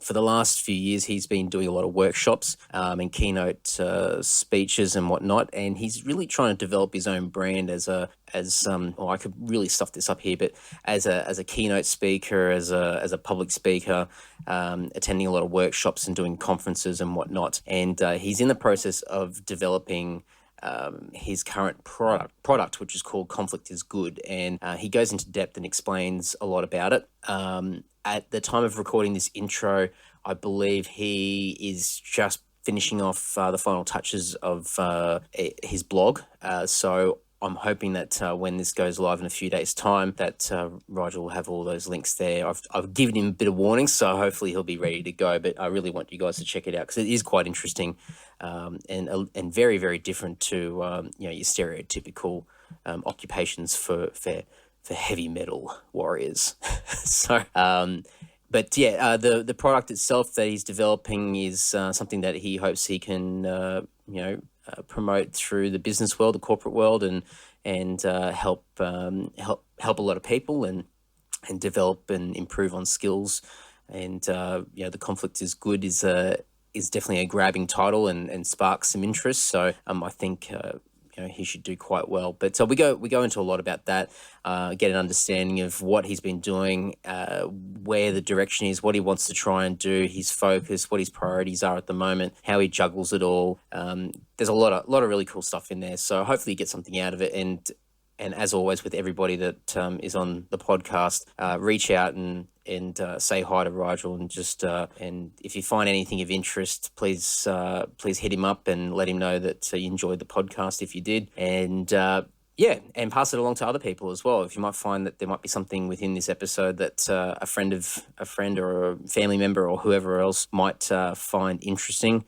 for the last few years he's been doing a lot of workshops and keynote speeches and whatnot, and he's really trying to develop his own brand I could really stuff this up here, but as a keynote speaker, as a public speaker, attending a lot of workshops and doing conferences and whatnot, and he's in the process of developing his current product, which is called Conflict is Good. And he goes into depth and explains a lot about it. At the time of recording this intro, I believe he is just finishing off the final touches of his blog. So I'm hoping that when this goes live in a few days' time, that Rigel will have all those links there. I've given him a bit of warning, so hopefully he'll be ready to go. But I really want you guys to check it out because it is quite interesting and very, very different to your stereotypical occupations for heavy metal warriors. But yeah, the product itself that he's developing is something that he hopes he can promote through the business world, the corporate world, and help a lot of people and develop and improve on skills. And the Conflict is Good is definitely a grabbing title and sparks some interest. So I think he should do quite well. But so we go into a lot about that, get an understanding of what he's been doing, where the direction is, what he wants to try and do, his focus, what his priorities are at the moment, how he juggles it all. There's a lot of really cool stuff in there. So hopefully you get something out of it. And as always with everybody that is on the podcast, reach out and say hi to Rigel and just and if you find anything of interest, please hit him up and let him know that you enjoyed the podcast if you did, and and pass it along to other people as well. If you might find that there might be something within this episode that a friend or a family member or whoever else might find interesting,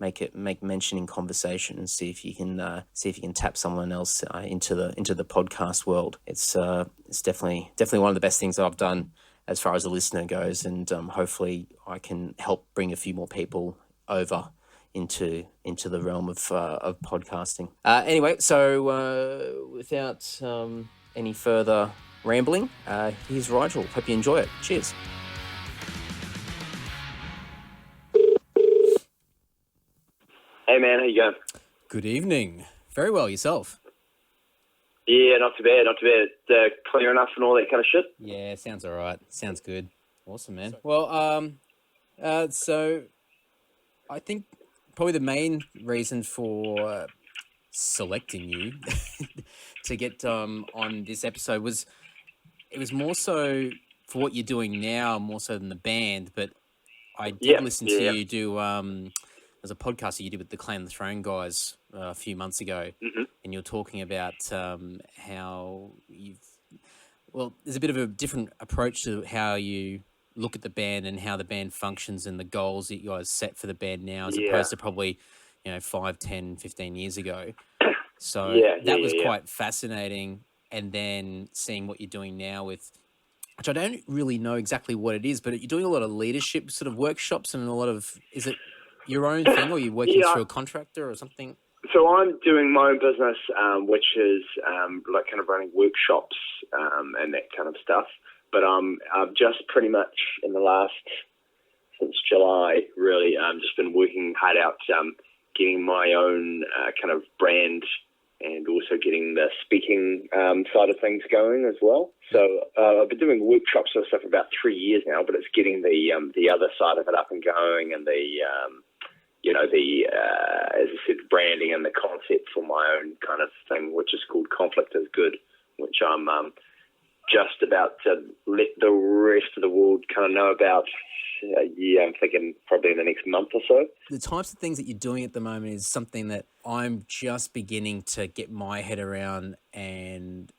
make mention in conversation and see if you can tap someone else into the podcast world. It's definitely one of the best things that I've done as far as a listener goes, and hopefully I can help bring a few more people over into the realm of podcasting. Anyway, so without any further rambling, here's Rigel. Hope you enjoy it. Cheers.
Hey man, how you going?
Good evening. Very well, yourself?
Yeah, not too bad. Clear enough and all that kind of shit?
Yeah, sounds all right. Sounds good. Awesome, man. Well, so I think probably the main reason for selecting you to get on this episode was more so for what you're doing now, more so than the band. But I did listen to you do there's a podcast that you did with the Clan the Throne guys a few months ago, and you're talking about how there's a bit of a different approach to how you look at the band and how the band functions and the goals that you guys set for the band now as opposed to probably 5, 10, 15 years ago. So that was quite fascinating. And then seeing what you're doing now with, which I don't really know exactly what it is, but you're doing a lot of leadership sort of workshops and a lot of, is it your own thing or you're working through a contractor or something?
So I'm doing my own business, which is like kind of running workshops and that kind of stuff. But I've just pretty much since July, really, just been working hard out, getting my own kind of brand and also getting the speaking side of things going as well. So I've been doing workshops and stuff for about 3 years now, but it's getting the other side of it up and going and as I said, branding and the concept for my own kind of thing, which is called Conflict is Good, which I'm just about to let the rest of the world kind of know about. I'm thinking probably in the next month or so.
The types of things that you're doing at the moment is something that I'm just beginning to get my head around and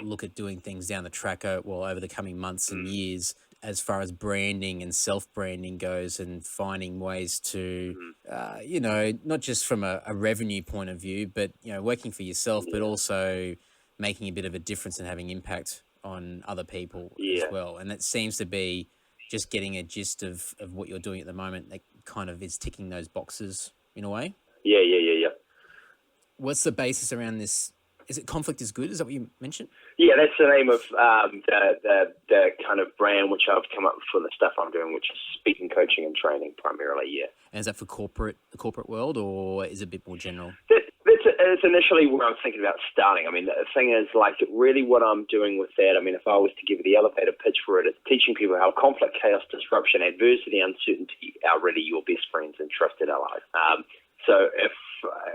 look at doing things down the track over the coming months and years as far as branding and self-branding goes and finding ways to, not just from a revenue point of view, but, working for yourself, but also making a bit of a difference and having impact on other people as well. And that seems to be just getting a gist of what you're doing at the moment that kind of is ticking those boxes in a way.
Yeah.
What's the basis around this Is it Conflict is Good? Is that what you mentioned?
Yeah, that's the name of the kind of brand which I've come up with for the stuff I'm doing, which is speaking, coaching, and training primarily. Yeah.
And is that for the corporate world, or is it a bit more general?
It's initially where I'm thinking about starting. I mean, the thing is, like, really what I'm doing with that, I mean, if I was to give the elevator pitch for it, it's teaching people how conflict, chaos, disruption, adversity, uncertainty are really your best friends and trusted allies. So if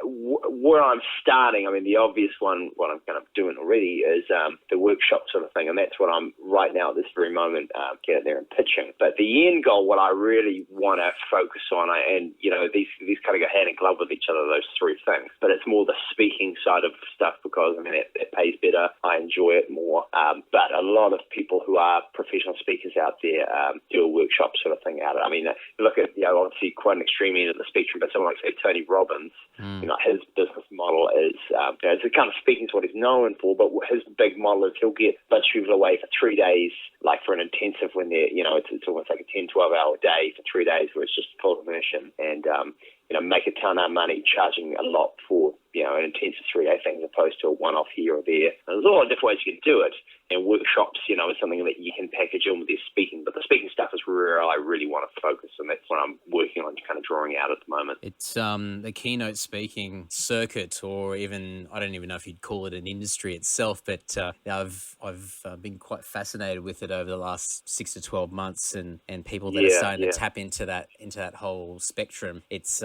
where I'm starting, I mean, the obvious one, what I'm kind of doing already is the workshop sort of thing, and that's what I'm right now at this very moment getting there and pitching. But the end goal, what I really want to focus on, and you know, these kind of go hand in glove with each other, those three things. But it's more the speaking side of stuff because I mean it pays better. I enjoy it more. But a lot of people who are professional speakers out there do a workshop sort of thing out of it. I mean, look at obviously quite an extreme end of the spectrum, but someone like say Tony Robbins. You know, his business model is, it's the kind of speaking is what he's known for, but his big model is he'll get a bunch of people away for 3 days, like for an intensive when they're, you know, it's almost like a 10, 12-hour day for 3 days where it's just full immersion and, you know, make a ton of money charging a lot for, you know, an intensive 3-day thing as opposed to a one-off here or there. And there's a lot of different ways you can do it. And workshops, you know, is something that you can package in with your speaking. But the speaking stuff is where I really want to focus, and that's what I'm working on, kind of drawing out at the moment.
It's the keynote speaking circuit, or even, I don't even know if you'd call it an industry itself, but I've been quite fascinated with it over the last 6 to 12 months, and people that are starting to tap into that whole spectrum. It's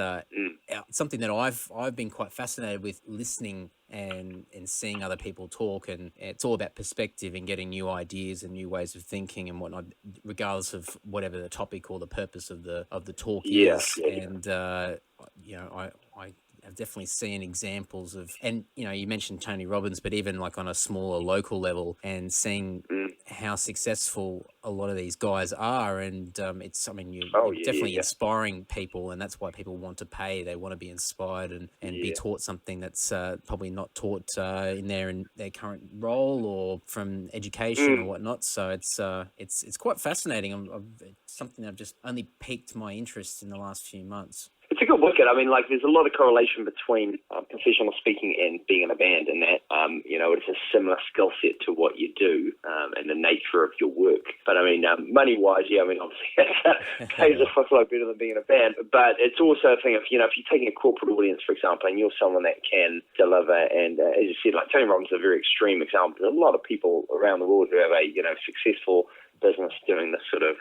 something that I've been quite fascinated with, listening and seeing other people talk, and it's all about perspective and getting new ideas and new ways of thinking and whatnot, regardless of whatever the topic or the purpose of the talk is. And you know, I have definitely seen examples of, and you know, you mentioned Tony Robbins, but even like on a smaller local level, and seeing how successful a lot of these guys are, and it's, I mean, you're definitely inspiring people, and that's why people want to pay. They want to be inspired and be taught something that's probably not taught in their current role or from education or whatnot. So it's quite fascinating. It's something that just only piqued my interest in the last few months.
It's a good wicket. I mean, like, there's a lot of correlation between professional speaking and being in a band, and that, you know, it's a similar skill set to what you do and the nature of your work. But, I mean, money-wise, I mean, obviously, it pays a fuckload better than being in a band. But it's also a thing of, you know, if you're taking a corporate audience, for example, and you're someone that can deliver, and as you said, like, Tony Robbins is a very extreme example. There's a lot of people around the world who have a, you know, successful business doing this sort of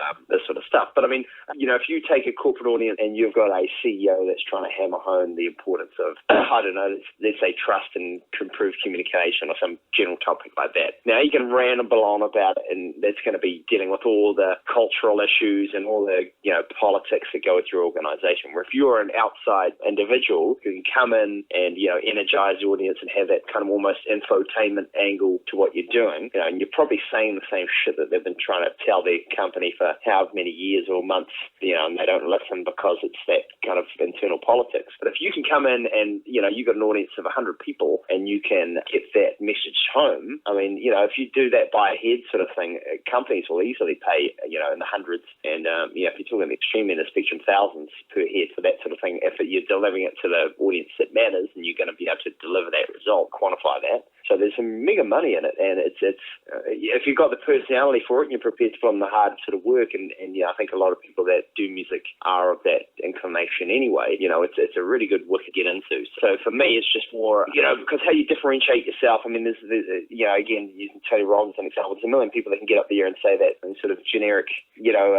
stuff. But I mean, you know, if you take a corporate audience and you've got a CEO that's trying to hammer home the importance of, I don't know, let's say trust and improved communication or some general topic like that. Now you can ramble on about it, and that's going to be dealing with all the cultural issues and all the, you know, politics that go with your organization. Where if you're an outside individual who can come in and, you know, energize the audience and have that kind of almost infotainment angle to what you're doing, you know, and you're probably saying the same shit that they've been trying to tell their company for however many years or months, you know, and they don't listen because it's that kind of internal politics. But if you can come in and, you know, you've got an audience of 100 people and you can get that message home, I mean, you know, if you do that by a head sort of thing, companies will easily pay, you know, in the hundreds, and, you know, if you're talking the extreme end of the spectrum, thousands per head for that sort of thing. If you're delivering it to the audience that matters, and you're going to be able to deliver that result, quantify that. So there's some mega money in it, and it's if you've got the personality for it and you're prepared to put on the hard sort of work, and yeah, I think a lot of people that do music are of that inclination anyway. You know, it's a really good work to get into. So for me, it's just more, you know, because how you differentiate yourself. I mean, there's you know, again, using Tony Robbins as an example, there's a million people that can get up there and say that in sort of generic, you know,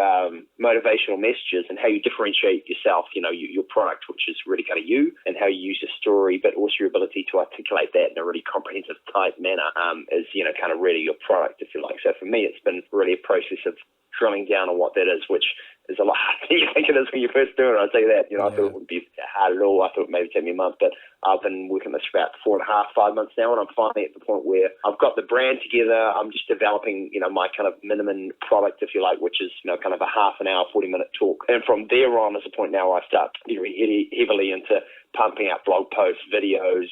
motivational messages, and how you differentiate yourself, you know, your product, which is really kind of you, and how you use your story, but also your ability to articulate that in a really comprehensive, tight manner is, you know, kind of really your product, if you like. So for me, it's been really a process of drilling down on what that is, which is a lot harder than you think it is when you first do it. I'll tell you that. You know, I thought it would be hard at all. I thought it maybe take me a month, but I've been working this for about 4.5, 5 months now, and I'm finally at the point where I've got the brand together. I'm just developing, you know, my kind of minimum product, if you like, which is, you know, kind of a half an hour, 40-minute talk. And from there on is the point now where I start very heavily into pumping out blog posts, videos,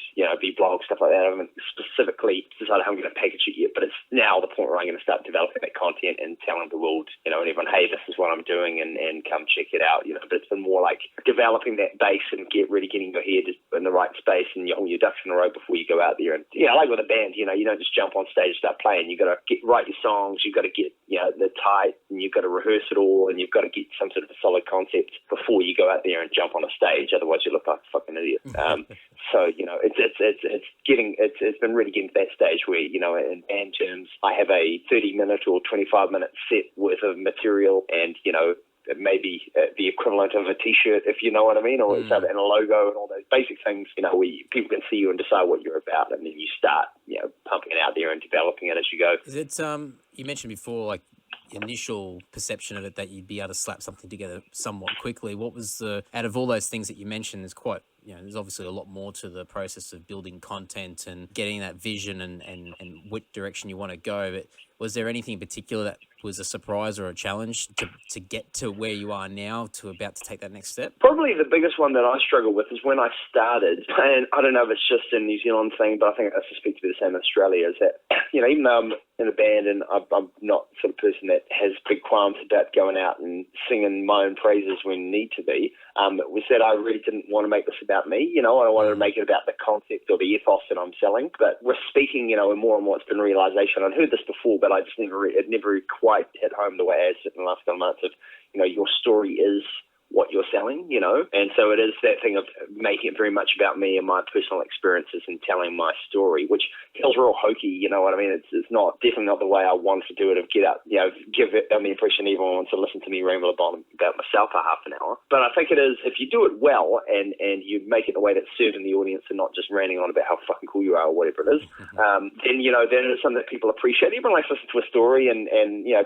vlogs, stuff like that. I haven't specifically decided how I'm going to package it yet, but it's now the point where I'm going to start developing that content and telling the world, and everyone, hey, this is what I'm doing, and come check it out, But it's been more like developing that base and getting your head in the right space and all your ducks in a row before you go out there. And like with a band, you don't just jump on stage and start playing. You got to write your songs. You got to get the tight, and you've got to rehearse it all, and you've got to get some sort of a solid concept before you go out there and jump on a stage. Otherwise, you look like a fucking idiot. So it's been really getting to that stage where in band terms, I have a 30-minute or 25-minute set worth of material, and maybe the equivalent of a T-shirt, if you know what I mean, or and a logo and all those basic things, where people can see you and decide what you're about, and then you start, pumping it out there and developing it as you go.
Is it, you mentioned before, like, initial perception of it that you'd be able to slap something together somewhat quickly. What was out of all those things that you mentioned, there's quite, there's obviously a lot more to the process of building content and getting that vision and which direction you want to go. But was there anything in particular that was a surprise or a challenge to get to where you are now, to about to take that next step? Probably
the biggest one that I struggle with is when I started, and I don't know if it's just a New Zealand thing, but I think I suspect to be the same in Australia, is that, even though I'm in a band and I'm not the sort of person that has big qualms about going out and singing my own praises when need to be, was that I really didn't want to make this about me. I wanted to make it about the concept or the ethos that I'm selling. But with speaking, and more and more it's been realization. I'd heard this before, but I just it never quite hit home the way it has in the last couple of months of, your story is what you're selling, and so it is that thing of making it very much about me and my personal experiences and telling my story, which feels real hokey, you know what I mean? It's definitely not the way I wanted to do it, of get up, give it the impression everyone wants to listen to me ramble about myself for half an hour. But I think it is, if you do it well and you make it in a way that's serving the audience and not just ranting on about how fucking cool you are or whatever it is, then it's something that people appreciate. Everyone likes to listen to a story and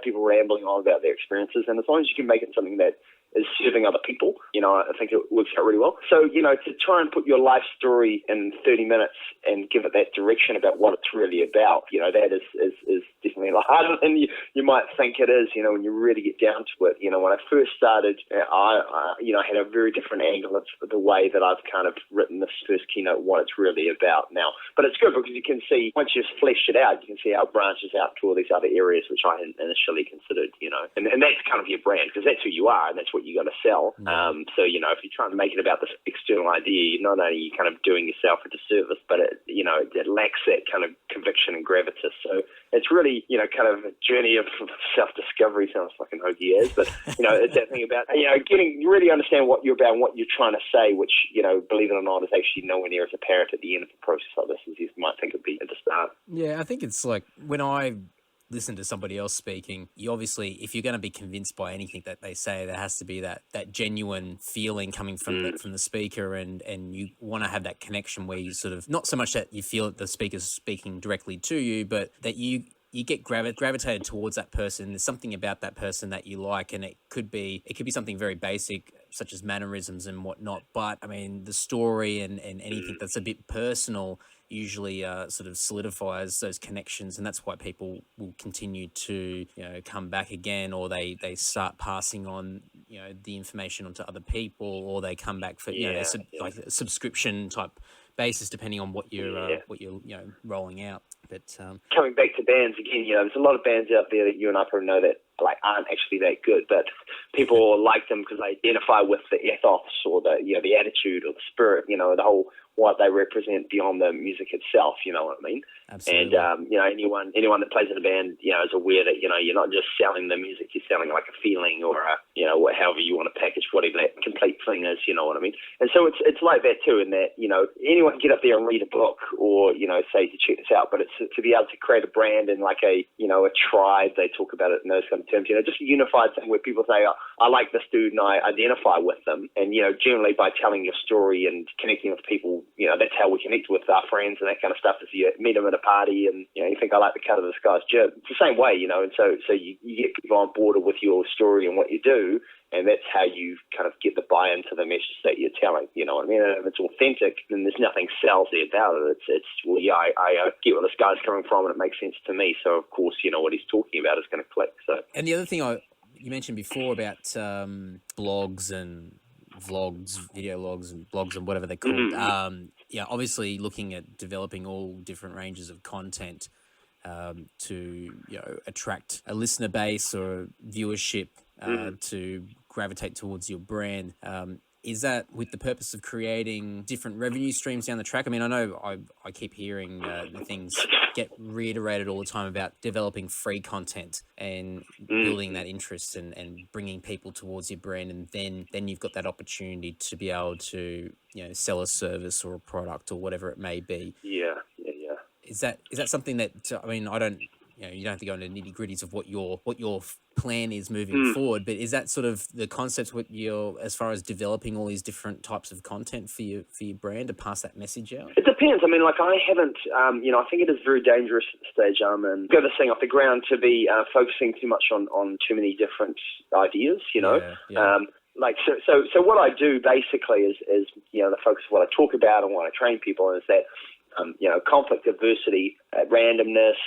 people rambling on about their experiences, and as long as you can make it something that is serving other people, I think it works out really well. So, to try and put your life story in 30 minutes and give it that direction about what it's really about, that is definitely a lot harder than you might think it is, when you really get down to it. When I first started, I had a very different angle of the way that I've kind of written this first keynote, what it's really about now. But it's good because you can see, once you've fleshed it out, you can see how it branches out to all these other areas which I hadn't initially considered, and that's kind of your brand, because that's who you are and that's what you got to sell. So, if you're trying to make it about this external idea, not only are you kind of doing yourself a disservice, but it lacks that kind of conviction and gravitas. So it's really, kind of a journey of self-discovery. Sounds fucking hokey as, but, it's that thing about, you really understand what you're about and what you're trying to say, which, believe it or not, is actually nowhere near as apparent at the end of the process like this as you might think it'd be at the start.
Yeah, I think it's like when I listen to somebody else speaking, you obviously, if you're going to be convinced by anything that they say, there has to be that genuine feeling coming from the speaker, and you want to have that connection where you sort of, not so much that you feel that the speaker's speaking directly to you, but that you get gravitated towards that person. There's something about that person that you like, and it could be something very basic, such as mannerisms and whatnot. But I mean, the story and anything that's a bit personal usually sort of solidifies those connections, and that's why people will continue to come back again, or they start passing on the information onto other people, or they come back for like a subscription type basis, depending on what you're rolling out. But
coming back to bands again, there's a lot of bands out there that you and I probably know that aren't actually that good, but people like them because they identify with the ethos or the the attitude or the spirit, the whole what they represent beyond the music itself. You know what I mean?
Absolutely.
And anyone that plays in a band, is aware that you're not just selling the music, you're selling like a feeling or however you want to package whatever that complete thing is. You know what I mean? And so it's like that too, in that anyone can get up there and read a book or say to check this out, but it's to be able to create a brand and like a tribe. They talk about it in those kind of terms. Just a unified thing where people say, I like this dude and I identify with them. And generally by telling your story and connecting with people, that's how we connect with our friends and that kind of stuff. Is you meet them at a party and you think, I like the cut of this guy's jib. It's the same way, and so you get people on board with your story and what you do, and that's how you kind of get the buy-in to the message that you're telling. You know what I mean? And if it's authentic, then there's nothing salesy about it. It's I get where this guy's coming from and it makes sense to me. So of course, what he's talking about is going to click. So.
And the other thing you mentioned before about blogs and vlogs, video logs, and blogs, and whatever they're called. Obviously looking at developing all different ranges of content to attract a listener base or viewership to gravitate towards your brand. Is that with the purpose of creating different revenue streams down the track? I mean, I know I keep hearing the things get reiterated all the time about developing free content and building that interest and bringing people towards your brand, and then you've got that opportunity to be able to sell a service or a product or whatever it may be.
Yeah.
Is that something that I mean, I don't you don't have to go into nitty gritties of what your plan is moving forward, but is that sort of the concept what you're as far as developing all these different types of content for your brand to pass that message out?
It depends. I mean, like I haven't, I think it is very dangerous at this stage, and get this thing off the ground to be focusing too much on too many different ideas,
Yeah.
So what I do basically is the focus of what I talk about and what I train people is that, conflict, adversity, randomness,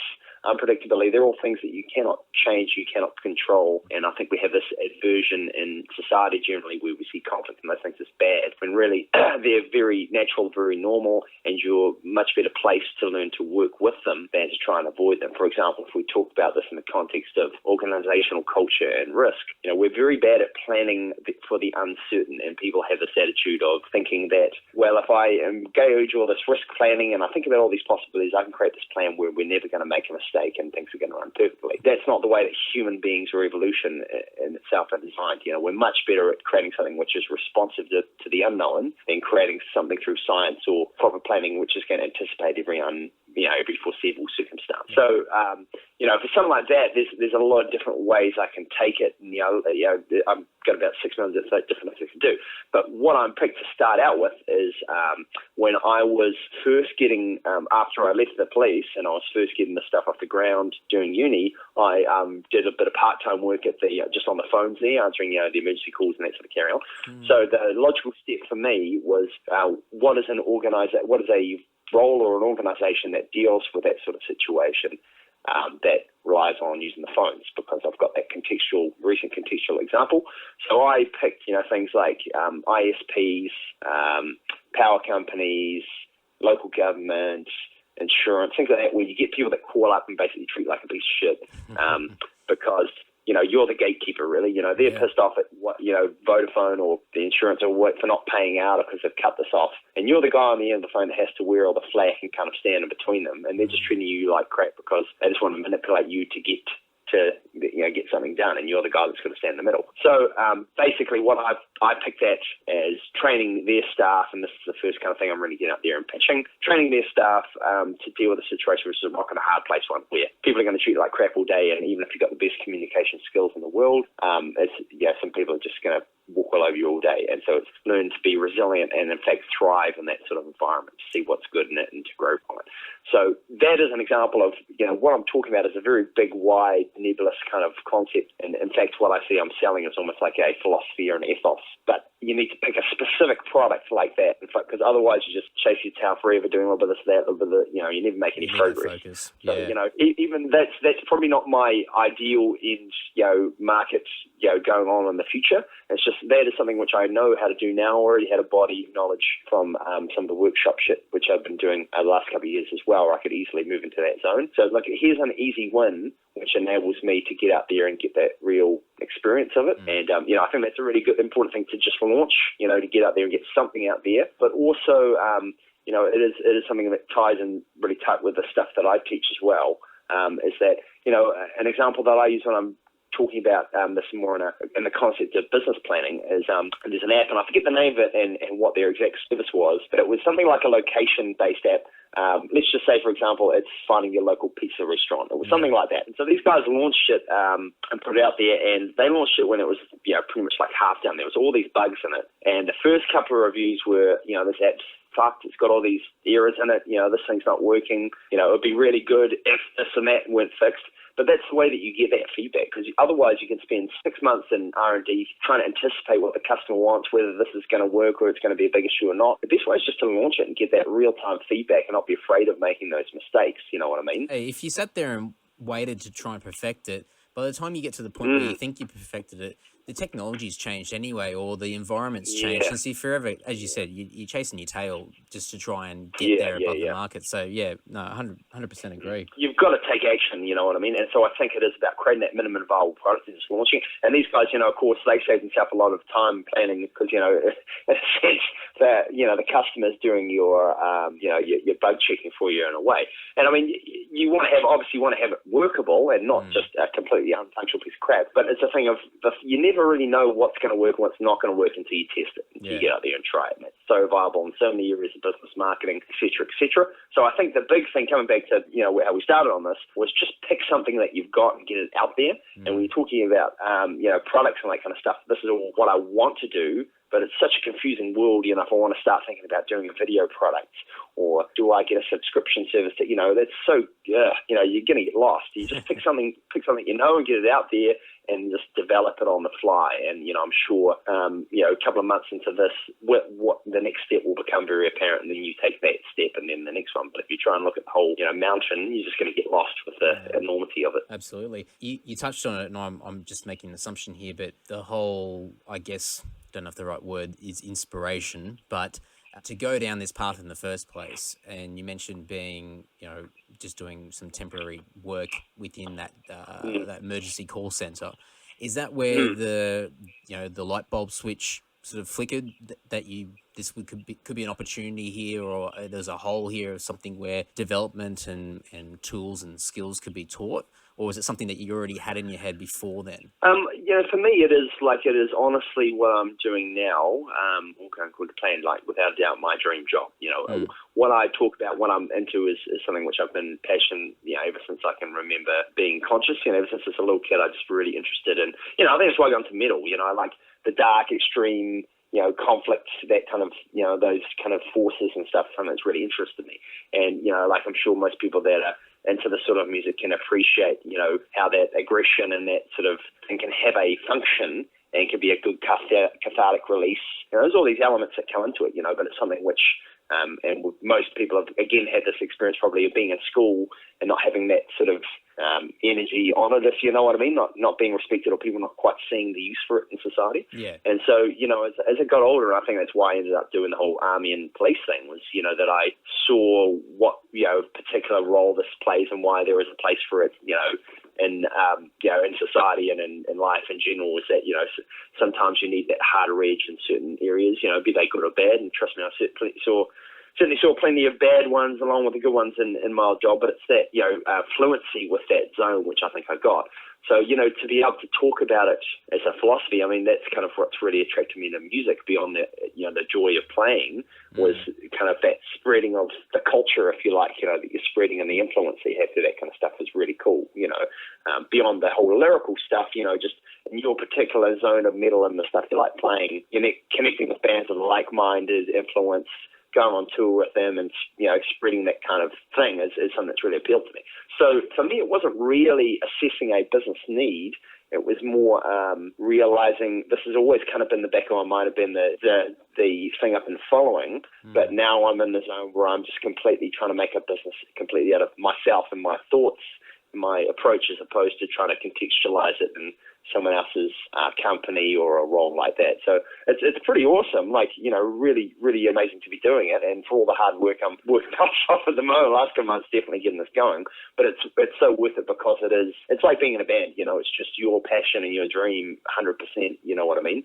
unpredictability, they're all things that you cannot change, you cannot control. And I think we have this aversion in society generally where we see conflict and those things as bad, when really they're very natural, very normal, and you're much better placed to learn to work with them than to try and avoid them. For example, if we talk about this in the context of organizational culture and risk, we're very bad at planning for the uncertain, and people have this attitude of thinking that, well, if I engage all this risk planning and I think about all these possibilities, I can create this plan where we're never going to make a mistake and things are going to run perfectly. That's not the way that human beings or evolution in itself are designed. We're much better at creating something which is responsive to the unknown than creating something through science or proper planning which is going to anticipate every foreseeable circumstance. So, for something like that, there's a lot of different ways I can take it. I've got about 6 months of different things I can do. But what I'm picked to start out with is when I was first getting, after I left the police and I was first getting the stuff off the ground during uni, I did a bit of part-time work at just on the phones there, answering the emergency calls and that sort of carry on. So the logical step for me was what is a role or an organisation that deals with that sort of situation that relies on using the phones, because I've got that recent contextual example. So I picked, things like ISPs, power companies, local government, insurance, things like that, where you get people that call up and basically treat like a piece of shit because you're the gatekeeper, really. They're pissed off at Vodafone or the insurance or what for not paying out because they've cut this off. And you're the guy on the end of the phone that has to wear all the flack and kind of stand in between them. And they're just treating you like crap because they just want to manipulate you to get something done, and you're the guy that's going to stand in the middle. So basically what I picked that as training their staff, and this is the first kind of thing I'm really getting out there and pitching, training their staff to deal with a situation which is a rock and a hard place one, where people are going to treat you like crap all day, and even if you've got the best communication skills in the world, some people are just going to walk all over you all day. And so it's learn to be resilient and in fact thrive in that sort of environment, to see what's good in it and to grow from it. So that is an example of, what I'm talking about is a very big, wide, nebulous kind of concept. And in fact, what I see I'm selling is almost like a philosophy or an ethos. But you need to pick a specific product like that, in fact, because otherwise you just chase your tail forever doing a little bit of this, that, a little bit of you never make any progress.
Focus.
So,
yeah.
Even that's probably not my ideal end, market, going on in the future. It's just that is something which I know how to do now. I already had a body of knowledge from some of the workshop shit, which I've been doing the last couple of years as well, where I could easily move into that zone. So here's an easy win, which enables me to get out there and get that real experience of it. And, I think that's a really good, important thing to just launch, to get out there and get something out there. But also, it is something that ties in really tight with the stuff that I teach as well, is that, an example that I use when I'm talking about this more in the concept of business planning is there's an app, and I forget the name of it and what their exact service was, but it was something like a location-based app. Let's just say, for example, it's finding your local pizza restaurant. It was something like that. And so these guys launched it and put it out there, and they launched it when it was pretty much like half done. There was all these bugs in it. And the first couple of reviews were, this app's fucked. It's got all these errors in it. This thing's not working. It would be really good if this and that weren't fixed. But that's the way that you get that feedback, because otherwise you can spend 6 months in R&D trying to anticipate what the customer wants, whether this is going to work or it's going to be a big issue or not. The best way is just to launch it and get that real-time feedback and not be afraid of making those mistakes, you know what I mean?
Hey, if you sat there and waited to try and perfect it, by the time you get to the point where you think you perfected it, the technology's changed anyway, or the environment's changed. And see, forever, as you said, you're chasing your tail just to try and get there above the market. So, yeah, no, 100% agree.
You've got to take action, you know what I mean? And so I think it is about creating that minimum viable product and just launching. And these guys, you know, of course, they save themselves a lot of time planning because, you know, in a sense that, you know, the customer's doing your, you know, your bug checking for you in a way. And I mean, you want to have, obviously want to have it workable and not just a completely unfunctional piece of crap. But it's a thing of, you never really know what's going to work and what's not going to work until you test it, until you get out there and try it. And it's so viable in so many areas of business, marketing, et cetera, et cetera. So I think the big thing, coming back to, you know, how we started on this, was just pick something that you've got and get it out there. And when you're talking about, you know, products and that kind of stuff, this is all what I want to do. But it's such a confusing world, you know, if I want to start thinking about doing a video product, or do I get a subscription service that, you know, that's so, you know, you're going to get lost. You just pick something you know and get it out there and just develop it on the fly. And, you know, I'm sure, you know, a couple of months into this, what the next step will become very apparent, and then you take that step and then the next one. But if you try and look at the whole, you know, mountain, you're just going to get lost with the enormity of it.
Absolutely. You touched on it, and I'm just making an assumption here, but the whole, I guess, don't know if the right word is inspiration, but to go down this path in the first place, and you mentioned being, you know, just doing some temporary work within that that emergency call center, is that where the, you know, the light bulb switch sort of flickered that could be an opportunity here, or there's a hole here of something where development and tools and skills could be taught? Or was it something that you already had in your head before then?
You know, for me, it is honestly what I'm doing now, all going to plan, like, without a doubt, my dream job. You know, what I talk about, what I'm into is something which I've been passionate, you know, ever since I can remember being conscious. You know, ever since I was a little kid, I'm just really interested in, you know, I think that's why I got into metal. You know, I like the dark, extreme, you know, conflict, that kind of, you know, those kind of forces and stuff, something that's really interested me. And, you know, like, I'm sure most people that are into this sort of music can appreciate, you know, how that aggression and that sort of thing can have a function and can be a good cathartic release. You know, there's all these elements that come into it, you know, but it's something which, and most people have, again, had this experience probably of being in school and not having that sort of energy on it, if you know what I mean, not being respected, or people not quite seeing the use for it in society.
Yeah.
And so, you know, as I got older, I think that's why I ended up doing the whole army and police thing, was, you know, that I saw what, you know, particular role this plays and why there is a place for it, you know, in, you know, in society and in life in general, is that, you know, sometimes you need that harder edge in certain areas, you know, be they good or bad. And trust me, I certainly saw plenty of bad ones along with the good ones in my old job, but it's that, you know, fluency with that zone, which I think I got. So, you know, to be able to talk about it as a philosophy, I mean, that's kind of what's really attracted me to music beyond the, you know, the joy of playing, was kind of that spreading of the culture, if you like, you know, that you're spreading, and the influence that you have through that kind of stuff is really cool, you know, beyond the whole lyrical stuff, you know, just in your particular zone of metal and the stuff you like playing, you know, connecting with bands of like-minded influence, going on tour with them and, you know, spreading that kind of thing is something that's really appealed to me. So for me, it wasn't really assessing a business need. It was more realizing, this has always kind of been the back of my mind, have been the thing I've been following, but now I'm in the zone where I'm just completely trying to make a business completely out of myself and my thoughts, my approach, as opposed to trying to contextualize it in someone else's company or a role like that. So it's pretty awesome, like, you know, really, really amazing to be doing it. And for all the hard work I'm working myself at the moment, last couple months, definitely getting this going. But it's so worth it, because it's like being in a band, you know, it's just your passion and your dream 100%, you know what I mean?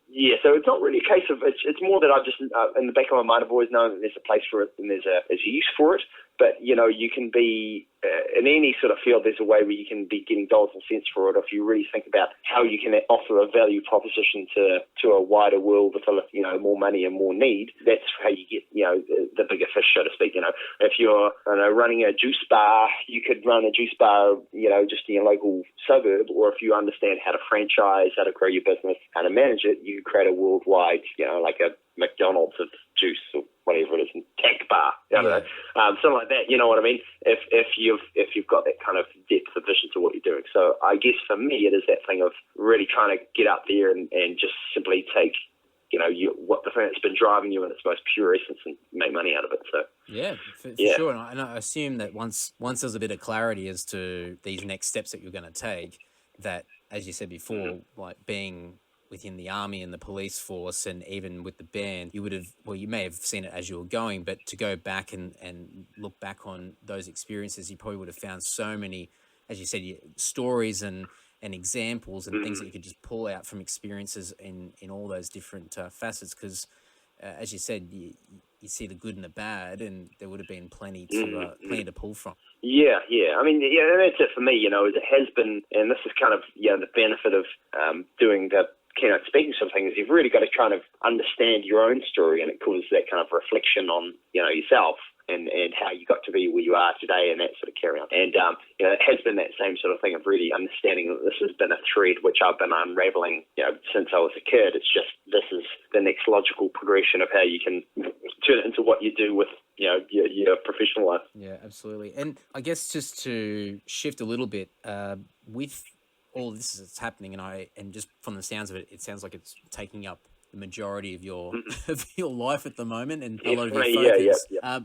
Yeah, so it's not really a case of, it's more that I've just, in the back of my mind, I've always known that there's a place for it and there's a use for it. But, you know, you can be, in any sort of field, there's a way where you can be getting dollars and cents for it if you really think about how you can offer a value proposition to a wider world with, you know, more money and more need. That's how you get, you know, the bigger fish, so to speak. You know, if you're, you know, running a juice bar, you could run a juice bar, you know, just in your local suburb. Or if you understand how to franchise, how to grow your business, how to manage it, you create a worldwide, you know, like a McDonald's of juice or whatever it is, tank bar, I don't know, something like that. You know what I mean? If you've got that kind of depth of vision to what you're doing. So I guess for me, it is that thing of really trying to get out there and just simply take, you know, what the thing that's been driving you in its most pure essence and make money out of it. So
for sure. And I assume that once there's a bit of clarity as to these next steps that you're going to take, that, as you said before, like being within the army and the police force and even with the band, you may have seen it as you were going, but to go back and look back on those experiences, you probably would have found so many, as you said, stories and examples and things that you could just pull out from experiences in all those different facets. Because, as you said, you see the good and the bad, and there would have been plenty to pull from.
Yeah. I mean, and that's it for me, as it has been, and this is kind of, the benefit of doing the keynote speaking sort of thing, is you've really got to kind of understand your own story, and it causes that kind of reflection on, yourself and how you got to be where you are today and that sort of carry on. And, it has been that same sort of thing of really understanding that this has been a thread which I've been unraveling, since I was a kid. It's just, this is the next logical progression of how you can turn it into what you do with, your professional life.
Yeah, absolutely. And I guess just to shift a little bit, with all this that's happening, and just from the sounds of it, it sounds like it's taking up the majority of your of your life at the moment, and a lot of your focus.
Yeah.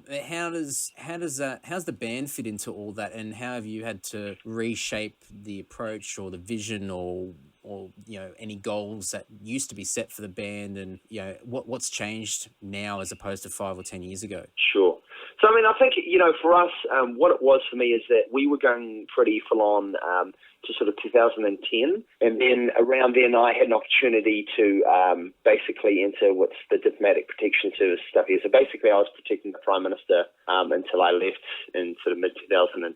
How's the band fit into all that, and how have you had to reshape the approach or the vision or any goals that used to be set for the band, and what's changed now as opposed to 5 or 10 years ago?
Sure. So, I mean, I think, for us, what it was for me is that we were going pretty full on to sort of 2010. And then around then I had an opportunity to basically enter what's the Diplomatic Protection Service stuff here. So basically I was protecting the Prime Minister until I left in sort of mid-2012.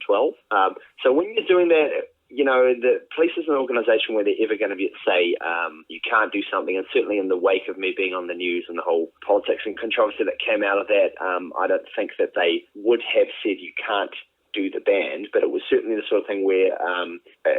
So when you're doing that, the police is an organisation where they're ever going to be say you can't do something, and certainly in the wake of me being on the news and the whole politics and controversy that came out of that, I don't think that they would have said you can't do the band, but it was certainly the sort of thing where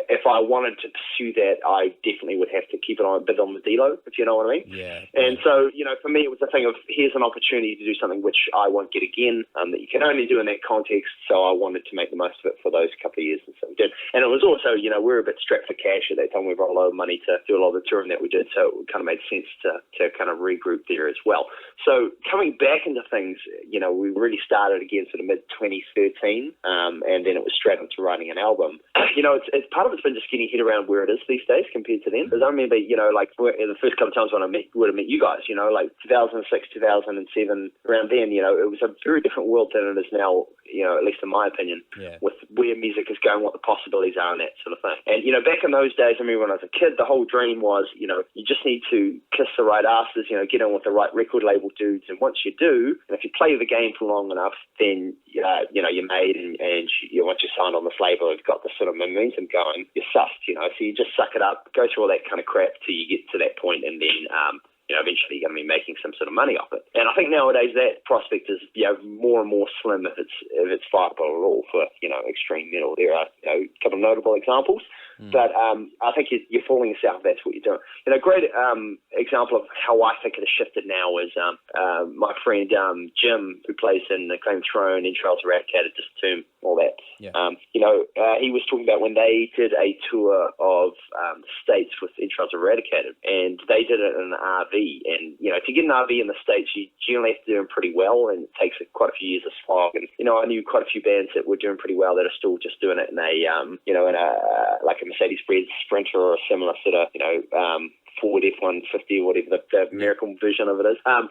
if I wanted to pursue that, I definitely would have to keep it on a bit on the D-Lo, if you know what I mean.
Yeah.
And so, for me, it was a thing of, here's an opportunity to do something which I won't get again, that you can only do in that context, so I wanted to make the most of it for those couple of years, and so we did. And it was also, we were a bit strapped for cash at that time. We brought a lot of money to do a lot of the touring that we did, so it kind of made sense to kind of regroup there as well. So coming back into things, we really started again sort of mid-2013, and then it was straight into writing an album. It's part of it's been just getting head around where it is these days compared to then. Because I remember, like the first couple of times when I would have met you guys, like 2006, 2007, around then, it was a very different world than it is now, at least in my opinion, with where music is going, what the possibilities are and that sort of thing. And, back in those days, I mean, when I was a kid, the whole dream was, you just need to kiss the right asses, get in with the right record label dudes. And once you do, and if you play the game for long enough, then, you're made, and once you're signed on this label, you've got this sort of momentum going, you're sussed, so you just suck it up, go through all that kind of crap till you get to that point, and then, eventually you're going to be making some sort of money off it. And I think nowadays that prospect is, more and more slim if it's viable at all for, extreme metal. There are, a couple of notable examples. But I think you're fooling yourself if that's what you're doing. And a great example of how I think it has shifted now is my friend Jim, who plays in the Claim Throne, Entrails Eradicated, Distomb, all that.
Yeah.
He was talking about when they did a tour of the States with Entrails Eradicated, and they did it in an RV. And, to get an RV in the States, you generally have to do them pretty well, and it takes quite a few years of slog. And, I knew quite a few bands that were doing pretty well that are still just doing it in a, like a Mercedes-Benz Sprinter or a similar sort of, Ford F-150 or whatever the American version of it is. And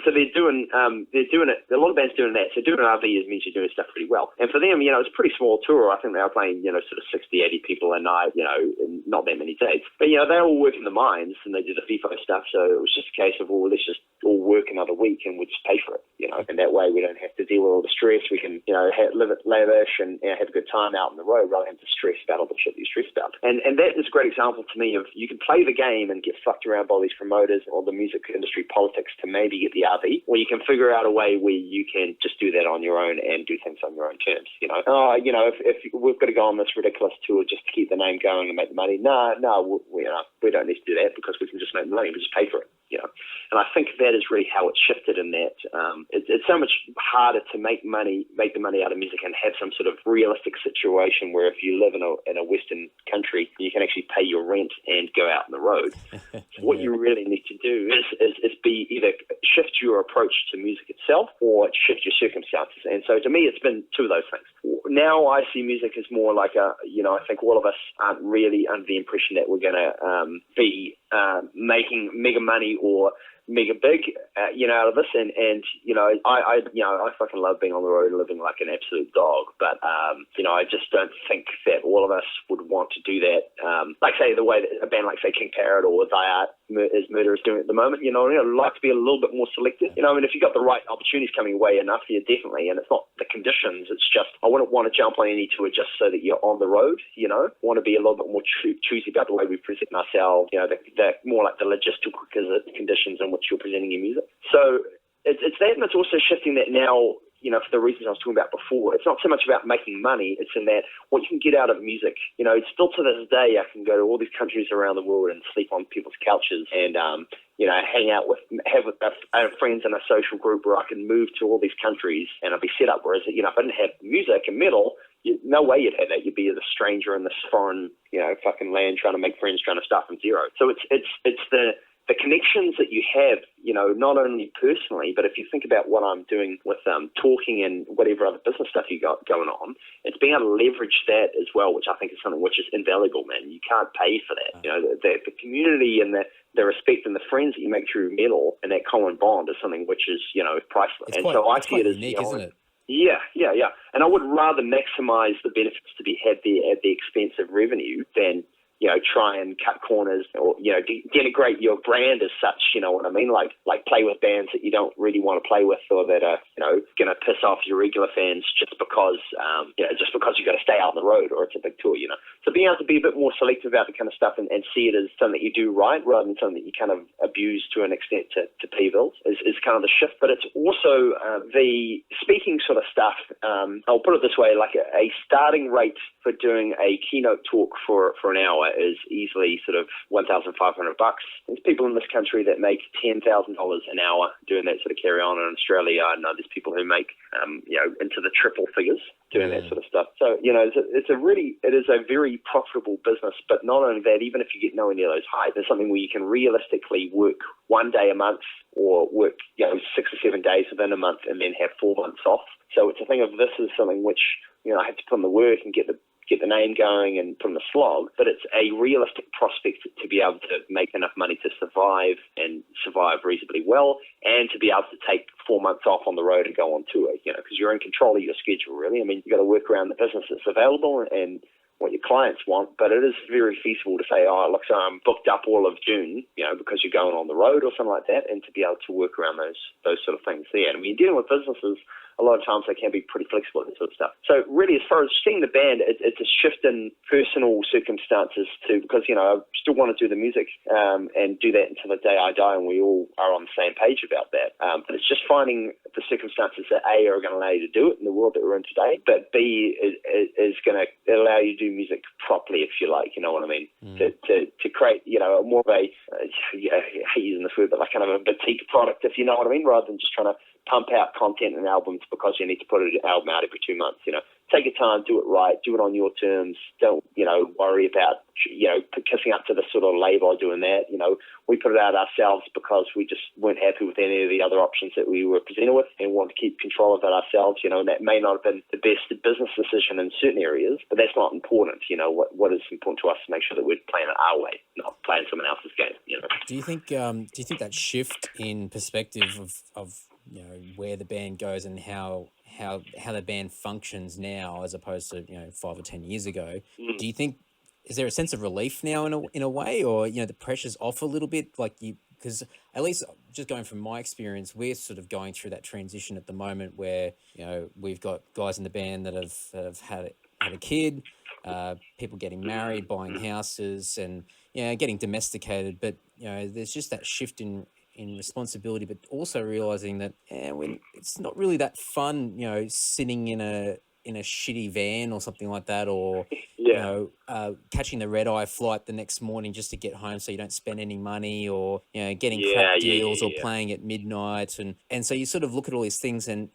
so they're doing it. A lot of bands doing that. So doing an RV means you're doing stuff pretty well. And for them, it's a pretty small tour. I think they were playing, sort of 60, 80 people a night, in not that many dates. But, they all work in the mines, and they did the FIFO stuff. So it was just a case of, well, let's just all work another week and we'll just pay for it, And that way we don't have to deal with all the stress. We can, live it lavish and have a good time out on the road rather than have to stress about all the shit that you stress about. And that is a great example to me of, you can play the game and get fucked around by these promoters or the music industry politics to maybe get the RV, or you can figure out a way where you can just do that on your own and do things on your own terms. If we've got to go on this ridiculous tour just to keep the name going and make the money, no, we don't need to do that because we can just make the money. We just pay for it. And I think that is really how it's shifted in that it's so much harder to make the money out of music and have some sort of realistic situation where if you live in a Western country, you can actually pay your rent and go out on the road. What you really need to do is be either shift your approach to music itself or shift your circumstances. And so to me, it's been two of those things. Now I see music as more like I think all of us aren't really under the impression that we're going to be making mega money or mega big, out of this. And I fucking love being on the road and living like an absolute dog. But, I just don't think that all of us would want to do that. Like, say, the way that a band like, say, King Parrot or Thy Art is Murder is doing at the moment, I'd like to be a little bit more selective. If you've got the right opportunities coming away enough, yeah, definitely. And it's not the conditions. It's just, I wouldn't want to jump on any tour just so that you're on the road, want to be a little bit more choosy about the way we present ourselves, the more like the logistical conditions in which you're presenting your music. So it's that, and it's also shifting that now, for the reasons I was talking about before. It's not so much about making money, it's in that what you can get out of music. Still to this day, I can go to all these countries around the world and sleep on people's couches and, hang out have friends in a social group where I can move to all these countries and I'll be set up. Whereas, if I didn't have music and metal, no way you'd have that. You'd be a stranger in this foreign, fucking land trying to make friends, trying to start from zero. So it's the connections that you have, not only personally, but if you think about what I'm doing with talking and whatever other business stuff you got going on, it's being able to leverage that as well, which I think is something which is invaluable, man. You can't pay for that. The community and the respect and the friends that you make through metal and that common bond is something which is, priceless. I see it as
unique, isn't it?
Yeah. And I would rather maximize the benefits to be had there at the expense of revenue than try and cut corners or, denigrate your brand as such, what I mean? Like play with bands that you don't really want to play with or that are, going to piss off your regular fans just because you've got to stay out on the road or it's a big tour, So being able to be a bit more selective about the kind of stuff and see it as something that you do right rather than something that you kind of abuse to an extent to pay bills is kind of the shift. But it's also the speaking sort of stuff. I'll put it this way, like a starting rate for doing a keynote talk for an hour is easily sort of $1,500. There's people in this country that make $10,000 an hour doing that sort of carry on. In Australia, I know there's people who make, into the triple figures doing that sort of stuff. So, it is a very profitable business, but not only that, even if you get nowhere near those heights, there's something where you can realistically work one day a month or work, 6 or 7 days within a month and then have 4 months off. So it's a thing of this is something which, I have to put in the work and get the name going and put in the slog, but it's a realistic prospect to be able to make enough money to survive and survive reasonably well and to be able to take 4 months off on the road and go on tour, because you're in control of your schedule, really. I mean, you've got to work around the business that's available and what your clients want, but it is very feasible to say, look, so I'm booked up all of June, because you're going on the road or something like that, and to be able to work around those sort of things there. And when you're dealing with businesses, a lot of times they can be pretty flexible with that sort of stuff. So really, as far as seeing the band, it's a shift in personal circumstances too, because, I still want to do the music and do that until the day I die, and we all are on the same page about that. But it's just finding the circumstances that A, are going to allow you to do it in the world that we're in today, but B, is going to allow you to do music properly, if you like, you know what I mean? To create, more of a, I hate using this word, but like kind of a boutique product, if you know what I mean, rather than just trying to pump out content and albums because you need to put an album out every 2 months. Take your time, do it right, do it on your terms. Don't, worry about, kissing up to the sort of label doing that. We put it out ourselves because we just weren't happy with any of the other options that we were presented with and wanted to keep control of that ourselves, and that may not have been the best business decision in certain areas, but that's not important. What is important to us is make sure that we're playing it our way, not playing someone else's game,
Do you think that shift in perspective of where the band goes and how the band functions now as opposed to 5 or 10 years ago, do you think is there a sense of relief now in a way, or the pressure's off a little bit, because at least just going from my experience, we're sort of going through that transition at the moment where we've got guys in the band that have had a kid, people getting married, buying houses, and getting domesticated, but there's just that shift in responsibility, but also realizing that it's not really that fun, sitting in a shitty van or something like that, or catching the red-eye flight the next morning just to get home so you don't spend any money, or, getting
Yeah,
crap
yeah,
deals,
yeah,
or
yeah.
playing at midnight. And so you sort of look at all these things, and,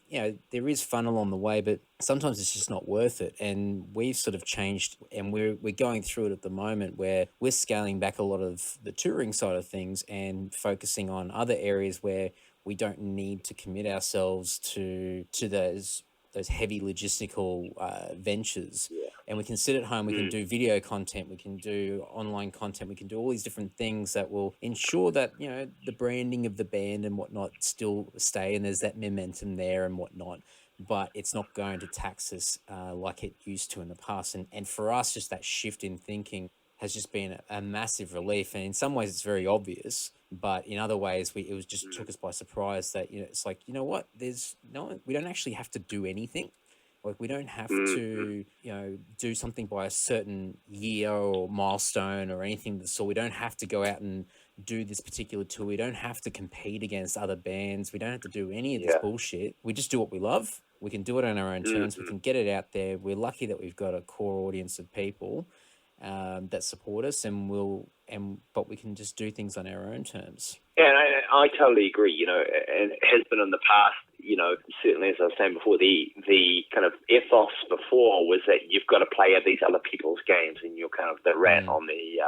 there is fun along the way, but sometimes it's just not worth it. And we've sort of changed, and we're going through it at the moment, where we're scaling back a lot of the touring side of things and focusing on other areas where we don't need to commit ourselves to those heavy logistical ventures.
Yeah.
And we can sit at home, we can do video content, we can do online content, we can do all these different things that will ensure that, the branding of the band and whatnot still stay, and there's that momentum there and whatnot, but it's not going to tax us like it used to in the past. And for us, just that shift in thinking has just been a massive relief. And in some ways it's very obvious, but in other ways it was just took us by surprise that, it's like, what, we don't actually have to do anything. Like, we don't have to, do something by a certain year or milestone or anything of the sort. We don't have to go out and do this particular tour. We don't have to compete against other bands. We don't have to do any of this bullshit. We just do what we love. We can do it on our own terms. We can get it out there. We're lucky that we've got a core audience of people that support us, but we can just do things on our own terms.
Yeah, and I totally agree, and it has been in the past, certainly, as I was saying before, the kind of ethos before was that you've got to play at these other people's games, and you're kind of the rat on the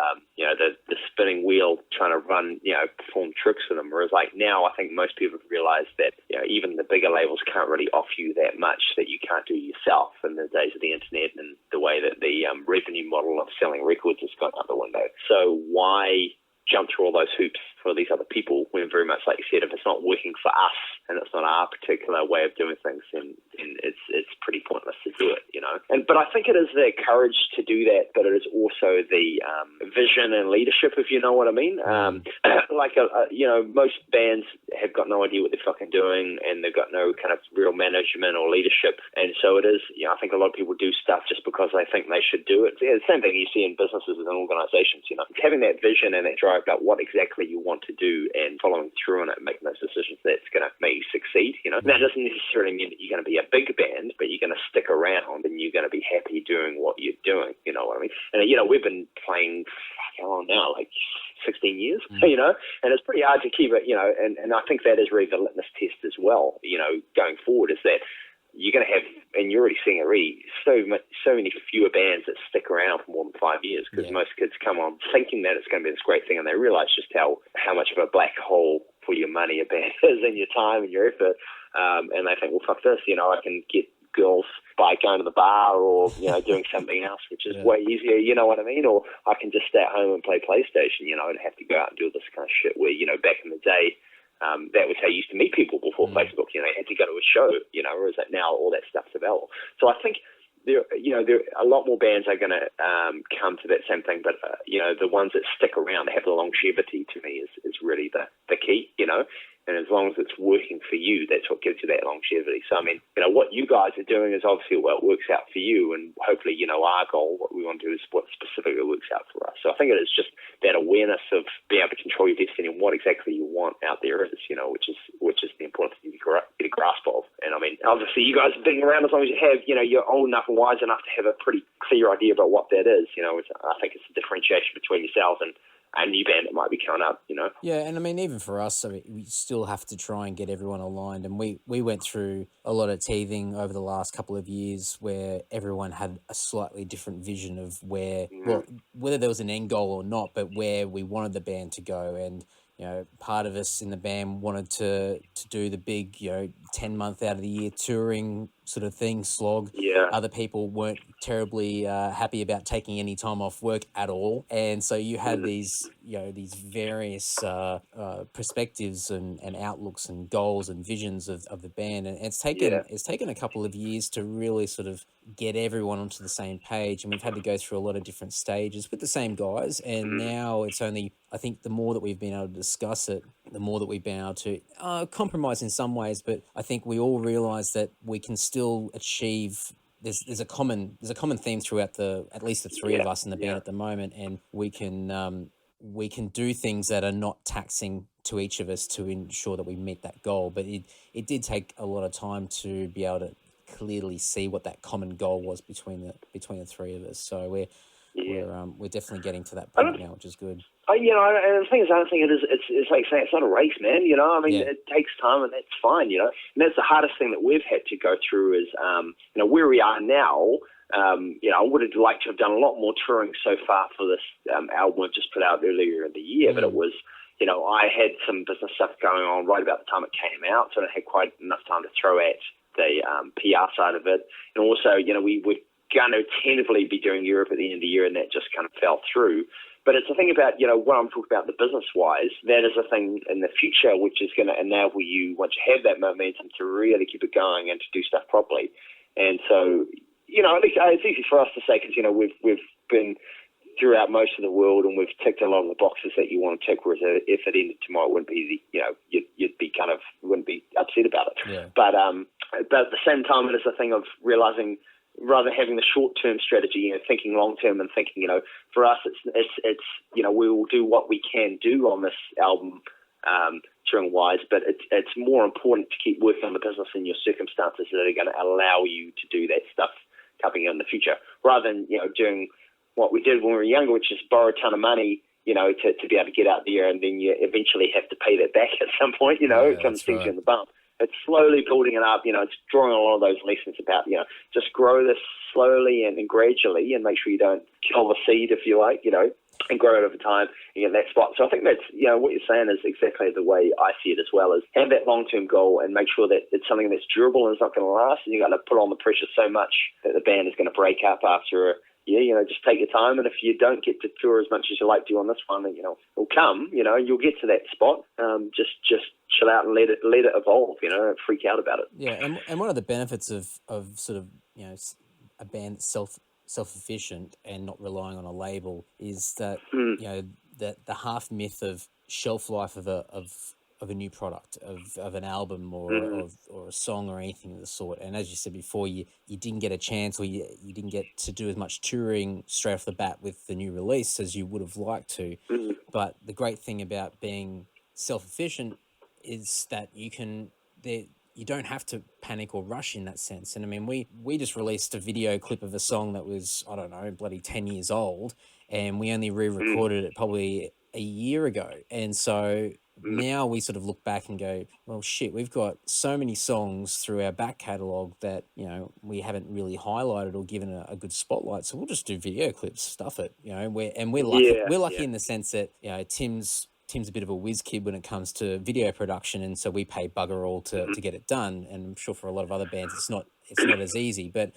spinning wheel trying to run, perform tricks for them. Whereas, like, now I think most people have realized that, even the bigger labels can't really offer you that much that you can't do yourself in the days of the internet, and the way that the revenue model of selling records has gone out the window. So why jump through all those hoops for these other people when, very much like you said, if it's not working for us and it's not our particular way of doing things, then it's pretty pointless to do it, but I think it is the courage to do that, but it is also the vision and leadership, if you know what I mean. Most bands have got no idea what they're fucking doing, and they've got no kind of real management or leadership, and so it is, I think a lot of people do stuff just because they think they should do it. The same thing you see in businesses and organizations, it's having that vision and that drive about what exactly you want to do and following through on it and making those decisions that's going to make you succeed. That doesn't necessarily mean that you're going to be a big band, but you're going to stick around and you're going to be happy doing what you're doing. You know what I mean? And we've been playing how long now, like 16 years, and it's pretty hard to keep it, and I think that is really the litmus test as well, going forward, is that you're going to have, and you're already seeing it, so many fewer bands that stick around for more than 5 years, because most kids come on thinking that it's going to be this great thing, and they realize just how much of a black hole for your money a band is, and your time and your effort, and they think, well, fuck this, I can get girls by going to the bar or doing something else, which is way easier, you know what I mean? Or I can just stay at home and play PlayStation, and have to go out and do this kind of shit where, back in the day, that was how you used to meet people before Facebook. You had to go to a show, whereas that now all that stuff's available. So I think there a lot more bands are going to come to that same thing, but the ones that stick around, that have the longevity, to me is really the key, And as long as it's working for you, that's what gives you that longevity. So, I mean, what you guys are doing is obviously what works out for you, and hopefully, our goal, what we want to do, is what specifically works out for us. So I think it is just that awareness of being able to control your destiny and what exactly you want out there is, which is the important thing to get a grasp of. And I mean, obviously, you guys have been around as long as you have, you're old enough and wise enough to have a pretty clear idea about what that is. I think it's a differentiation between yourselves and a new band that might be coming up,
Yeah, and I mean, even for us, we still have to try and get everyone aligned. And we went through a lot of teething over the last couple of years where everyone had a slightly different vision of well, whether there was an end goal or not, but where we wanted the band to go. And, part of us in the band wanted to do the big, 10-month out of the year touring sort of thing, slog.
Yeah.
Other people weren't terribly happy about taking any time off work at all. And so you had these various perspectives and outlooks and goals and visions of the band. And it's taken a couple of years to really sort of get everyone onto the same page. And we've had to go through a lot of different stages with the same guys. And now it's only, I think, the more that we've been able to discuss it, the more that we've been able to compromise in some ways. But I think we all realize that we can still achieve. There's a common theme throughout at least the three of us in the band at the moment, and we can do things that are not taxing to each of us to ensure that we meet that goal. But it did take a lot of time to be able to clearly see what that common goal was between the three of us. So we're definitely getting to that point now, which is good.
And the thing is, I don't think it's like saying it's not a race, man. It takes time, and that's fine. And that's the hardest thing that we've had to go through is, where we are now. I would have liked to have done a lot more touring so far for this album we just put out earlier in the year, but it was, I had some business stuff going on right about the time it came out, so I had quite enough time to throw at the PR side of it. And also, we were going to tentatively be doing Europe at the end of the year, and that just kind of fell through. But it's a thing about, what I'm talking about the business-wise, that is a thing in the future which is going to enable you, once you have that momentum, to really keep it going and to do stuff properly. And so, it's easy for us to say because, we've been throughout most of the world and we've ticked a lot of the boxes that you want to tick, whereas if it ended tomorrow, it wouldn't be, you'd be wouldn't be upset about it. Yeah. But at the same time, it is a thing of realizing, rather than having the short-term strategy, thinking long-term and thinking, for us, it's we will do what we can do on this album, touring-wise, but it's more important to keep working on the business and your circumstances that are going to allow you to do that stuff coming in the future, rather than, doing what we did when we were younger, which is borrow a ton of money, to be able to get out there, and then you eventually have to pay that back at some point, it comes things in the bump. It's slowly building it up, it's drawing a lot of those lessons about, just grow this slowly and gradually and make sure you don't kill the seed, if you like, and grow it over time and get that spot. So I think that's, what you're saying is exactly the way I see it as well, is have that long-term goal and make sure that it's something that's durable and it's not going to last, and you've got to put on the pressure so much that the band is going to break up after just take your time, and if you don't get to tour as much as you like to on this one, it'll come, you'll get to that spot. Just chill out and let it evolve, freak out about it.
Yeah, and one of the benefits of sort of, a band that's self-sufficient and not relying on a label is that, that the half myth of shelf life of a new product, of an album or a song or anything of the sort. And as you said before, you didn't get a chance, or you didn't get to do as much touring straight off the bat with the new release as you would have liked to. Mm-hmm. But the great thing about being self-efficient is that you don't have to panic or rush in that sense. And I mean, we just released a video clip of a song that was, I don't know, bloody 10 years old, and we only re-recorded it probably a year ago. And so now we sort of look back and go, well, shit, we've got so many songs through our back catalogue that, we haven't really highlighted or given a good spotlight. So we'll just do video clips, stuff it, we're lucky. We're lucky in the sense that, Tim's a bit of a whiz kid when it comes to video production, and so we pay bugger all to get it done. And I'm sure for a lot of other bands, it's not as easy. But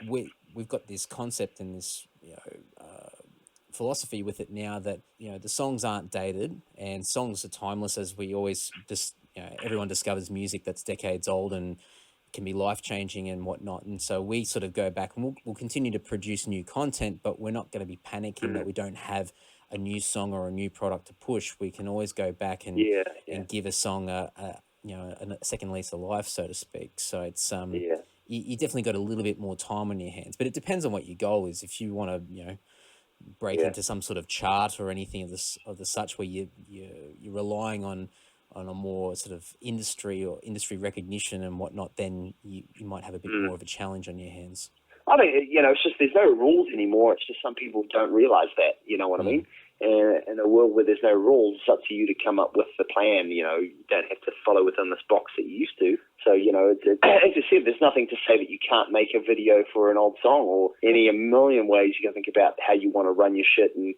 we've got this concept and this philosophy with it now that the songs aren't dated and songs are timeless, as we always everyone discovers music that's decades old and can be life-changing and whatnot. And so we sort of go back and we'll continue to produce new content, but we're not going to be panicking that we don't have a new song or a new product to push. We can always go back and give a song a second lease of life, so to speak. So it's you definitely got a little bit more time on your hands, but it depends on what your goal is. If you want to break into some sort of chart or anything of the such, where you're relying on a more sort of industry recognition and whatnot, then you might have a bit more of a challenge on your hands.
I think, it's just there's no rules anymore. It's just some people don't realise that, you know what I mean? In a world where there's no rules, it's up to you to come up with the plan. You don't have to follow within this box that you used to. So, as you said, there's nothing to say that you can't make a video for an old song, or a million ways you can think about how you want to run your shit and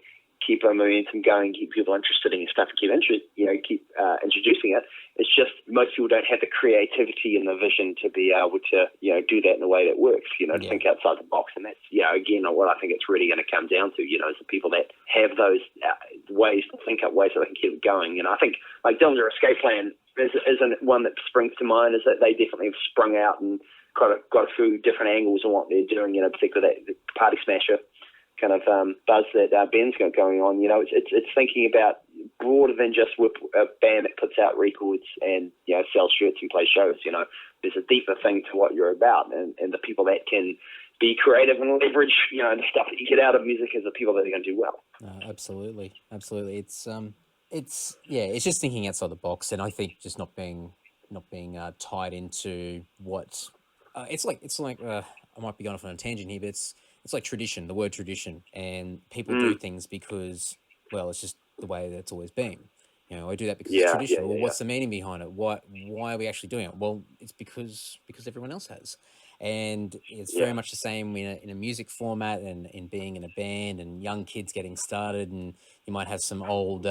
keep a momentum going, keep people interested in your stuff, and keep introducing it. It's just most people don't have the creativity and the vision to be able to, do that in a way that works, to think outside the box. And that's, again, what I think it's really going to come down to, is the people that have those ways to think up ways that they can keep it going. I think, like, Dowling Escape Plan isn't one that springs to mind, is that they definitely have sprung out and got a few different angles on what they're doing, particularly that Party Smasher kind of buzz that Ben's got going on. It's thinking about broader than just a band that puts out records and sells shirts and plays shows. There's a deeper thing to what you're about, and the people that can be creative and leverage the stuff that you get out of music is the people that are going to do well.
Absolutely. It's just thinking outside the box, and I think just not being tied into what I might be going off on a tangent here, but it's like tradition, the word tradition, and people do
Mm.
things because, well, it's just the way that's always been. I do that because it's
Yeah, yeah,
tradition.
yeah,
Well,
yeah.
what's the meaning behind it? Why are we actually doing it? Well, it's because everyone else has, and it's very
Yeah.
much the same in a music format and in being in a band and young kids getting started, and you might have some old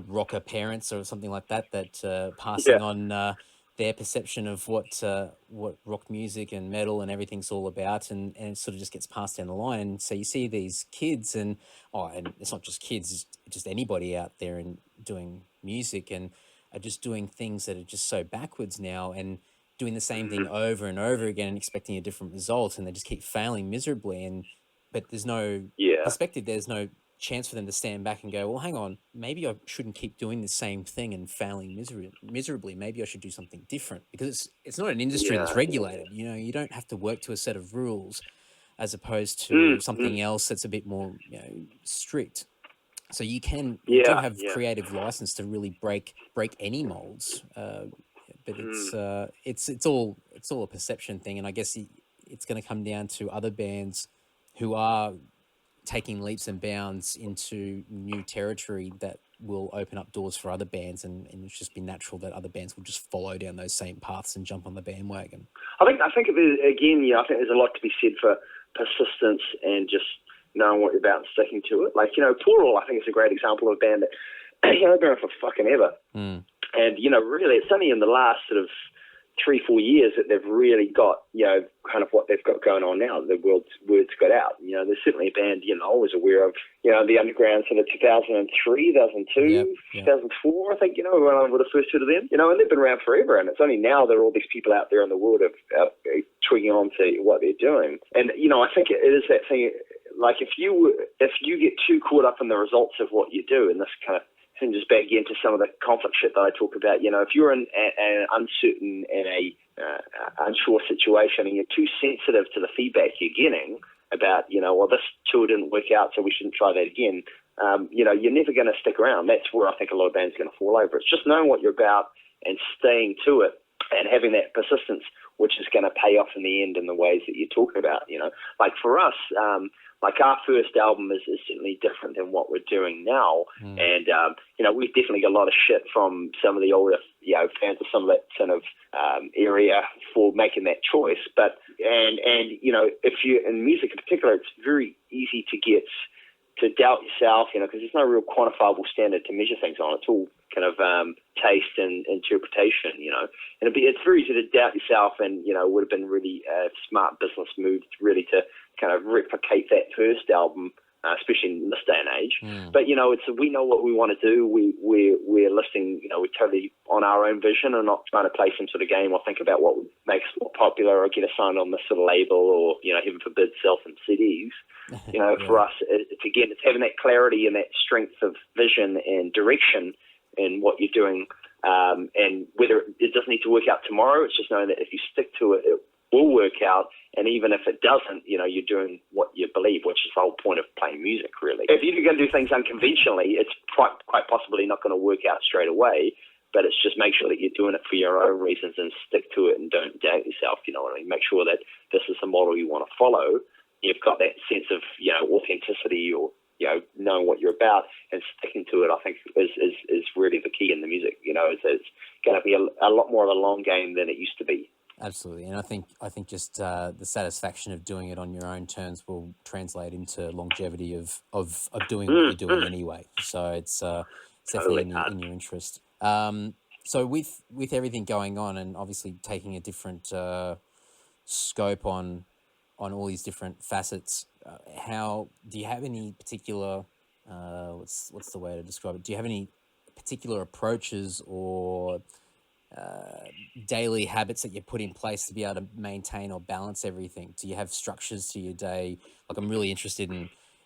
rocker parents or something like that
Yeah.
passing on their perception of what rock music and metal and everything's all about, and it sort of just gets passed down the line. And so you see these kids, and it's not just kids, it's just anybody out there and doing music and are just doing things that are just so backwards now and doing the same thing
Mhm.
over and over again and expecting a different result, and they just keep failing miserably. But there's no
Yeah.
perspective, there's no chance for them to stand back and go, well, hang on, maybe I shouldn't keep doing the same thing and failing miserably. Maybe I should do something different, because it's not an industry that's
Yeah.
regulated. You don't have to work to a set of rules as opposed
Mm,
to
mm.
something else that's a bit more strict. So you do
Yeah.
have
Yeah.
creative license to really break any molds. But
Mm.
it's all a perception thing, and I guess it's going to come down to other bands who are taking leaps and bounds into new territory that will open up doors for other bands, and it's just be natural that other bands will just follow down those same paths and jump on the bandwagon.
I think again, yeah, I think there's a lot to be said for persistence and just knowing what you're about and sticking to it. Like, Plural, I think is a great example of a band that they've been around for fucking ever.
Mm.
And, really, it's only in the last sort of 3-4 years that they've really got, kind of what they've got going on now. The word's got out. There's certainly a band, I was aware of, the underground sort of 2003, 2002,
Yep.
2004, I think, when I would have first heard of them. And they've been around forever. And it's only now there are all these people out there in the world of twigging on to what they're doing. And, I think it is that thing, like if you get too caught up in the results of what you do, and this kind of hinges back into some of the conflict shit that I talk about. If you're in an uncertain and a unsure situation and you're too sensitive to the feedback you're getting about, well, this tour didn't work out, so we shouldn't try that again, you're never going to stick around. That's where I think a lot of bands are going to fall over. It's just knowing what you're about and staying to it and having that persistence, which is going to pay off in the end in the ways that you're talking about. Like for us, like our first album is certainly different than what we're doing now.
Mm.
And, we've definitely got a lot of shit from some of the older, fans of some of that kind of area for making that choice. But, and if you, in music in particular, it's very easy to doubt yourself, because there's no real quantifiable standard to measure things on. It's all kind of taste and interpretation, and it's very easy to doubt yourself, and, it would have been really a smart business move really to kind of replicate that first album, especially in this day and age.
Mm.
But, we know what we want to do. We're listening, we're totally on our own vision and not trying to play some sort of game or think about what would make us more popular or get us signed on this sort of label or, heaven forbid, sell some CDs.
Yeah.
For us, it's having that clarity and that strength of vision and direction in what you're doing, and whether it doesn't need to work out tomorrow. It's just knowing that if you stick to it, it will work out. And even if it doesn't, you're doing what you believe, which is the whole point of playing music, really. If you're going to do things unconventionally, it's quite possibly not going to work out straight away. But it's just make sure that you're doing it for your own reasons and stick to it and don't doubt yourself. You know what I mean? Make sure that this is the model you want to follow. You've got that sense of, authenticity or, knowing what you're about and sticking to it, I think is really the key in the music. It's going to be a lot more of a long game than it used to be.
Absolutely, and I think just the satisfaction of doing it on your own terms will translate into longevity of doing what you're doing anyway. So it's definitely in your interest. So with everything going on, and obviously taking a different scope on all these different facets, how do you have any particular what's the way to describe it? Do you have any particular approaches or daily habits that you put in place to be able to maintain or balance everything? Do you have structures to your day? Like, I'm really interested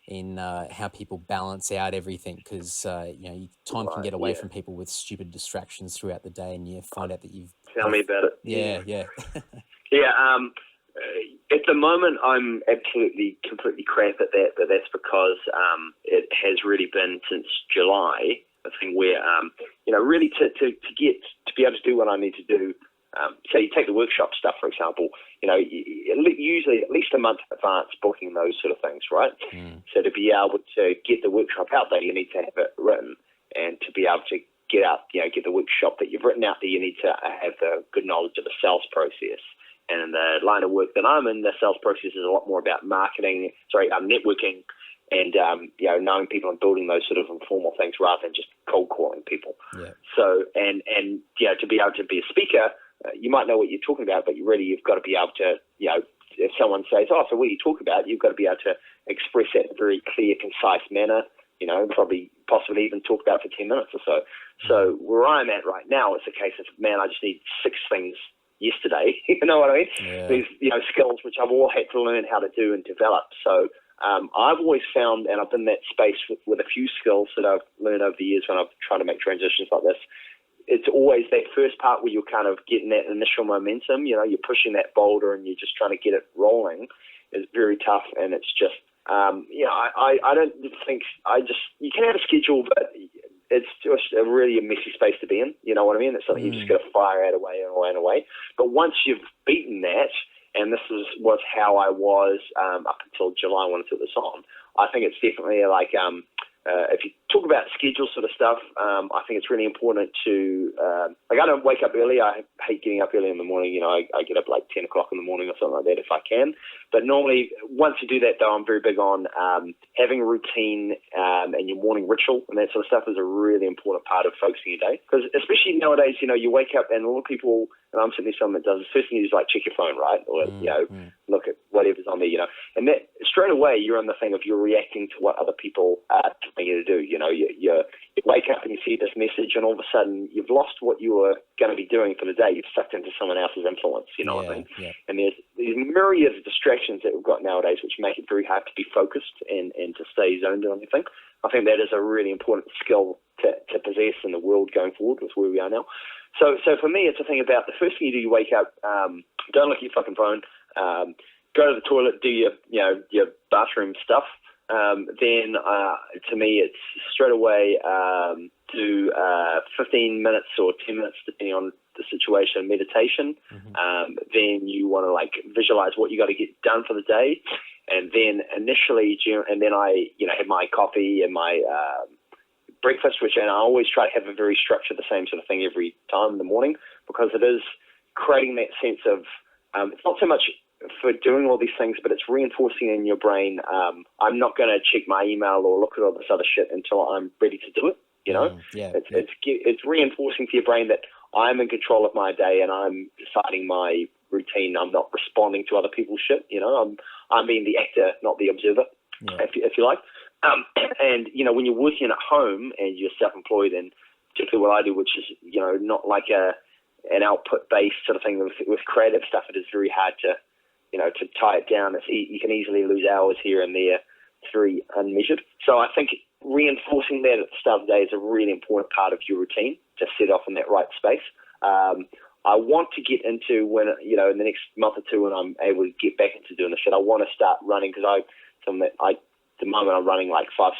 in how people balance out everything, because time can get away from people with stupid distractions throughout the day, and you find out that you've
tell me about it.
Yeah.
Yeah. At the moment, I'm completely crap at that, but that's because it has really been since July a thing where really to be able to do what I need to do so you take the workshop stuff, for example, usually at least a month in advance booking those sort of things, right? So to be able to get the workshop out there, you need to have it written, and to be able to get the workshop that you've written out there, you need to have the good knowledge of the sales process. And in the line of work that I'm in, the sales process is a lot more about networking, and knowing people and building those sort of informal things rather than just cold calling people.
Yeah.
So and to be able to be a speaker, you might know what you're talking about, but you've got to be able to, if someone says, "Oh, so what do you talk about?" You've got to be able to express that in a very clear, concise manner. Possibly even talk about it for 10 minutes or so. So where I'm at right now, it's a case of, man, I just need 6 things yesterday. You know what I mean?
Yeah.
These skills which I've all had to learn how to do and develop. So I've always found, and I've been in that space with a few skills that I've learned over the years when I've tried to make transitions like this. It's always that first part where you're kind of getting that initial momentum. You're pushing that boulder and you're just trying to get it rolling. It's very tough, and it's just, I don't think you can have a schedule, but it's just really a messy space to be in. You know what I mean? It's something you just got to fire out away and away and away. But once you've beaten that, and this was how I was up until July when I took this on, I think it's definitely like, if you talk about schedule sort of stuff, I think it's really important to, I don't wake up early. I hate getting up early in the morning. I get up like 10 o'clock in the morning or something like that if I can. But normally, once you do that, though, I'm very big on having a routine and your morning ritual and that sort of stuff is a really important part of focusing your day. Because especially nowadays, you wake up and a lot of people, and I'm certainly someone that does, the first thing you do is like check your phone, right? Or, look at whatever's on there, And that straight away, you're on the thing of you're reacting to what other people are telling you to do. You wake up and you see this message, and all of a sudden you've lost what you were going to be doing for the day. You've sucked into someone else's influence, what I mean? Yeah. And there's these myriad of distractions that we've got nowadays which make it very hard to be focused and to stay zoned on anything. I think that is a really important skill to possess in the world going forward with where we are now. So for me, it's a thing about the first thing you do, you wake up, don't look at your fucking phone, go to the toilet, do your bathroom stuff. Then to me, it's straight away do 15 minutes or 10 minutes, depending on the situation, meditation. Then you want to visualize what you got to get done for the day. And then I have my coffee and my breakfast, and I always try to have a very structured, the same sort of thing every time in the morning, because it is creating that sense of, it's not so much for doing all these things, but it's reinforcing in your brain, I'm not going to check my email or look at all this other shit until I'm ready to do it, It's reinforcing to your brain that I'm in control of my day and I'm deciding my routine. I'm not responding to other people's shit, I'm being the actor, not the observer, if you like. And, when you're working at home and you're self-employed, and particularly what I do, which is, not like an output-based sort of thing with creative stuff, it is very hard to tie it down. You can easily lose hours here and there. It's very unmeasured. So I think reinforcing that at the start of the day is a really important part of your routine to set off in that right space. I want to get into when, in the next month or two when I'm able to get back into doing this shit, I want to start running because at the moment I'm running like 5-6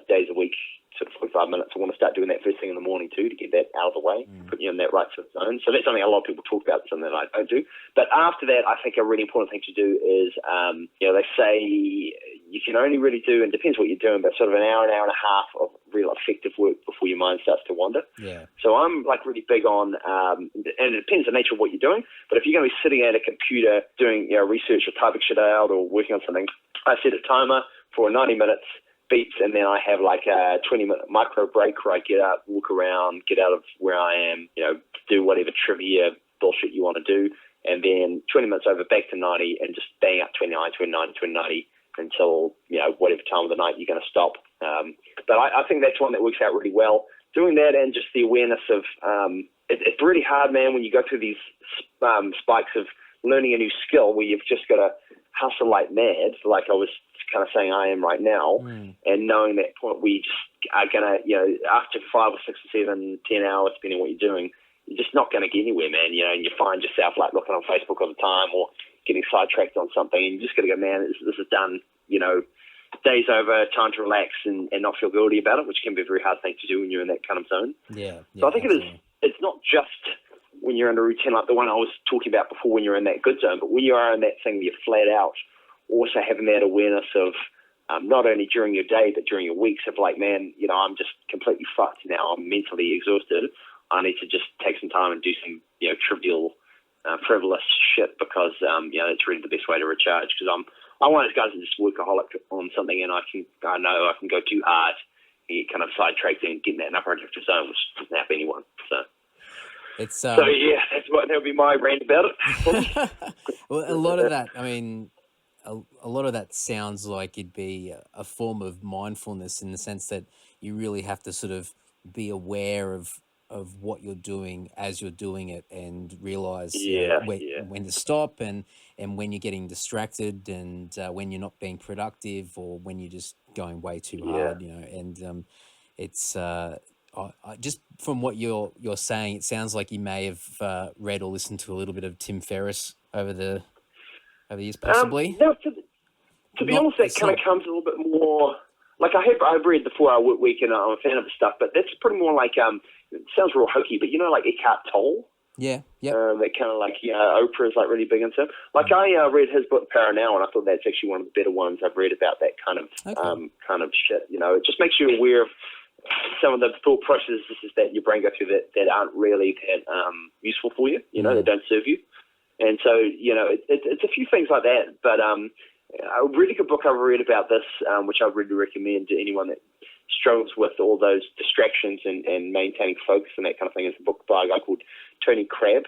days a week, sort of 45 minutes. I want to start doing that first thing in the morning too to get that out of the way, put you in that right sort of zone. So that's something a lot of people talk about, something that I don't do. But after that, I think a really important thing to do is, they say you can only really do, and it depends what you're doing, but sort of an hour and a half of real effective work before your mind starts to wander. Yeah. So I'm really big on, and it depends on the nature of what you're doing, but if you're going to be sitting at a computer doing research or typing shit out or working on something, I set a timer for 90 minutes, beeps, and then I have like a 20-minute micro break where I get up, walk around, get out of where I am, do whatever trivia bullshit you want to do, and then 20 minutes over, back to 90, and just bang out 29, 29, 90 until, whatever time of the night you're going to stop. But I think that's one that works out really well. Doing that and just the awareness of, it's really hard, man, when you go through these spikes of learning a new skill where you've just got to hustle like mad, like I was kind of saying I am right now, and knowing that point we just are going to, after 5 or 6 or 7, 10 hours, depending on what you're doing, you're just not going to get anywhere, man, and you find yourself like looking on Facebook all the time or getting sidetracked on something, and you just got to go, man, this is done, day's over, time to relax and not feel guilty about it, which can be a very hard thing to do when you're in that kind of zone. Yeah. So I think it's not just when you're in a routine like the one I was talking about before, when you're in that good zone, but when you are in that thing where you're flat out, also having that awareness of not only during your day, but during your weeks of like, man, I'm just completely fucked now. I'm mentally exhausted. I need to just take some time and do some, trivial, frivolous shit because, it's really the best way to recharge. Because I'm one of those guys that just workaholic on something, and I know I can go too hard and get kind of sidetracked and get in that upper addictive zone, which doesn't happen anyone. So yeah, that would be my rant about it.
Well, a lot of that, I mean, a lot of that sounds like it'd be a form of mindfulness in the sense that you really have to sort of be aware of what you're doing as you're doing it and realize when to stop and when you're getting distracted and when you're not being productive or when you're just going way too hard, and it's just from what you're saying, it sounds like you may have read or listened to a little bit of Tim Ferriss over the years, possibly.
No, to be honest, that kind of comes a little bit more. Like I've read the 4 Hour Work Week, and I'm a fan of the stuff, but that's pretty more like it sounds real hokey, but like Eckhart Tolle.
Yeah, yeah.
That kind of like Oprah is like really big into. Like I read his book Para Now, and I thought that's actually one of the better ones I've read about that kind of shit. It just makes you aware of some of the thought processes that your brain goes through that aren't really that useful for you. That don't serve you. And so it's a few things like that. But a really good book I've read about this, which I really recommend to anyone that struggles with all those distractions and maintaining focus and that kind of thing, is a book by a guy called Tony Crabb,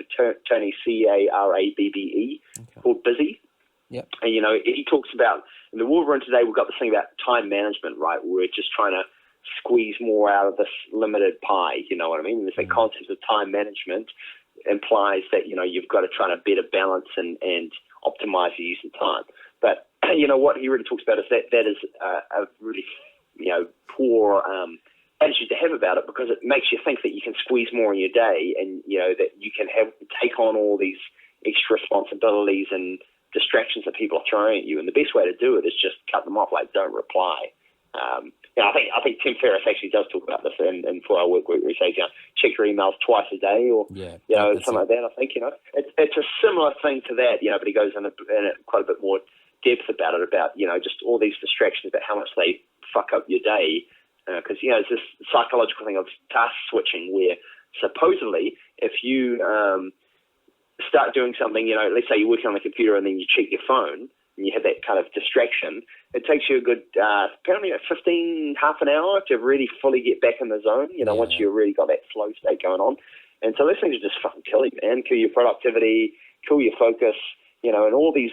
Tony Carabbe, called Busy.
Yep.
And, he talks about, in the world we're in today, we've got this thing about time management, right? We're just trying to squeeze more out of this limited pie, you know what I mean? And this concept of time management implies that, you've got to try to better balance and optimize your use of time. But, what he really talks about is that is a really, poor attitude to have about it, because it makes you think that you can squeeze more in your day and, that you can take on all these extra responsibilities and distractions that people are throwing at you. And the best way to do it is just cut them off, like don't reply. I think Tim Ferriss actually does talk about this in 4 Hour Work Week, where he says, check your emails twice a day, or something like that. I think it's a similar thing to that, but he goes in quite a bit more depth about it, about just all these distractions, about how much they fuck up your day, because it's this psychological thing of task switching, where supposedly if you start doing something, let's say you're working on the computer and then you check your phone, and you have that kind of distraction, it takes you a good, apparently half an hour to really fully get back in the zone, once you've really got that flow state going on. And so those things are just fucking kill you, man. Kill your productivity, kill your focus, and all these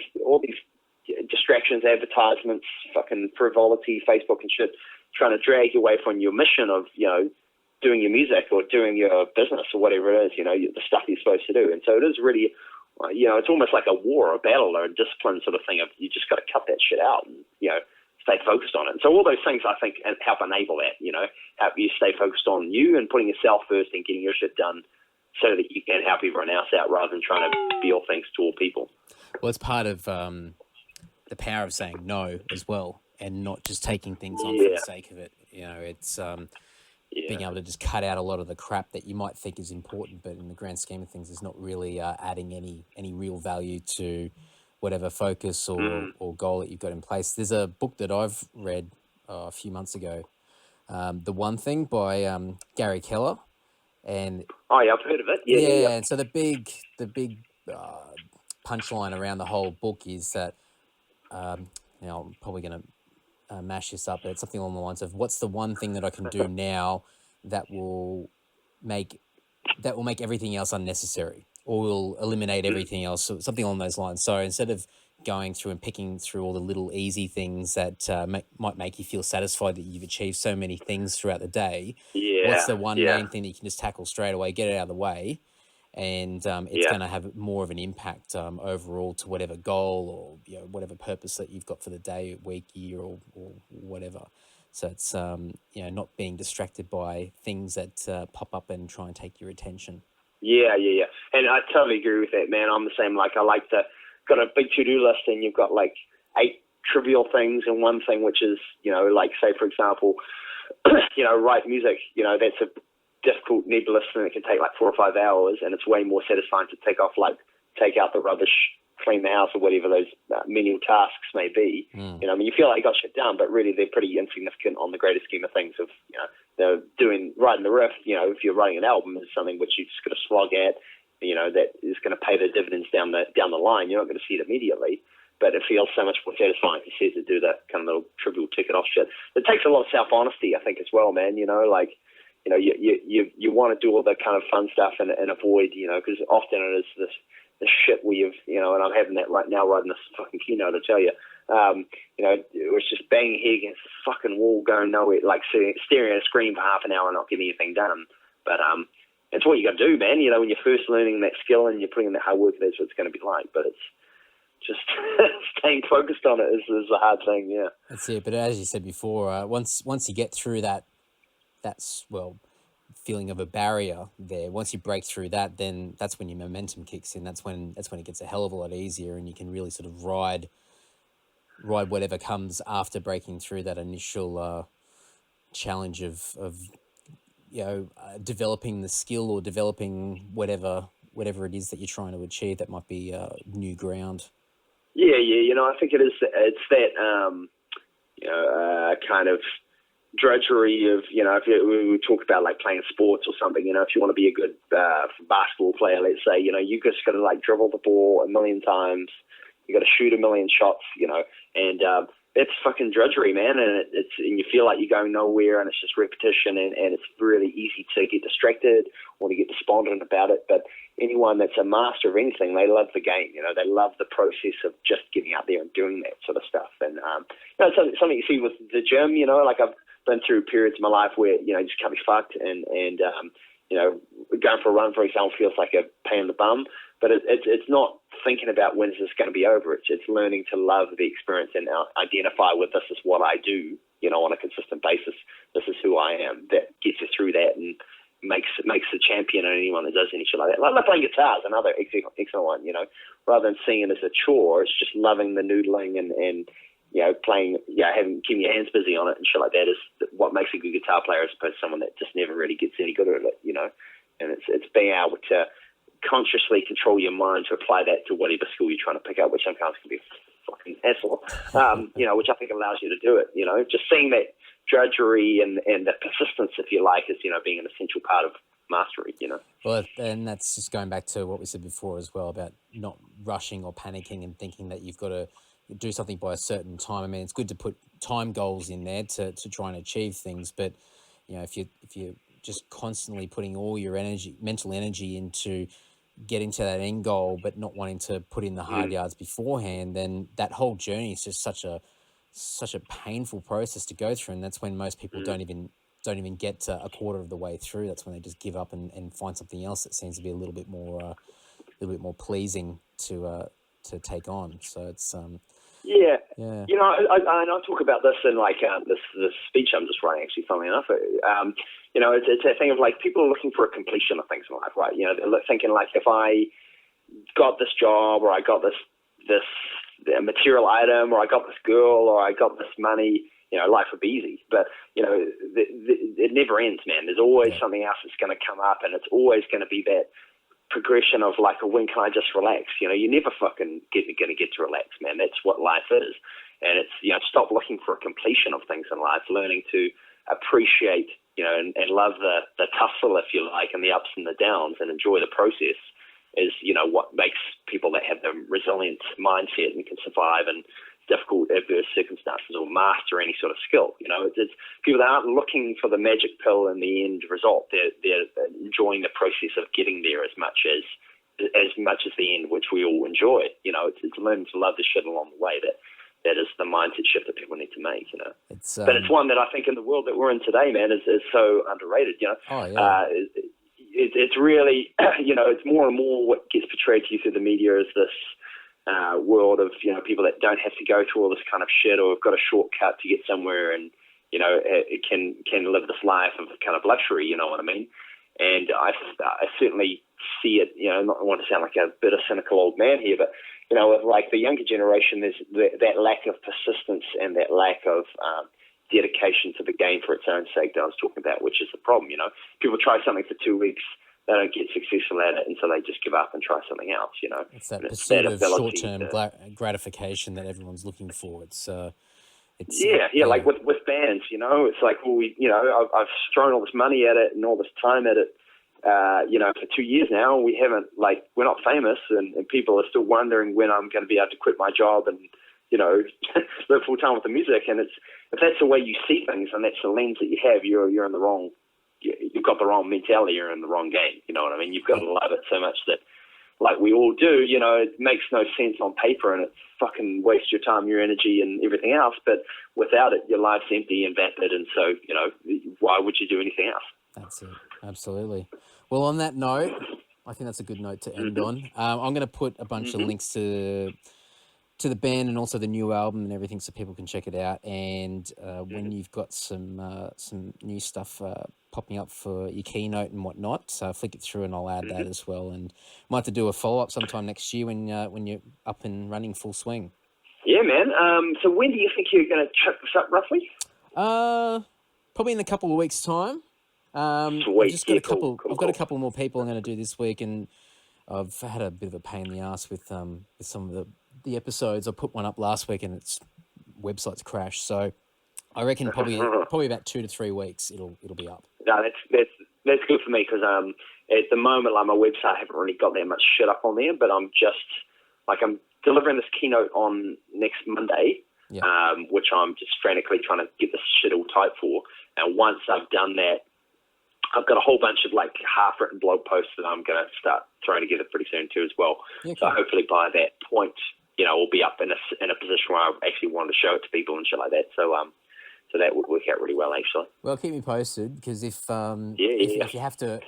distractions, advertisements, fucking frivolity, Facebook and shit, trying to drag you away from your mission of, doing your music or doing your business or whatever it is, the stuff you're supposed to do. And so it is really, it's almost like a war or a battle or a discipline sort of thing of you just got to cut that shit out and, stay focused on it. And so all those things, I think, help enable that, help you stay focused on you and putting yourself first and getting your shit done so that you can help everyone else out rather than trying to be all things to all people.
Well, it's part of the power of saying no as well, and not just taking things on for the sake of it. It's being able to just cut out a lot of the crap that you might think is important, but in the grand scheme of things is not really adding any real value to whatever focus or goal that you've got in place. There's a book that I've read a few months ago, The One Thing by Gary Keller. And
I've heard of it. Yeah.
And so the big punchline around the whole book is that, I'm probably going to mash this up, but it's something along the lines of, what's the one thing that I can do now that will make everything else unnecessary, or will eliminate everything else, so something along those lines. So instead of going through and picking through all the little easy things that might make you feel satisfied that you've achieved so many things throughout the day, what's the one main thing that you can just tackle straight away, get it out of the way, and it's going to have more of an impact overall to whatever goal or whatever purpose that you've got for the day, week, year, or whatever. So it's not being distracted by things that pop up and try and take your attention. Yeah.
And I totally agree with that, man. I'm the same. Like, I like got a big to-do list, and you've got like 8 trivial things and one thing, which is, like, say, for example, write music. That's difficult, nebulous thing that can take like 4 or 5 hours, and it's way more satisfying to take out the rubbish, clean the house, or whatever those menial tasks may be. You know, I mean, you feel like you got shit done, but really they're pretty insignificant on the greater scheme of things. Of, you know, writing the riff, you know, if you're writing an album, is something which you just got to slog at, you know, that is going to pay the dividends down the line. You're not going to see it immediately, but it feels so much more satisfying to do that kind of little trivial ticket off shit. It takes a lot of self-honesty, I think, as well, man. You know, like, you know, you want to do all the kind of fun stuff and avoid, you know, because often it is this shit where you've, you know, and I'm having that right now writing this fucking keynote, I tell you. You know, it was just banging head against the fucking wall, going nowhere, like staring at a screen for half an hour and not getting anything done. But it's what you got to do, man. You know, when you're first learning that skill and you're putting in that hard work, that's what it's going to be like. But it's just staying focused on it is a hard thing, yeah.
That's it. But as you said before, once you get through that's feeling of a barrier there. Once you break through that, then that's when your momentum kicks in. That's when it gets a hell of a lot easier, and you can really sort of ride whatever comes after breaking through that initial challenge of you know, developing the skill or developing whatever it is that you're trying to achieve. That might be new ground.
Yeah. You know, I think it is. It's that you know, kind of drudgery of, you know, if we talk about like playing sports or something, you know, if you want to be a good basketball player, let's say, you know, you just got to like dribble the ball 1,000,000 times, you got to shoot 1,000,000 shots, you know, and it's fucking drudgery, man, and and you feel like you're going nowhere, and it's just repetition, and it's really easy to get distracted or to get despondent about it. But anyone that's a master of anything, they love the game, you know, they love the process of just getting out there and doing that sort of stuff. And you know, it's something you see with the gym, you know, like I've been through periods of my life where, you know, you just can't be fucked, and you know, going for a run, for example, feels like a pain in the bum, but it's not thinking about when is this going to be over. It's learning to love the experience and identify with, this is what I do, you know, on a consistent basis. This is who I am. That gets you through that and makes the champion and anyone that does any shit like that. Like playing guitar is another excellent one, you know. Rather than seeing it as a chore, it's just loving the noodling and you know, playing, yeah, keeping your hands busy on it and shit like that is what makes a good guitar player, as opposed to someone that just never really gets any good at it, you know. And it's being able to consciously control your mind to apply that to whatever skill you're trying to pick up, which sometimes can be a fucking hassle, you know, which I think allows you to do it, you know. Just seeing that drudgery and the persistence, if you like, is, you know, being an essential part of mastery, you know.
Well, and that's just going back to what we said before as well about not rushing or panicking and thinking that you've got to do something by a certain time. I mean, it's good to put time goals in there to try and achieve things, but you know, if you're just constantly putting all your mental energy into getting to that end goal, but not wanting to put in the hard yards beforehand, then that whole journey is just such a painful process to go through, and that's when most people don't even get to a quarter of the way through. That's when they just give up and find something else that seems to be a little bit more pleasing to take on. So it's
yeah. You know, I talk about this in like this speech I'm just writing, actually, funnily enough. You know, it's a thing of like people are looking for a completion of things in life, right? You know, they're thinking like, if I got this job, or I got this material item, or I got this girl, or I got this money, you know, life would be easy. But, you know, it never ends, man. There's always something else that's going to come up, and it's always going to be that progression of like, when can I just relax? You know, you're never fucking going to get to relax, man. That's what life is. And it's, you know, stop looking for a completion of things in life, learning to appreciate, you know, and love the tussle, if you like, and the ups and the downs, and enjoy the process is, you know, what makes people that have the resilient mindset and can survive in difficult, adverse circumstances or master any sort of skill. You know, it's people that aren't looking for the magic pill and the end result. They're enjoying the process of getting there as much as the end, which we all enjoy. You know, it's learning to love the shit along the way. That is the mindset shift that people need to make, you know. But it's one that I think in the world that we're in today, man, is so underrated, you know.
Oh, yeah.
It's really, you know, it's more and more what gets portrayed to you through the media is this world of, you know, people that don't have to go through all this kind of shit, or have got a shortcut to get somewhere, and, you know, it can live this life of kind of luxury, you know what I mean? And I certainly see it, you know, I don't want to sound like a bit of cynical old man here, but, you know, with like the younger generation, there's that lack of persistence and that lack of, dedication to the game for its own sake that I was talking about, which is the problem. People try something for 2 weeks, they don't get successful at it, and so they just give up and try something else.
It's that
and
pursuit of
ability
short-term gratification that everyone's looking for. It's
like with bands, it's like, I've thrown all this money at it and all this time at it, for 2 years now. We haven't, we're not famous, and people are still wondering when I'm going to be able to quit my job and, live full time with the music. And if that's the way you see things and that's the lens that you have, you're in the wrong. You've got the wrong mentality. You're in the wrong game. You know what I mean? You've got to love it so much that, like we all do, it makes no sense on paper, and it fucking wastes your time, your energy, and everything else. But without it, your life's empty and vapid. And so, why would you do anything else?
That's it. Absolutely. Well, on that note, I think that's a good note to end on. I'm going to put a bunch of links to the band and also the new album and everything, so people can check it out. And when you've got some new stuff popping up for your keynote and whatnot, so flick it through and I'll add that as well. And might have to do a follow-up sometime next year when you're up and running full swing.
Yeah, man. So when do you think you're going to chuck this up roughly?
Probably in a couple of weeks' time.
Sweet.
I've just got
Cool.
I've got a couple more people I'm going to do this week, and I've had a bit of a pain in the ass with some of the episodes. I put one up last week and its website's crashed, so I reckon probably about 2 to 3 weeks it'll be up.
No, that's good for me, because at the moment, my website, I haven't really got that much shit up on there, but I'm delivering this keynote on next Monday, which I'm just frantically trying to get this shit all typed for. And once I've done that, I've got a whole bunch of half-written blog posts that I'm going to start throwing together pretty soon too as well. Yeah, so hopefully by that point, we'll be up in a position where I actually want to show it to people and shit like that. So that would work out really well, actually.
Well, keep me posted, because if I have to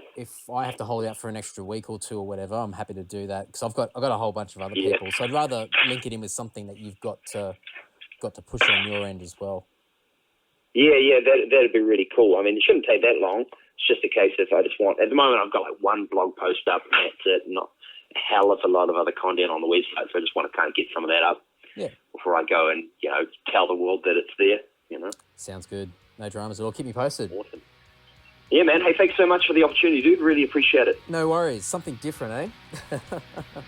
hold out for an extra week or two or whatever, I'm happy to do that, because I've got a whole bunch of other people. So I'd rather link it in with something that you've got to push on your end as well.
Yeah, that'd be really cool. I mean, it shouldn't take that long. It's just a case of at the moment I've got one blog post up and that's it, not a hell of a lot of other content on the website, so I just want to kind of get some of that up before I go and, tell the world that it's there,
Sounds good. No dramas at all. Keep me posted.
Awesome. Yeah, man. Hey, thanks so much for the opportunity, dude. Really appreciate it.
No worries. Something different, eh?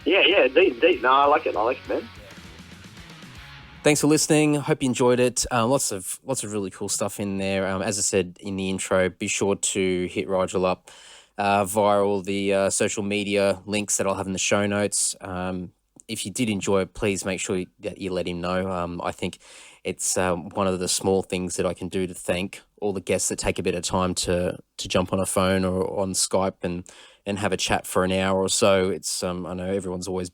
Yeah, indeed. No, I like it, man.
Thanks for listening. Hope you enjoyed it. Lots of really cool stuff in there. As I said in the intro, be sure to hit Rigel up via all the social media links that I'll have in the show notes. If you did enjoy it, please make sure that you let him know. I think it's one of the small things that I can do to thank all the guests that take a bit of time to jump on a phone or on Skype and have a chat for an hour or so. It's I know everyone's always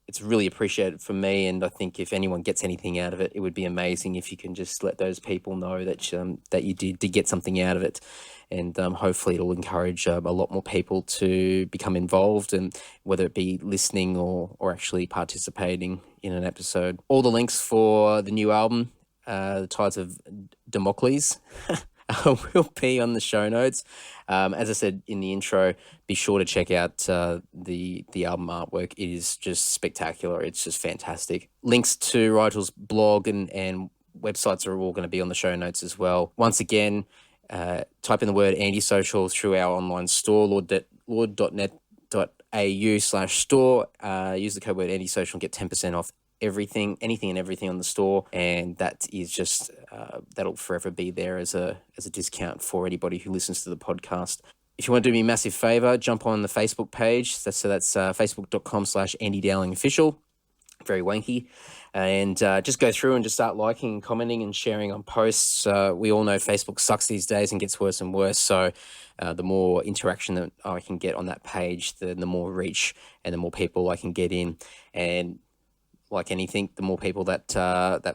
it's really appreciated for me, and I think if anyone gets anything out of it, it would be amazing if you can just let those people know that you did get something out of it, and hopefully it'll encourage a lot more people to become involved, and whether it be listening or actually participating in an episode. All the links for the new album, The Tides of Damocles, will be on the show notes. As I said in the intro, be sure to check out the album artwork. It is just spectacular. It's just fantastic. Links to Rigel's blog and websites are all going to be on the show notes as well. Once again, type in the word Antisocial through our online store, lord.net.au/store. Use the code word Antisocial and get 10% off anything and everything on the store, and that is just that'll forever be there as a discount for anybody who listens to the podcast. If you want to do me a massive favor, jump on the Facebook page. That's facebook.com/AndyDowlingOfficial. Very wanky. And just go through and just start liking and commenting and sharing on posts. We all know Facebook sucks these days and gets worse and worse. So the more interaction that I can get on that page, the more reach and the more people I can get in. And like anything, the more people that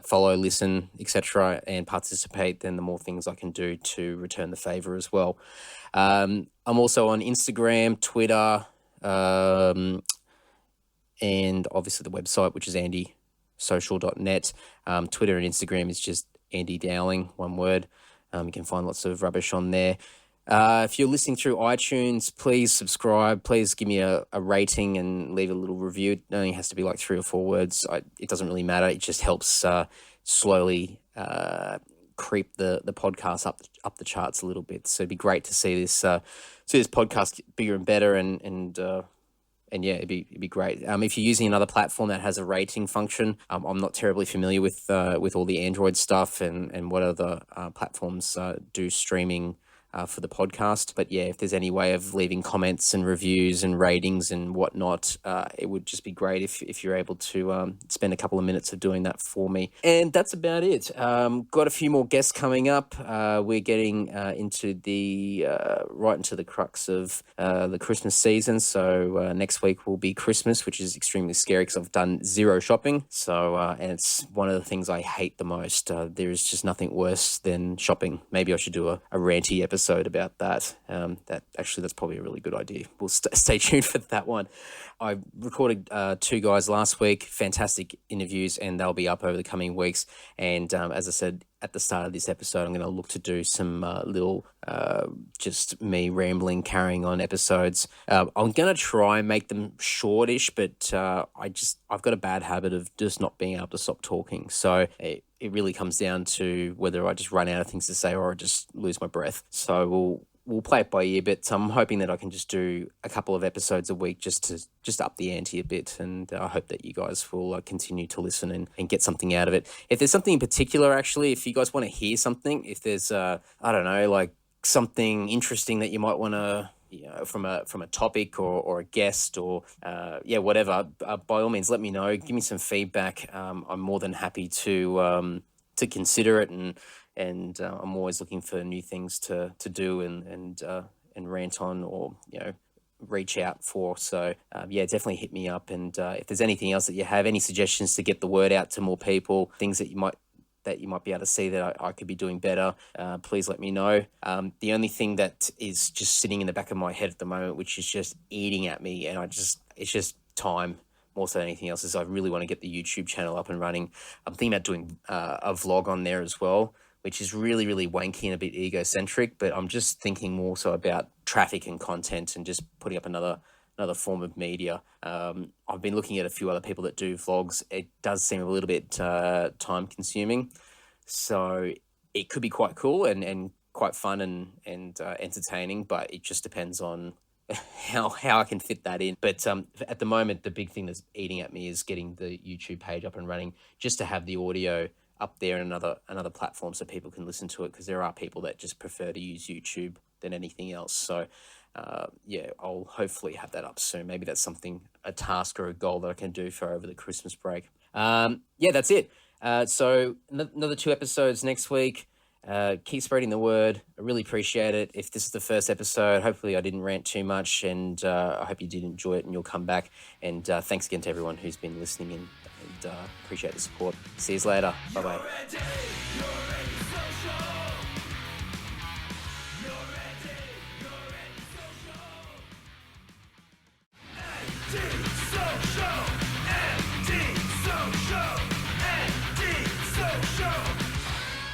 follow, listen, etc., and participate, then the more things I can do to return the favor as well. I'm also on Instagram, Twitter, and obviously the website, which is andysocial.net. Twitter and Instagram is just Andy Dowling, one word. You can find lots of rubbish on there. If you're listening through iTunes, please subscribe. Please give me a rating and leave a little review. It only has to be like 3 or 4 words. It doesn't really matter. It just helps slowly creep the podcast up the charts a little bit. So it'd be great to see this podcast get bigger and better, and yeah, it'd be great. If you're using another platform that has a rating function, I'm not terribly familiar with all the Android stuff and what other platforms do streaming for the podcast. But yeah, if there's any way of leaving comments and reviews and ratings and whatnot, it would just be great if you're able to spend a couple of minutes of doing that for me. And that's about it. Got a few more guests coming up. We're getting into right into the crux of the Christmas season. So next week will be Christmas, which is extremely scary because I've done zero shopping. So and it's one of the things I hate the most. There is just nothing worse than shopping. Maybe I should do a ranty episode about that. That's probably a really good idea. We'll stay tuned for that one. I recorded 2 guys last week, fantastic interviews, and they'll be up over the coming weeks. And as I said at the start of this episode, I'm going to look to do some little just me rambling, carrying on episodes. I'm going to try and make them shortish, but I've got a bad habit of just not being able to stop talking. So it really comes down to whether I just run out of things to say or I just lose my breath. So we'll play it by ear, but I'm hoping that I can just do a couple of episodes a week just to up the ante a bit, and I hope that you guys will continue to listen and get something out of it. If there's something in particular, actually, if you guys want to hear something, if there's I don't know, like something interesting that you might want to, from a topic or a guest or whatever, by all means let me know. Give me some feedback. I'm more than happy to consider it, and I'm always looking for new things to do and rant on or reach out for. So definitely hit me up, and if there's anything else that you have, any suggestions to get the word out to more people, things that you might be able to see that I could be doing better, please let me know. The only thing that is just sitting in the back of my head at the moment, which is just eating at me, and it's just time more so than anything else, is I really want to get the YouTube channel up and running. I'm thinking about doing a vlog on there as well, which is really, really wanky and a bit egocentric, but I'm just thinking more so about traffic and content and just putting up another form of media. I've been looking at a few other people that do vlogs. It does seem a little bit time consuming, so it could be quite cool and quite fun and entertaining, but it just depends on how I can fit that in. But at the moment, the big thing that's eating at me is getting the YouTube page up and running, just to have the audio up there in another platform so people can listen to it, because there are people that just prefer to use YouTube than anything else. So I'll hopefully have that up soon. Maybe that's a task or a goal that I can do for over the Christmas break. That's it. So another 2 episodes next week. Keep spreading the word. I really appreciate it. If this is the first episode, hopefully I didn't rant too much, and I hope you did enjoy it and you'll come back. And thanks again to everyone who's been listening in, and appreciate the support. See you later. Bye-bye.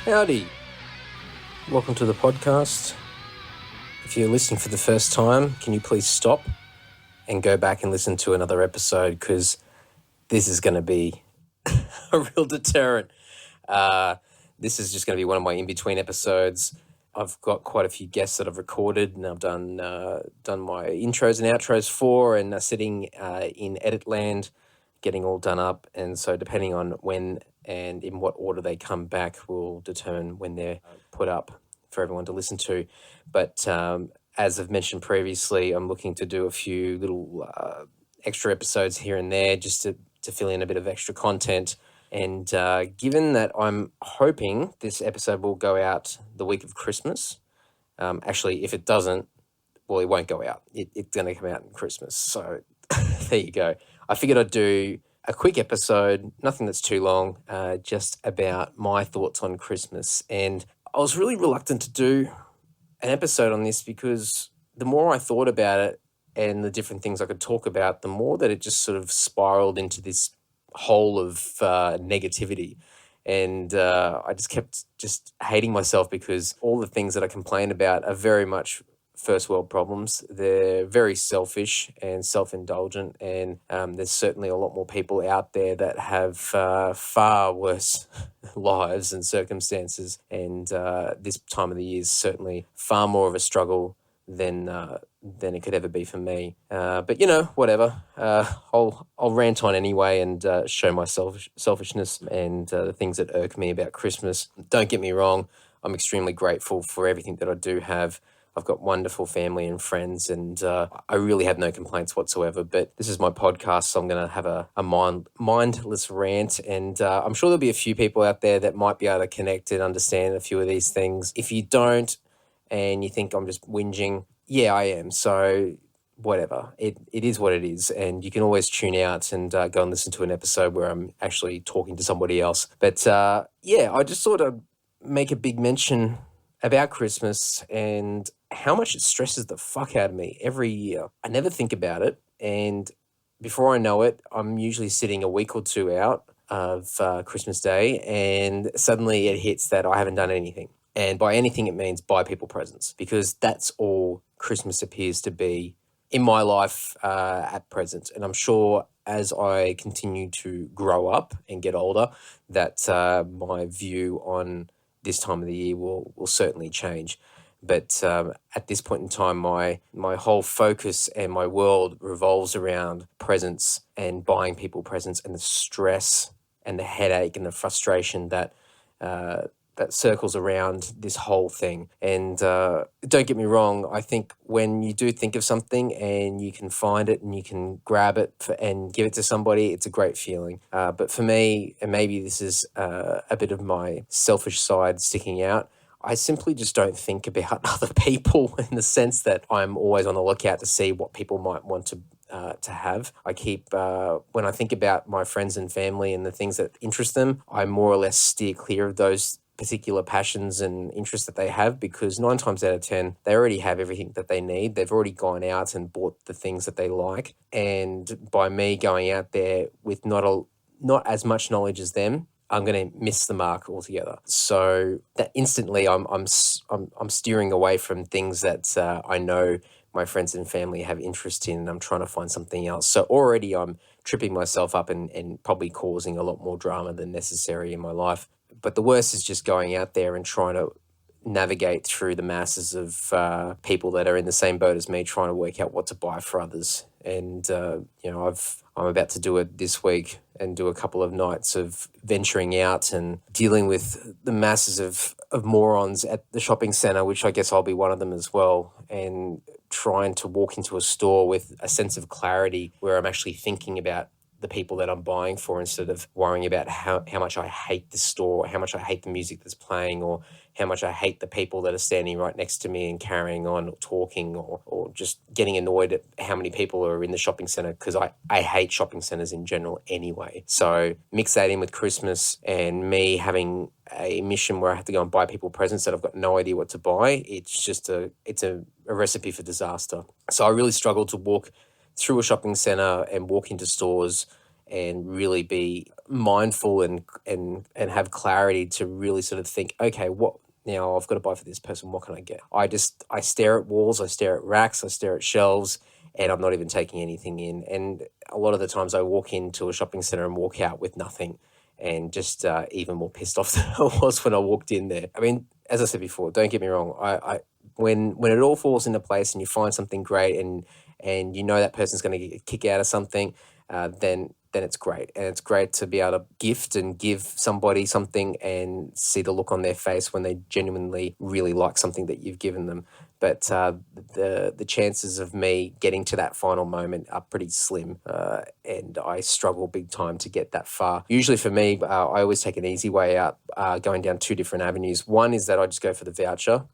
Howdy. Welcome to the podcast. If you're listening for the first time, can you please stop and go back and listen to another episode, because this is going to be a real deterrent. This is just going to be one of my in-between episodes. I've got quite a few guests that I've recorded, and I've done my intros and outros for, and sitting in edit land, getting all done up. And so depending on when and in what order they come back will determine when they're put up for everyone to listen to. But as I've mentioned previously, I'm looking to do a few little extra episodes here and there just to fill in a bit of extra content. And given that I'm hoping this episode will go out the week of Christmas, actually, if it doesn't, well, it won't go out. It's going to come out in Christmas. So there you go. I figured I'd do a quick episode, nothing that's too long, just about my thoughts on Christmas. And I was really reluctant to do an episode on this, because the more I thought about it and the different things I could talk about, the more that it just sort of spiraled into this hole of negativity. And I just kept hating myself, because all the things that I complain about are very much first world problems. They're very selfish and self-indulgent, and there's certainly a lot more people out there that have far worse lives and circumstances, and this time of the year is certainly far more of a struggle than it could ever be for me. But whatever. I'll rant on anyway and show my selfishness and the things that irk me about Christmas. Don't get me wrong, I'm extremely grateful for everything that I do have. I've got wonderful family and friends, and I really have no complaints whatsoever. But this is my podcast, so I'm going to have a mindless rant, and I'm sure there'll be a few people out there that might be able to connect and understand a few of these things. If you don't, and you think I'm just whinging, yeah, I am. So whatever. It is what it is, and you can always tune out and go and listen to an episode where I'm actually talking to somebody else. But I just sort of make a big mention about Christmas and how much it stresses the fuck out of me every year. I never think about it, and before I know it, I'm usually sitting a week or two out of Christmas Day, and suddenly it hits that I haven't done anything. And by anything, it means buy people presents, because that's all Christmas appears to be in my life at present. And I'm sure as I continue to grow up and get older, that my view on this time of the year will certainly change. But at this point in time, my whole focus and my world revolves around presents and buying people presents, and the stress and the headache and the frustration that circles around this whole thing. And don't get me wrong, I think when you do think of something and you can find it and you can grab it and give it to somebody, it's a great feeling. But for me, and maybe this is a bit of my selfish side sticking out, I simply just don't think about other people in the sense that I'm always on the lookout to see what people might want to have. I keep, when I think about my friends and family and the things that interest them, I more or less steer clear of those particular passions and interests that they have, because 9 times out of 10, they already have everything that they need. They've already gone out and bought the things that they like. And by me going out there with not as much knowledge as them, I'm going to miss the mark altogether. So that instantly I'm steering away from things that I know my friends and family have interest in, and I'm trying to find something else. So already I'm tripping myself up and probably causing a lot more drama than necessary in my life. But the worst is just going out there and trying to navigate through the masses of people that are in the same boat as me, trying to work out what to buy for others. And I'm about to do it this week and do a couple of nights of venturing out and dealing with the masses of morons at the shopping centre, which I guess I'll be one of them as well, and trying to walk into a store with a sense of clarity where I'm actually thinking about the people that I'm buying for, instead of worrying about how much I hate the store, how much I hate the music that's playing, or how much I hate the people that are standing right next to me and carrying on or talking, or just getting annoyed at how many people are in the shopping centre, because I hate shopping centres in general anyway. So mix that in with Christmas and me having a mission where I have to go and buy people presents that I've got no idea what to buy. It's a recipe for disaster. So I really struggle to walk through a shopping centre and walk into stores and really be mindful and have clarity to really sort of think, okay, what now I've got to buy for this person, what can I get? I stare at walls, I stare at racks, I stare at shelves, and I'm not even taking anything in. And a lot of the times I walk into a shopping centre and walk out with nothing, and just even more pissed off than I was when I walked in there. I mean, as I said before, don't get me wrong, when it all falls into place and you find something great and you know that person's going to get a kick out of something, then it's great. And it's great to be able to gift and give somebody something and see the look on their face when they genuinely really like something that you've given them. But the chances of me getting to that final moment are pretty slim, and I struggle big time to get that far. Usually for me, I always take an easy way out, going down 2 different avenues. One is that I just go for the voucher,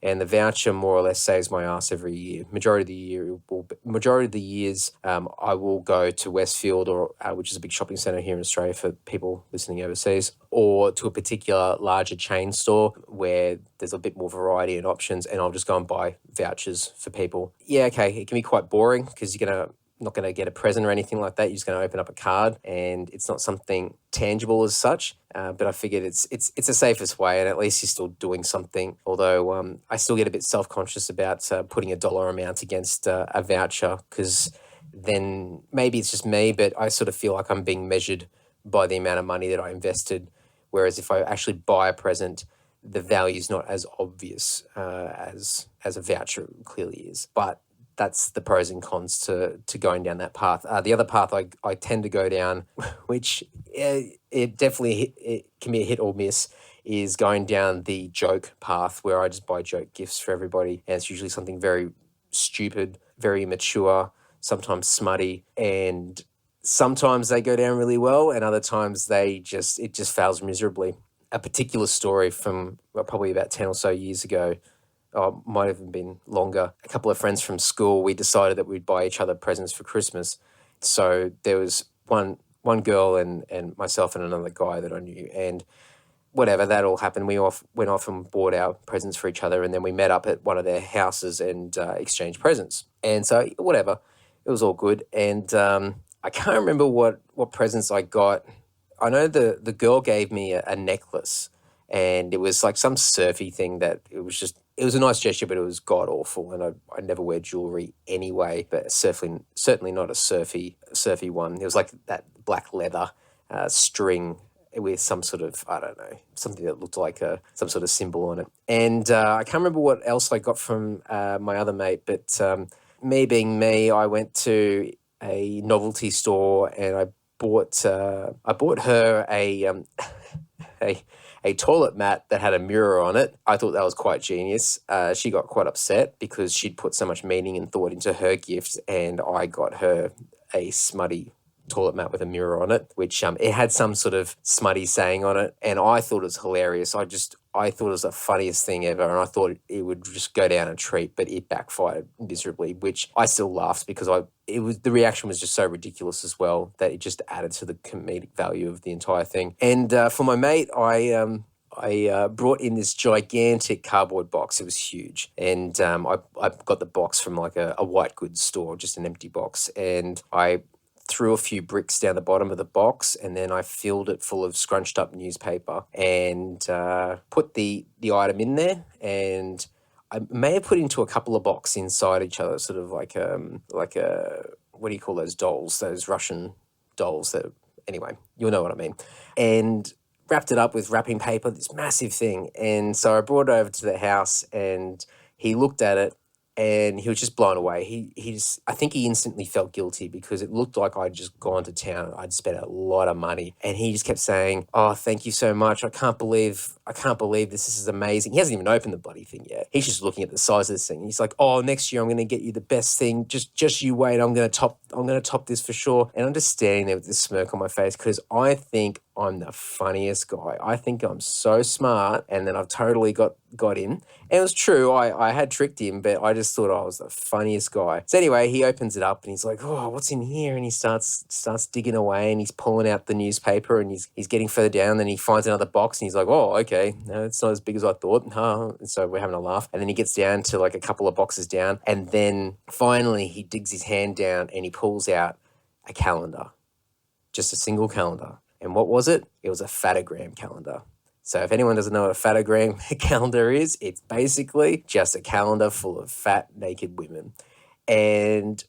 and the voucher more or less saves my ass every year. Majority of the years, I will go to Westfield, or which is a big shopping centre here in Australia for people listening overseas, or to a particular larger chain store where there's a bit more variety and options, and I'll just go and buy vouchers for people. Yeah, okay, it can be quite boring because you're going to not going to get a present or anything like that. You're just going to open up a card, and it's not something tangible as such. But I figured it's the safest way, and at least you're still doing something. Although I still get a bit self-conscious about putting a dollar amount against a voucher, because then maybe it's just me, but I sort of feel like I'm being measured by the amount of money that I invested. Whereas if I actually buy a present, the value is not as obvious as a voucher clearly is. But that's the pros and cons to going down that path. The other path I tend to go down, which it definitely it can be a hit or miss, is going down the joke path, where I just buy joke gifts for everybody. And it's usually something very stupid, very immature, sometimes smutty, and sometimes they go down really well, and other times it just fails miserably. A particular story from probably about 10 or so years ago, might have been longer. A couple of friends from school, we decided that we'd buy each other presents for Christmas. So there was one girl and myself and another guy that I knew, and whatever, that all happened. We went off and bought our presents for each other, and then we met up at one of their houses and exchanged presents. And so whatever, it was all good. And I can't remember what presents I got. I know the girl gave me a necklace, and it was like some surfy thing that it was a nice gesture, but it was god awful. And I never wear jewelry anyway, but certainly not a surfy one. It was like that black leather string with some sort of, I don't know, something that looked like some sort of symbol on it. And I can't remember what else I got from my other mate, but me being me, I went to a novelty store and I bought her a toilet mat that had a mirror on it. I thought that was quite genius. She got quite upset because she'd put so much meaning and thought into her gift, and I got her a smutty toilet mat with a mirror on it, which it had some sort of smutty saying on it, and I thought it was hilarious. I thought it was the funniest thing ever, and I thought it would just go down a treat, but it backfired miserably, which I still laughed because the reaction was just so ridiculous as well that it just added to the comedic value of the entire thing. And for my mate, I brought in this gigantic cardboard box. It was huge. And I got the box from like a white goods store, just an empty box. And I threw a few bricks down the bottom of the box, and then I filled it full of scrunched up newspaper and put the item in there. And I may have put into a couple of boxes inside each other, sort of like a what do you call those dolls? Those Russian dolls that, anyway, you'll know what I mean. And wrapped it up with wrapping paper, this massive thing. And so I brought it over to the house, and he looked at it, and he was just blown away. I think he instantly felt guilty because it looked like I'd just gone to town. I'd spent a lot of money, and he just kept saying, "Oh, thank you so much. I can't believe this. This is amazing." He hasn't even opened the bloody thing yet. He's just looking at the size of this thing. He's like, "Oh, next year I'm going to get you the best thing. Just you wait. I'm going to top this for sure." And I'm just standing there with this smirk on my face because I think I'm the funniest guy. I think I'm so smart, and then I've totally got him. And it was true. I had tricked him, but I just thought I was the funniest guy. So anyway, he opens it up and he's like, "Oh, what's in here?" And he starts digging away, and he's pulling out the newspaper, and he's getting further down. Then he finds another box, and he's like, "Oh, okay, no, it's not as big as I thought." And so we're having a laugh. And then he gets down to like a couple of boxes down, and then finally he digs his hand down and he pulls out a calendar, just a single calendar. And what was it? It was a fatogram calendar. So if anyone doesn't know what a fatogram calendar is, it's basically just a calendar full of fat, naked women. And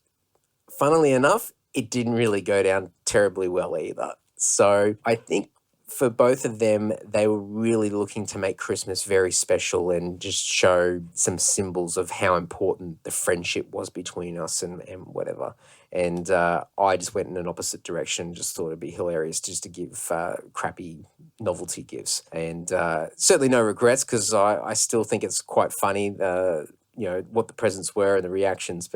funnily enough, it didn't really go down terribly well either. So I think for both of them, they were really looking to make Christmas very special and just show some symbols of how important the friendship was between us and whatever. And I just went in an opposite direction, just thought it'd be hilarious just to give crappy novelty gifts. And certainly no regrets because I still think it's quite funny, what the presents were and the reactions.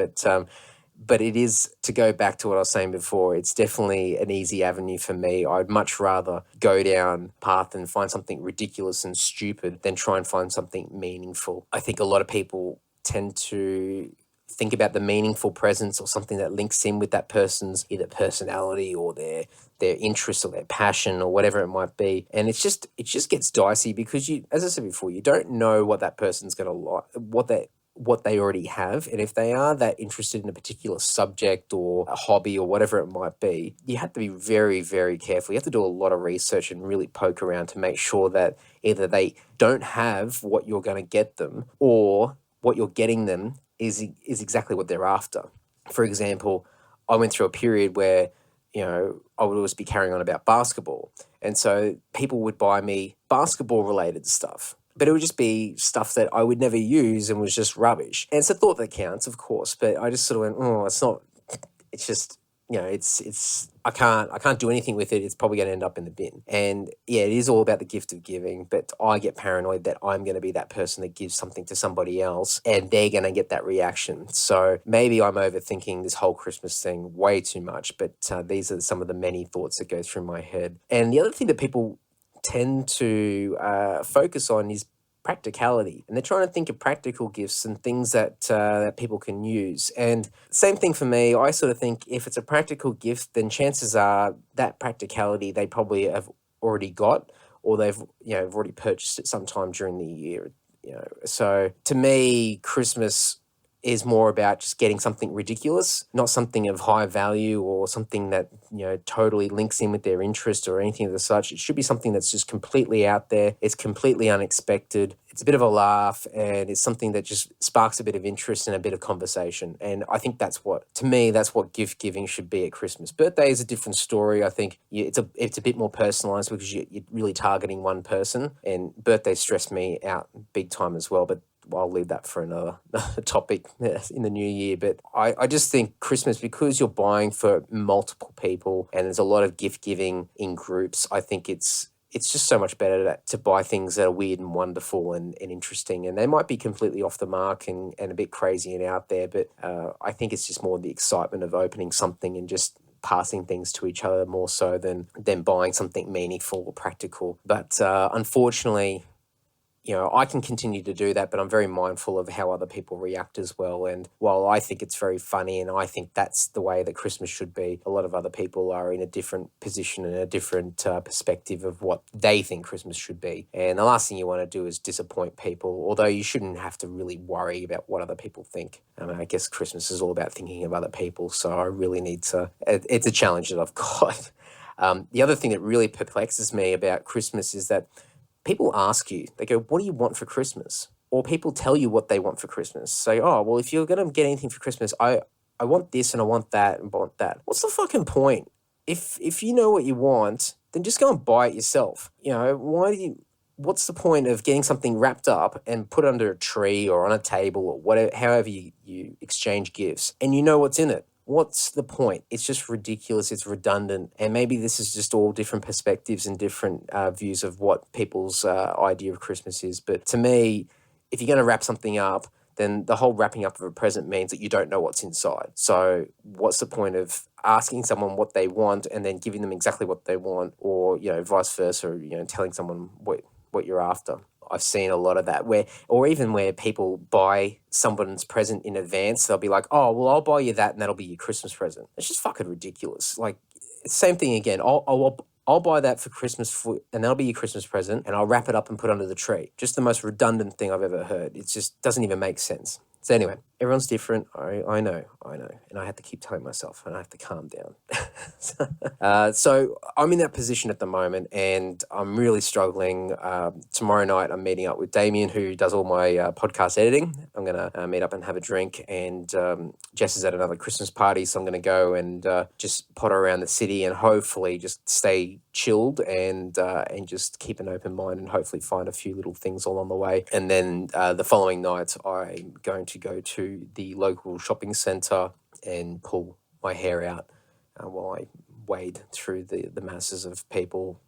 But it is, to go back to what I was saying before, it's definitely an easy avenue for me. I'd much rather go down path and find something ridiculous and stupid than try and find something meaningful. I think a lot of people tend to think about the meaningful presents or something that links in with that person's either personality or their interest or their passion or whatever it might be. And it just gets dicey because you, as I said before, you don't know what that person's going to like, what what they already have. And if they are that interested in a particular subject or a hobby or whatever it might be, you have to be very, very careful. You have to do a lot of research and really poke around to make sure that either they don't have what you're going to get them, or what you're getting them is exactly what they're after. For example, I went through a period where, I would always be carrying on about basketball. And so people would buy me basketball related stuff, but it would just be stuff that I would never use and was just rubbish. And it's a thought that counts, of course, but I just sort of went, oh, it's just, I can't do anything with it. It's probably going to end up in the bin. And yeah, it is all about the gift of giving, but I get paranoid that I'm going to be that person that gives something to somebody else and they're going to get that reaction. So maybe I'm overthinking this whole Christmas thing way too much, but these are some of the many thoughts that go through my head. And the other thing that people tend to focus on is practicality, and they're trying to think of practical gifts and things that people can use. And same thing for me. I sort of think if it's a practical gift, then chances are that practicality they probably have already got, or they've already purchased it sometime during the year. So to me, Christmas is more about just getting something ridiculous, not something of high value or something that, totally links in with their interest or anything of the such. It should be something that's just completely out there. It's completely unexpected. It's a bit of a laugh, and it's something that just sparks a bit of interest and a bit of conversation. And I think that's what gift giving should be at Christmas. Birthday is a different story. I think it's a bit more personalized because you're really targeting one person, and birthdays stress me out big time as well. But I'll leave that for another topic in the new year. But I just think Christmas, because you're buying for multiple people and there's a lot of gift giving in groups, I think it's just so much better to buy things that are weird and wonderful and interesting. And they might be completely off the mark and a bit crazy and out there, but I think it's just more the excitement of opening something and just passing things to each other more so than buying something meaningful or practical. But unfortunately, I can continue to do that, but I'm very mindful of how other people react as well. And while I think it's very funny and I think that's the way that Christmas should be, a lot of other people are in a different position and a different perspective of what they think Christmas should be. And the last thing you want to do is disappoint people, although you shouldn't have to really worry about what other people think. I guess Christmas is all about thinking of other people, so I really need to... It's a challenge that I've got. The other thing that really perplexes me about Christmas is that people ask you, they go, what do you want for Christmas? Or people tell you what they want for Christmas. Say, oh, well, if you're going to get anything for Christmas, I want this and I want that and I want that. What's the fucking point? If you know what you want, then just go and buy it yourself. What's the point of getting something wrapped up and put under a tree or on a table or whatever, however you exchange gifts, and you know what's in it? What's the point? It's just ridiculous. It's redundant. And maybe this is just all different perspectives and different views of what people's idea of Christmas is. But to me, if you're going to wrap something up, then the whole wrapping up of a present means that you don't know what's inside. So what's the point of asking someone what they want and then giving them exactly what they want, or, vice versa, or, telling someone what you're after? I've seen a lot of that where people buy someone's present in advance. They'll be like, oh, well, I'll buy you that and that'll be your Christmas present. It's just fucking ridiculous. Like, same thing again. I'll buy that for Christmas and that'll be your Christmas present, and I'll wrap it up and put it under the tree. Just the most redundant thing I've ever heard. It just doesn't even make sense. So anyway, everyone's different. I know. And I have to keep telling myself, and I have to calm down. So I'm in that position at the moment, and I'm really struggling. Tomorrow night, I'm meeting up with Damien, who does all my podcast editing. I'm going to meet up and have a drink, and Jess is at another Christmas party, so I'm going to go and just potter around the city and hopefully just stay chilled and just keep an open mind and hopefully find a few little things along the way. And then the following night, I'm going to go to the local shopping centre and pull my hair out while I wade through the masses of people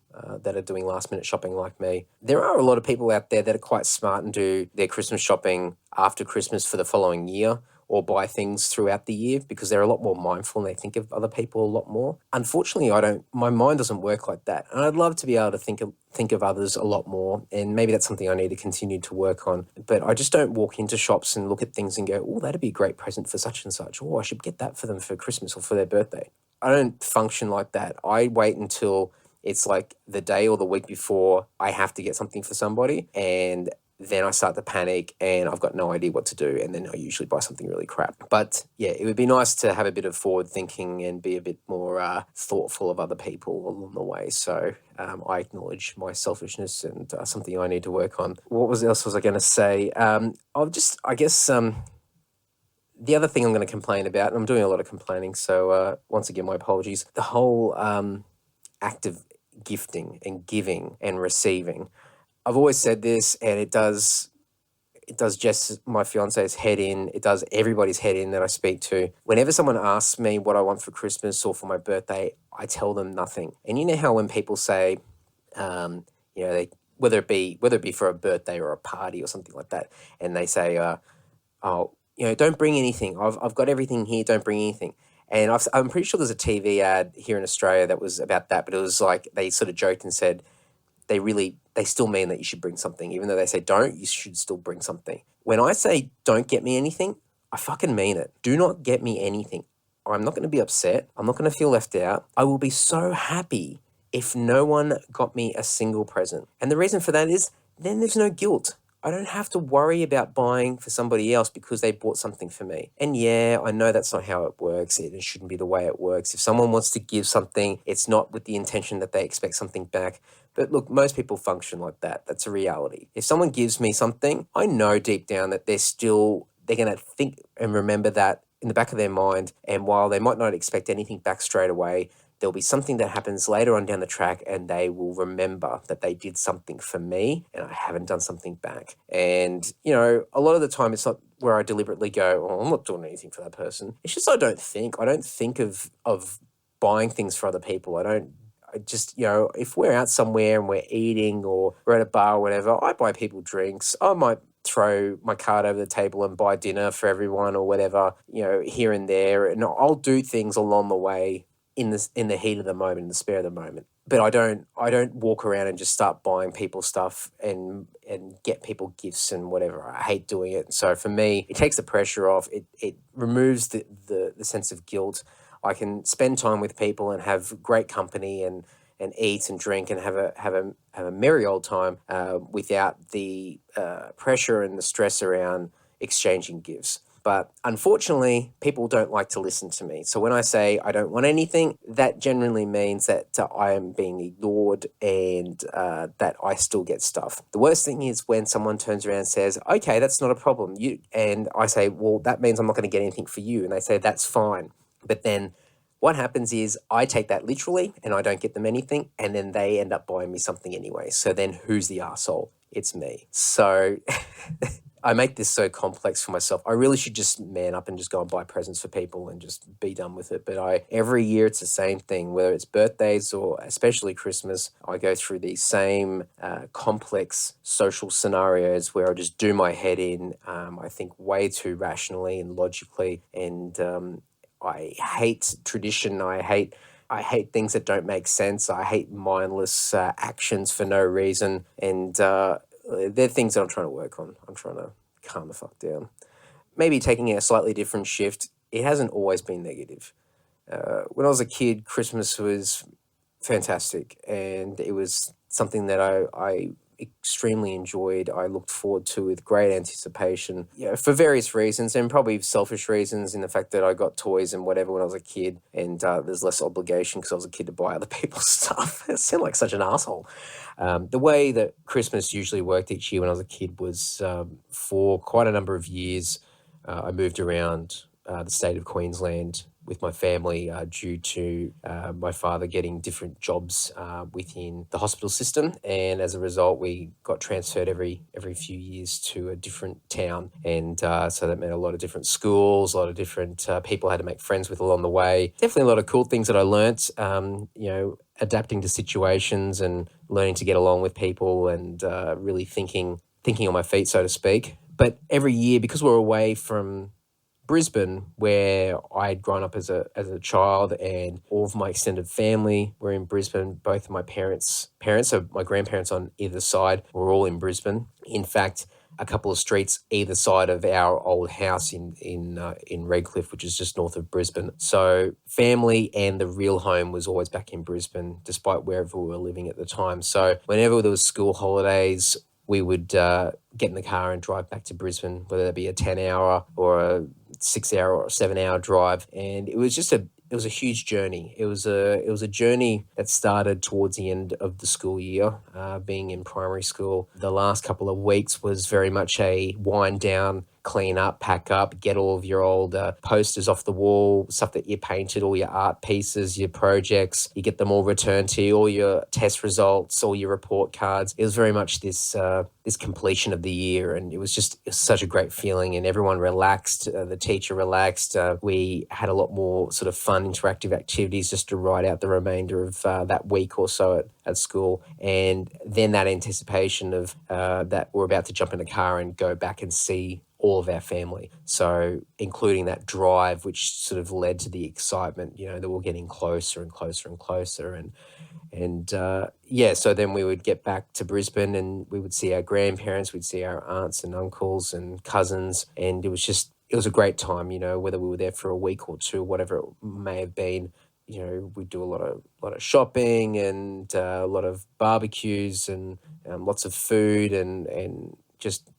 that are doing last minute shopping like me. There are a lot of people out there that are quite smart and do their Christmas shopping after Christmas for the following year, or buy things throughout the year, because they're a lot more mindful and they think of other people a lot more. Unfortunately, my mind doesn't work like that. And I'd love to be able to think of others a lot more. And maybe that's something I need to continue to work on. But I just don't walk into shops and look at things and go, oh, that'd be a great present for such and such. Oh, I should get that for them for Christmas or for their birthday. I don't function like that. I wait until it's like the day or the week before I have to get something for somebody, and then I start to panic and I've got no idea what to do. And then I usually buy something really crap. But yeah, it would be nice to have a bit of forward thinking and be a bit more thoughtful of other people along the way. So I acknowledge my selfishness and something I need to work on. What else was I going to say? The other thing I'm going to complain about, and I'm doing a lot of complaining, so once again, my apologies. The whole act of gifting and giving and receiving. I've always said this, and it does Jess, my fiance's head in. It does everybody's head in that I speak to. Whenever someone asks me what I want for Christmas or for my birthday, I tell them nothing. And you know how when people say, whether it be for a birthday or a party or something like that, and they say, don't bring anything. I've got everything here. Don't bring anything. And I'm pretty sure there's a TV ad here in Australia that was about that, but it was like they sort of joked and said they still mean that you should bring something. Even though they say don't, you should still bring something. When I say don't get me anything, I fucking mean it. Do not get me anything. I'm not going to be upset. I'm not going to feel left out. I will be so happy if no one got me a single present. And the reason for that is then there's no guilt. I don't have to worry about buying for somebody else because they bought something for me. And yeah, I know that's not how it works. It shouldn't be the way it works. If someone wants to give something, it's not with the intention that they expect something back. But look, most people function like that. That's a reality. If someone gives me something, I know deep down that they're going to think and remember that in the back of their mind. And while they might not expect anything back straight away, there'll be something that happens later on down the track and they will remember that they did something for me and I haven't done something back. And, a lot of the time it's not where I deliberately go, oh, I'm not doing anything for that person. It's just I don't think of buying things for other people. If we're out somewhere and we're eating or we're at a bar or whatever, I buy people drinks. I might throw my card over the table and buy dinner for everyone or whatever, here and there. And I'll do things along the way in the heat of the moment, in the spare of the moment. But I don't walk around and just start buying people stuff and get people gifts and whatever. I hate doing it. So for me, it takes the pressure off. It removes the sense of guilt. I can spend time with people and have great company and eat and drink and have a merry old time without the pressure and the stress around exchanging gifts. But unfortunately, people don't like to listen to me. So when I say I don't want anything, that generally means that I am being ignored and that I still get stuff. The worst thing is when someone turns around and says, okay, that's not a problem. And I say, well, that means I'm not going to get anything for you. And they say, that's fine. But then what happens is I take that literally and I don't get them anything. And then they end up buying me something anyway. So then who's the arsehole? It's me. So I make this so complex for myself. I really should just man up and just go and buy presents for people and just be done with it. But every year it's the same thing, whether it's birthdays or especially Christmas, I go through these same complex social scenarios where I just do my head in. I think way too rationally and logically. And I hate tradition. I hate things that don't make sense. I hate mindless actions for no reason. And they're things that I'm trying to work on. I'm trying to calm the fuck down. Maybe taking a slightly different shift. It hasn't always been negative. When I was a kid, Christmas was fantastic. And it was something that I extremely enjoyed. I looked forward to with great anticipation, for various reasons and probably selfish reasons in the fact that I got toys and whatever when I was a kid and there's less obligation because I was a kid to buy other people's stuff. I sound like such an asshole. The way that Christmas usually worked each year when I was a kid was for quite a number of years, I moved around the state of Queensland with my family due to my father getting different jobs within the hospital system. And as a result, we got transferred every few years to a different town. And so that meant a lot of different schools, a lot of different people I had to make friends with along the way. Definitely a lot of cool things that I learnt, adapting to situations and learning to get along with people and really thinking on my feet, so to speak. But every year, because we're away from Brisbane, where I had grown up as a child, and all of my extended family were in Brisbane. Both of my parents, so my grandparents on either side, were all in Brisbane. In fact, a couple of streets either side of our old house in Redcliffe, which is just north of Brisbane. So family and the real home was always back in Brisbane, despite wherever we were living at the time. So whenever there was school holidays, we would get in the car and drive back to Brisbane, whether that be a 10-hour or a 6-hour or 7-hour drive. And it was a huge journey. It was a journey that started towards the end of the school year, being in primary school. The last couple of weeks was very much a wind down, clean up, pack up, get all of your old posters off the wall, stuff that you painted, all your art pieces, your projects, you get them all returned to you, all your test results, all your report cards. It was very much this completion of the year, and it was such a great feeling, and everyone relaxed, the teacher relaxed. We had a lot more sort of fun, interactive activities just to ride out the remainder of that week or so at school. And then that anticipation of that we're about to jump in the car and go back and see all of our family. So including that drive, which sort of led to the excitement, that we're getting closer and closer and closer. So then we would get back to Brisbane and we would see our grandparents, we'd see our aunts and uncles and cousins. And it was a great time, whether we were there for a week or two, whatever it may have been. We'd do a lot of shopping and a lot of barbecues and lots of food and just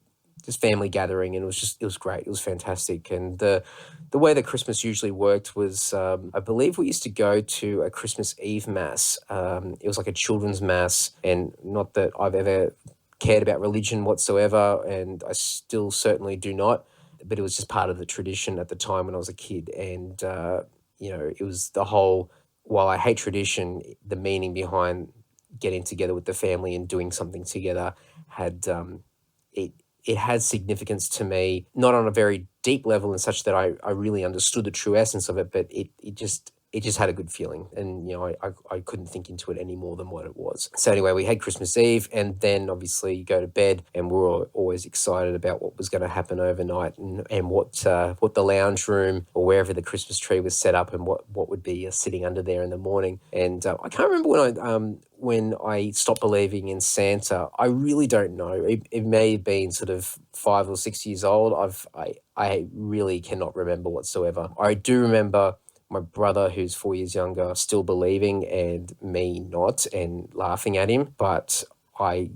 family gathering, and it was great. It was fantastic. And the way that Christmas usually worked was, I believe we used to go to a Christmas Eve mass. It was like a children's mass, and not that I've ever cared about religion whatsoever, and I still certainly do not, but it was just part of the tradition at the time when I was a kid. And, it was the whole, while I hate tradition, the meaning behind getting together with the family and doing something together had, it had significance to me, not on a very deep level and such that I really understood the true essence of it, but it just had a good feeling. And, I couldn't think into it any more than what it was. So anyway, we had Christmas Eve, and then obviously you go to bed, and we were always excited about what was going to happen overnight and what the lounge room or wherever the Christmas tree was set up and what would be sitting under there in the morning. And I can't remember when I stopped believing in Santa. I really don't know. It may have been sort of 5 or 6 years old. I really cannot remember whatsoever. I do remember my brother, who's 4 years younger, still believing and me not, and laughing at him. But I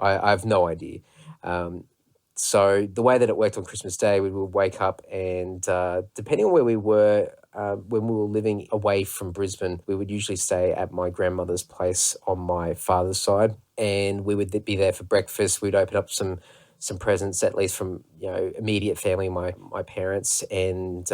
have no idea. So the way that it worked on Christmas Day, we would wake up and depending on where we were, when we were living away from Brisbane, we would usually stay at my grandmother's place on my father's side, and we would be there for breakfast. We'd open up some presents, at least from immediate family, my parents, and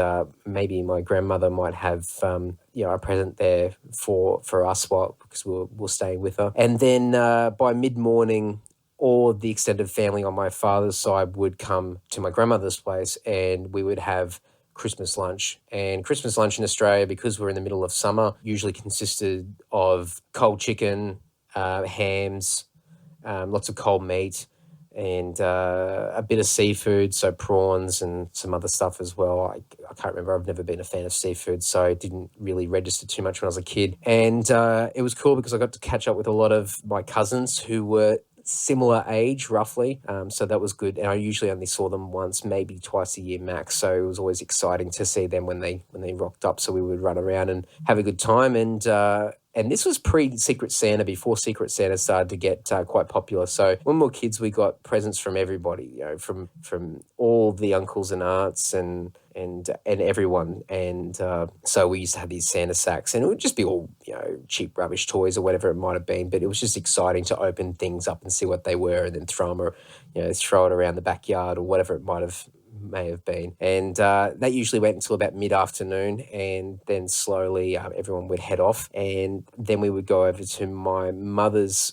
maybe my grandmother might have a present there for us because we're staying with her. And then by mid-morning, all the extended family on my father's side would come to my grandmother's place, and we would have Christmas lunch. And Christmas lunch in Australia, because we're in the middle of summer, usually consisted of cold chicken, hams, lots of cold meat, and a bit of seafood, so prawns and some other stuff as well. I can't remember. I've never been a fan of seafood, so it didn't really register too much when I was a kid. And it was cool because I got to catch up with a lot of my cousins who were similar age, roughly. So that was good. And I usually only saw them once, maybe twice a year max. So it was always exciting to see them when they rocked up. So we would run around and have a good time. And this was pre-Secret Santa, before Secret Santa started to get quite popular. So when we were kids, we got presents from everybody, from all the uncles and aunts and everyone. And so we used to have these Santa sacks, and it would just be all, cheap rubbish toys or whatever it might have been. But it was just exciting to open things up and see what they were, and then throw them, or throw it around the backyard or whatever it may have been. And that usually went until about mid-afternoon, and then slowly everyone would head off, and then we would go over to my mother's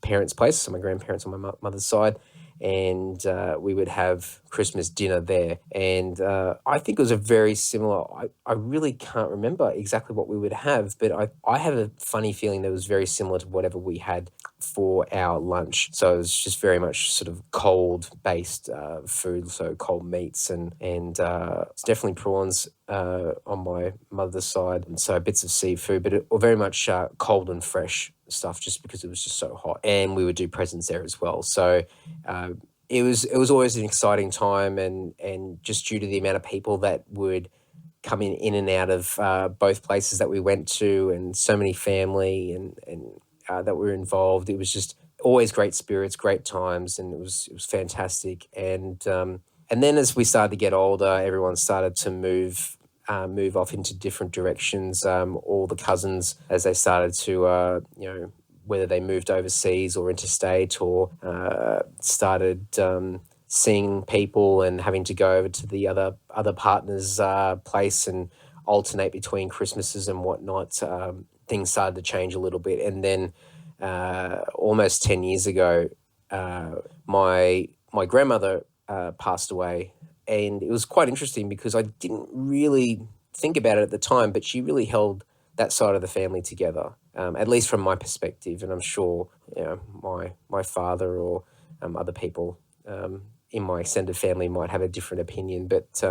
parents' place, so my grandparents on my mother's side, and we would have Christmas dinner there. And I think it was a very similar, I really can't remember exactly what we would have, but I have a funny feeling that it was very similar to whatever we had for our lunch. So it was just very much sort of cold-based food, so cold meats and it's definitely prawns on my mother's side, and so bits of seafood, but very much cold and fresh stuff, just because it was just so hot. And we would do presents there as well. So it was always an exciting time, and just due to the amount of people that would come in and out of both places that we went to, and so many family and that were involved, it was just always great spirits, great times, and it was fantastic. And then as we started to get older, everyone started to move off into different directions. All the cousins, as they started to, whether they moved overseas or interstate or started seeing people and having to go over to the other partner's place and alternate between Christmases and whatnot, things started to change a little bit. And then almost 10 years ago, my grandmother passed away. And it was quite interesting because I didn't really think about it at the time, but she really held that side of the family together, at least from my perspective. And I'm sure, my father or other people in my extended family might have a different opinion. But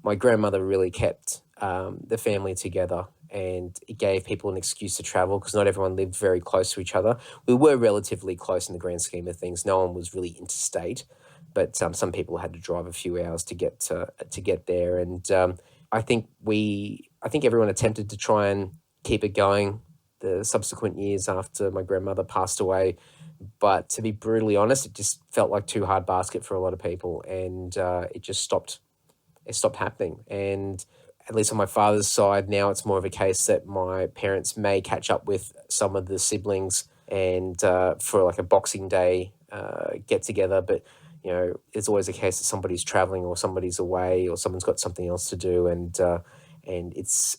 my grandmother really kept the family together, and it gave people an excuse to travel because not everyone lived very close to each other. We were relatively close in the grand scheme of things. No one was really interstate, but some people had to drive a few hours to get there. And I think everyone attempted to try and keep it going the subsequent years after my grandmother passed away. But to be brutally honest, it just felt like too hard basket for a lot of people, and it just stopped. It stopped happening. And at least on my father's side, now it's more of a case that my parents may catch up with some of the siblings and for like a Boxing Day get together. But it's always a case that somebody's traveling or somebody's away or someone's got something else to do, and it's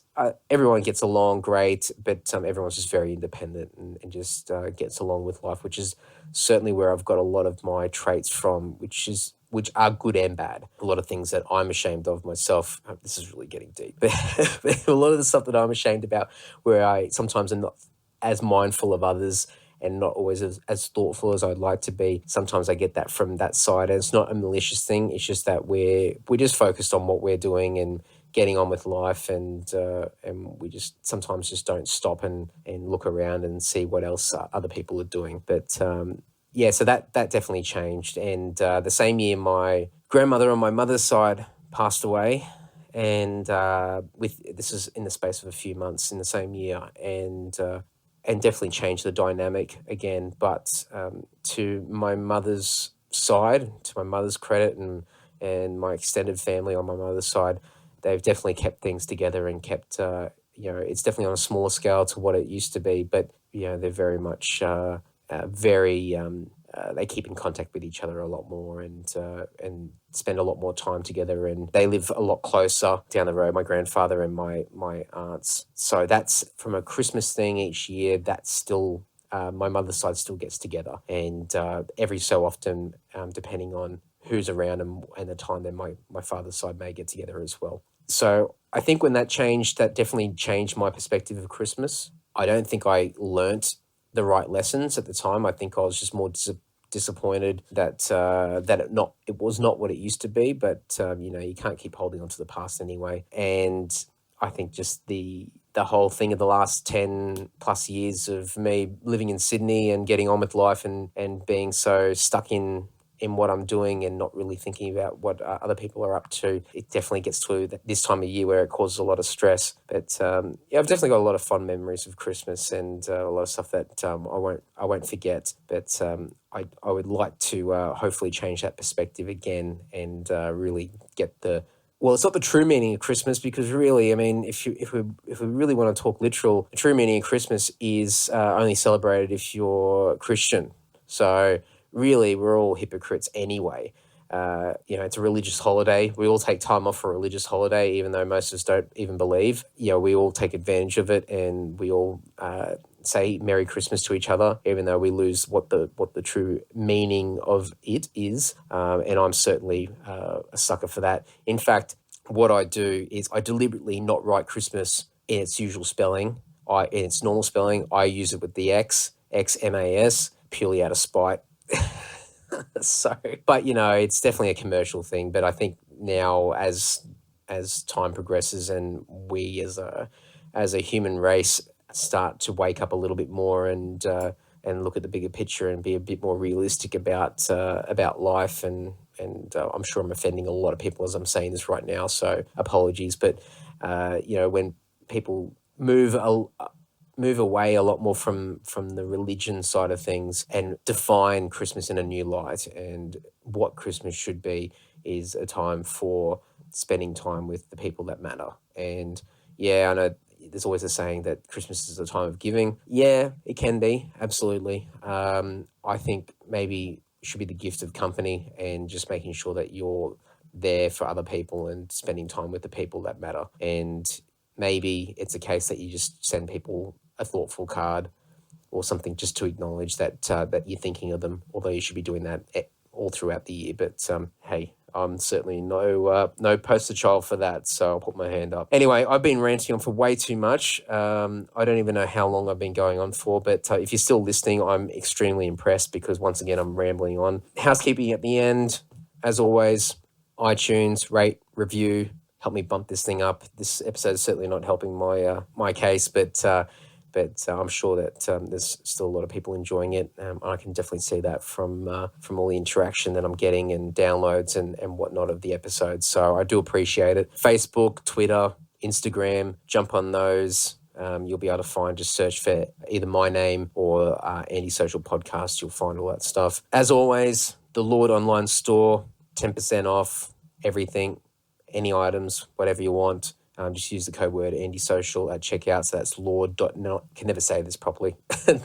everyone gets along great, but everyone's just very independent and just gets along with life, which is certainly where I've got a lot of my traits from, which are good and bad. A lot of things that I'm ashamed of myself. This is really getting deep, but a lot of the stuff that I'm ashamed about, where I sometimes am not as mindful of others and not always as thoughtful as I'd like to be. Sometimes I get that from that side, and it's not a malicious thing. It's just that we're just focused on what we're doing and getting on with life, and we just sometimes just don't stop and look around and see what else other people are doing. But so that definitely changed. And the same year, my grandmother on my mother's side passed away, and this is in the space of a few months in the same year, and definitely changed the dynamic again. But to my mother's side, to my mother's credit, and my extended family on my mother's side, they've definitely kept things together and kept, it's definitely on a smaller scale to what it used to be, but, they're very much they keep in contact with each other a lot more and spend a lot more time together, and they live a lot closer down the road, my grandfather and my aunts. So that's from a Christmas thing each year. That's still my mother's side still gets together, and every so often, depending on who's around and the time, then my father's side may get together as well. So I think when that changed, that definitely changed my perspective of Christmas. I don't think I learnt the right lessons at the time. I think I was just more disappointed that it was not what it used to be. But you can't keep holding on to the past anyway. And I think just the whole thing of the last 10 plus years of me living in Sydney and getting on with life and being so stuck in what I'm doing and not really thinking about what other people are up to, it definitely gets to this time of year where it causes a lot of stress. But I've definitely got a lot of fond memories of Christmas and a lot of stuff that I won't forget. But I would like to hopefully change that perspective again and really get it's not the true meaning of Christmas, because really, I mean, if we really want to talk literal, the true meaning of Christmas is only celebrated if you're Christian. So really, we're all hypocrites anyway. It's a religious holiday. We all take time off for a religious holiday, even though most of us don't even believe. We all take advantage of it, and we all say Merry Christmas to each other, even though we lose what the true meaning of it is. And I'm certainly a sucker for that. In fact, what I do is I deliberately not write Christmas in its usual spelling, in its normal spelling. I use it with the XMAS, purely out of spite. So, but it's definitely a commercial thing. But I think now, as time progresses and we as a human race start to wake up a little bit more and look at the bigger picture and be a bit more realistic about life, and I'm sure I'm offending a lot of people as I'm saying this right now, so apologies. But when people move move away a lot more from the religion side of things and define Christmas in a new light. And what Christmas should be is a time for spending time with the people that matter. And yeah, I know there's always a saying that Christmas is a time of giving. Yeah, it can be, absolutely. I think maybe it should be the gift of company and just making sure that you're there for other people and spending time with the people that matter. And maybe it's a case that you just send people a thoughtful card or something just to acknowledge that that you're thinking of them, although you should be doing that all throughout the year. But hey, I'm certainly no poster child for that, so I'll put my hand up. Anyway, I've been ranting on for way too much. I don't even know how long I've been going on for, but if you're still listening, I'm extremely impressed because once again, I'm rambling on. Housekeeping at the end, as always, iTunes, rate, review, help me bump this thing up. This episode is certainly not helping my case, but I'm sure that there's still a lot of people enjoying it. I can definitely see that from all the interaction that I'm getting and downloads and whatnot of the episodes. So I do appreciate it. Facebook, Twitter, Instagram, jump on those. You'll be able to find, just search for either my name or Anti-Social Podcast. You'll find all that stuff. As always, the Lord Online Store, 10% off everything, any items, whatever you want. Just use the code word antisocial at checkout. So that's lord.net, can never say this properly,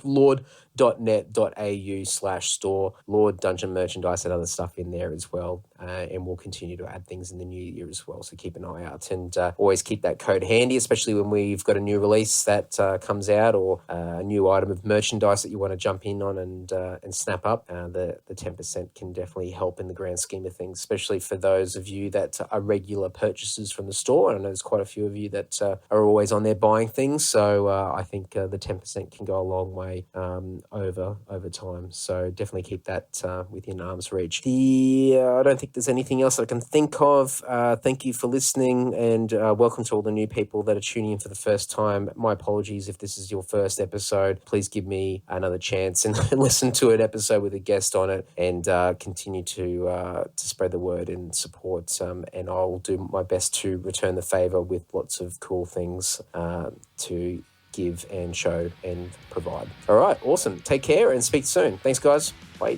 lord.net.au/store, Lord Dungeon merchandise and other stuff in there as well. And we'll continue to add things in the new year as well. So keep an eye out and always keep that code handy, especially when we've got a new release that comes out or a new item of merchandise that you want to jump in on and snap up. The 10% can definitely help in the grand scheme of things, especially for those of you that are regular purchasers from the store. I know there's quite a few of you that are always on there buying things. So I think the 10% can go a long way over time. So definitely keep that within arm's reach. I don't think there's anything else I can think of. Thank you for listening and welcome to all the new people that are tuning in for the first time. My apologies if this is your first episode. Please give me another chance and listen to an episode with a guest on it and continue to spread the word and support. And I'll do my best to return the favor with lots of cool things to give and show and provide. All right, awesome. Take care and speak soon. Thanks, guys. Bye.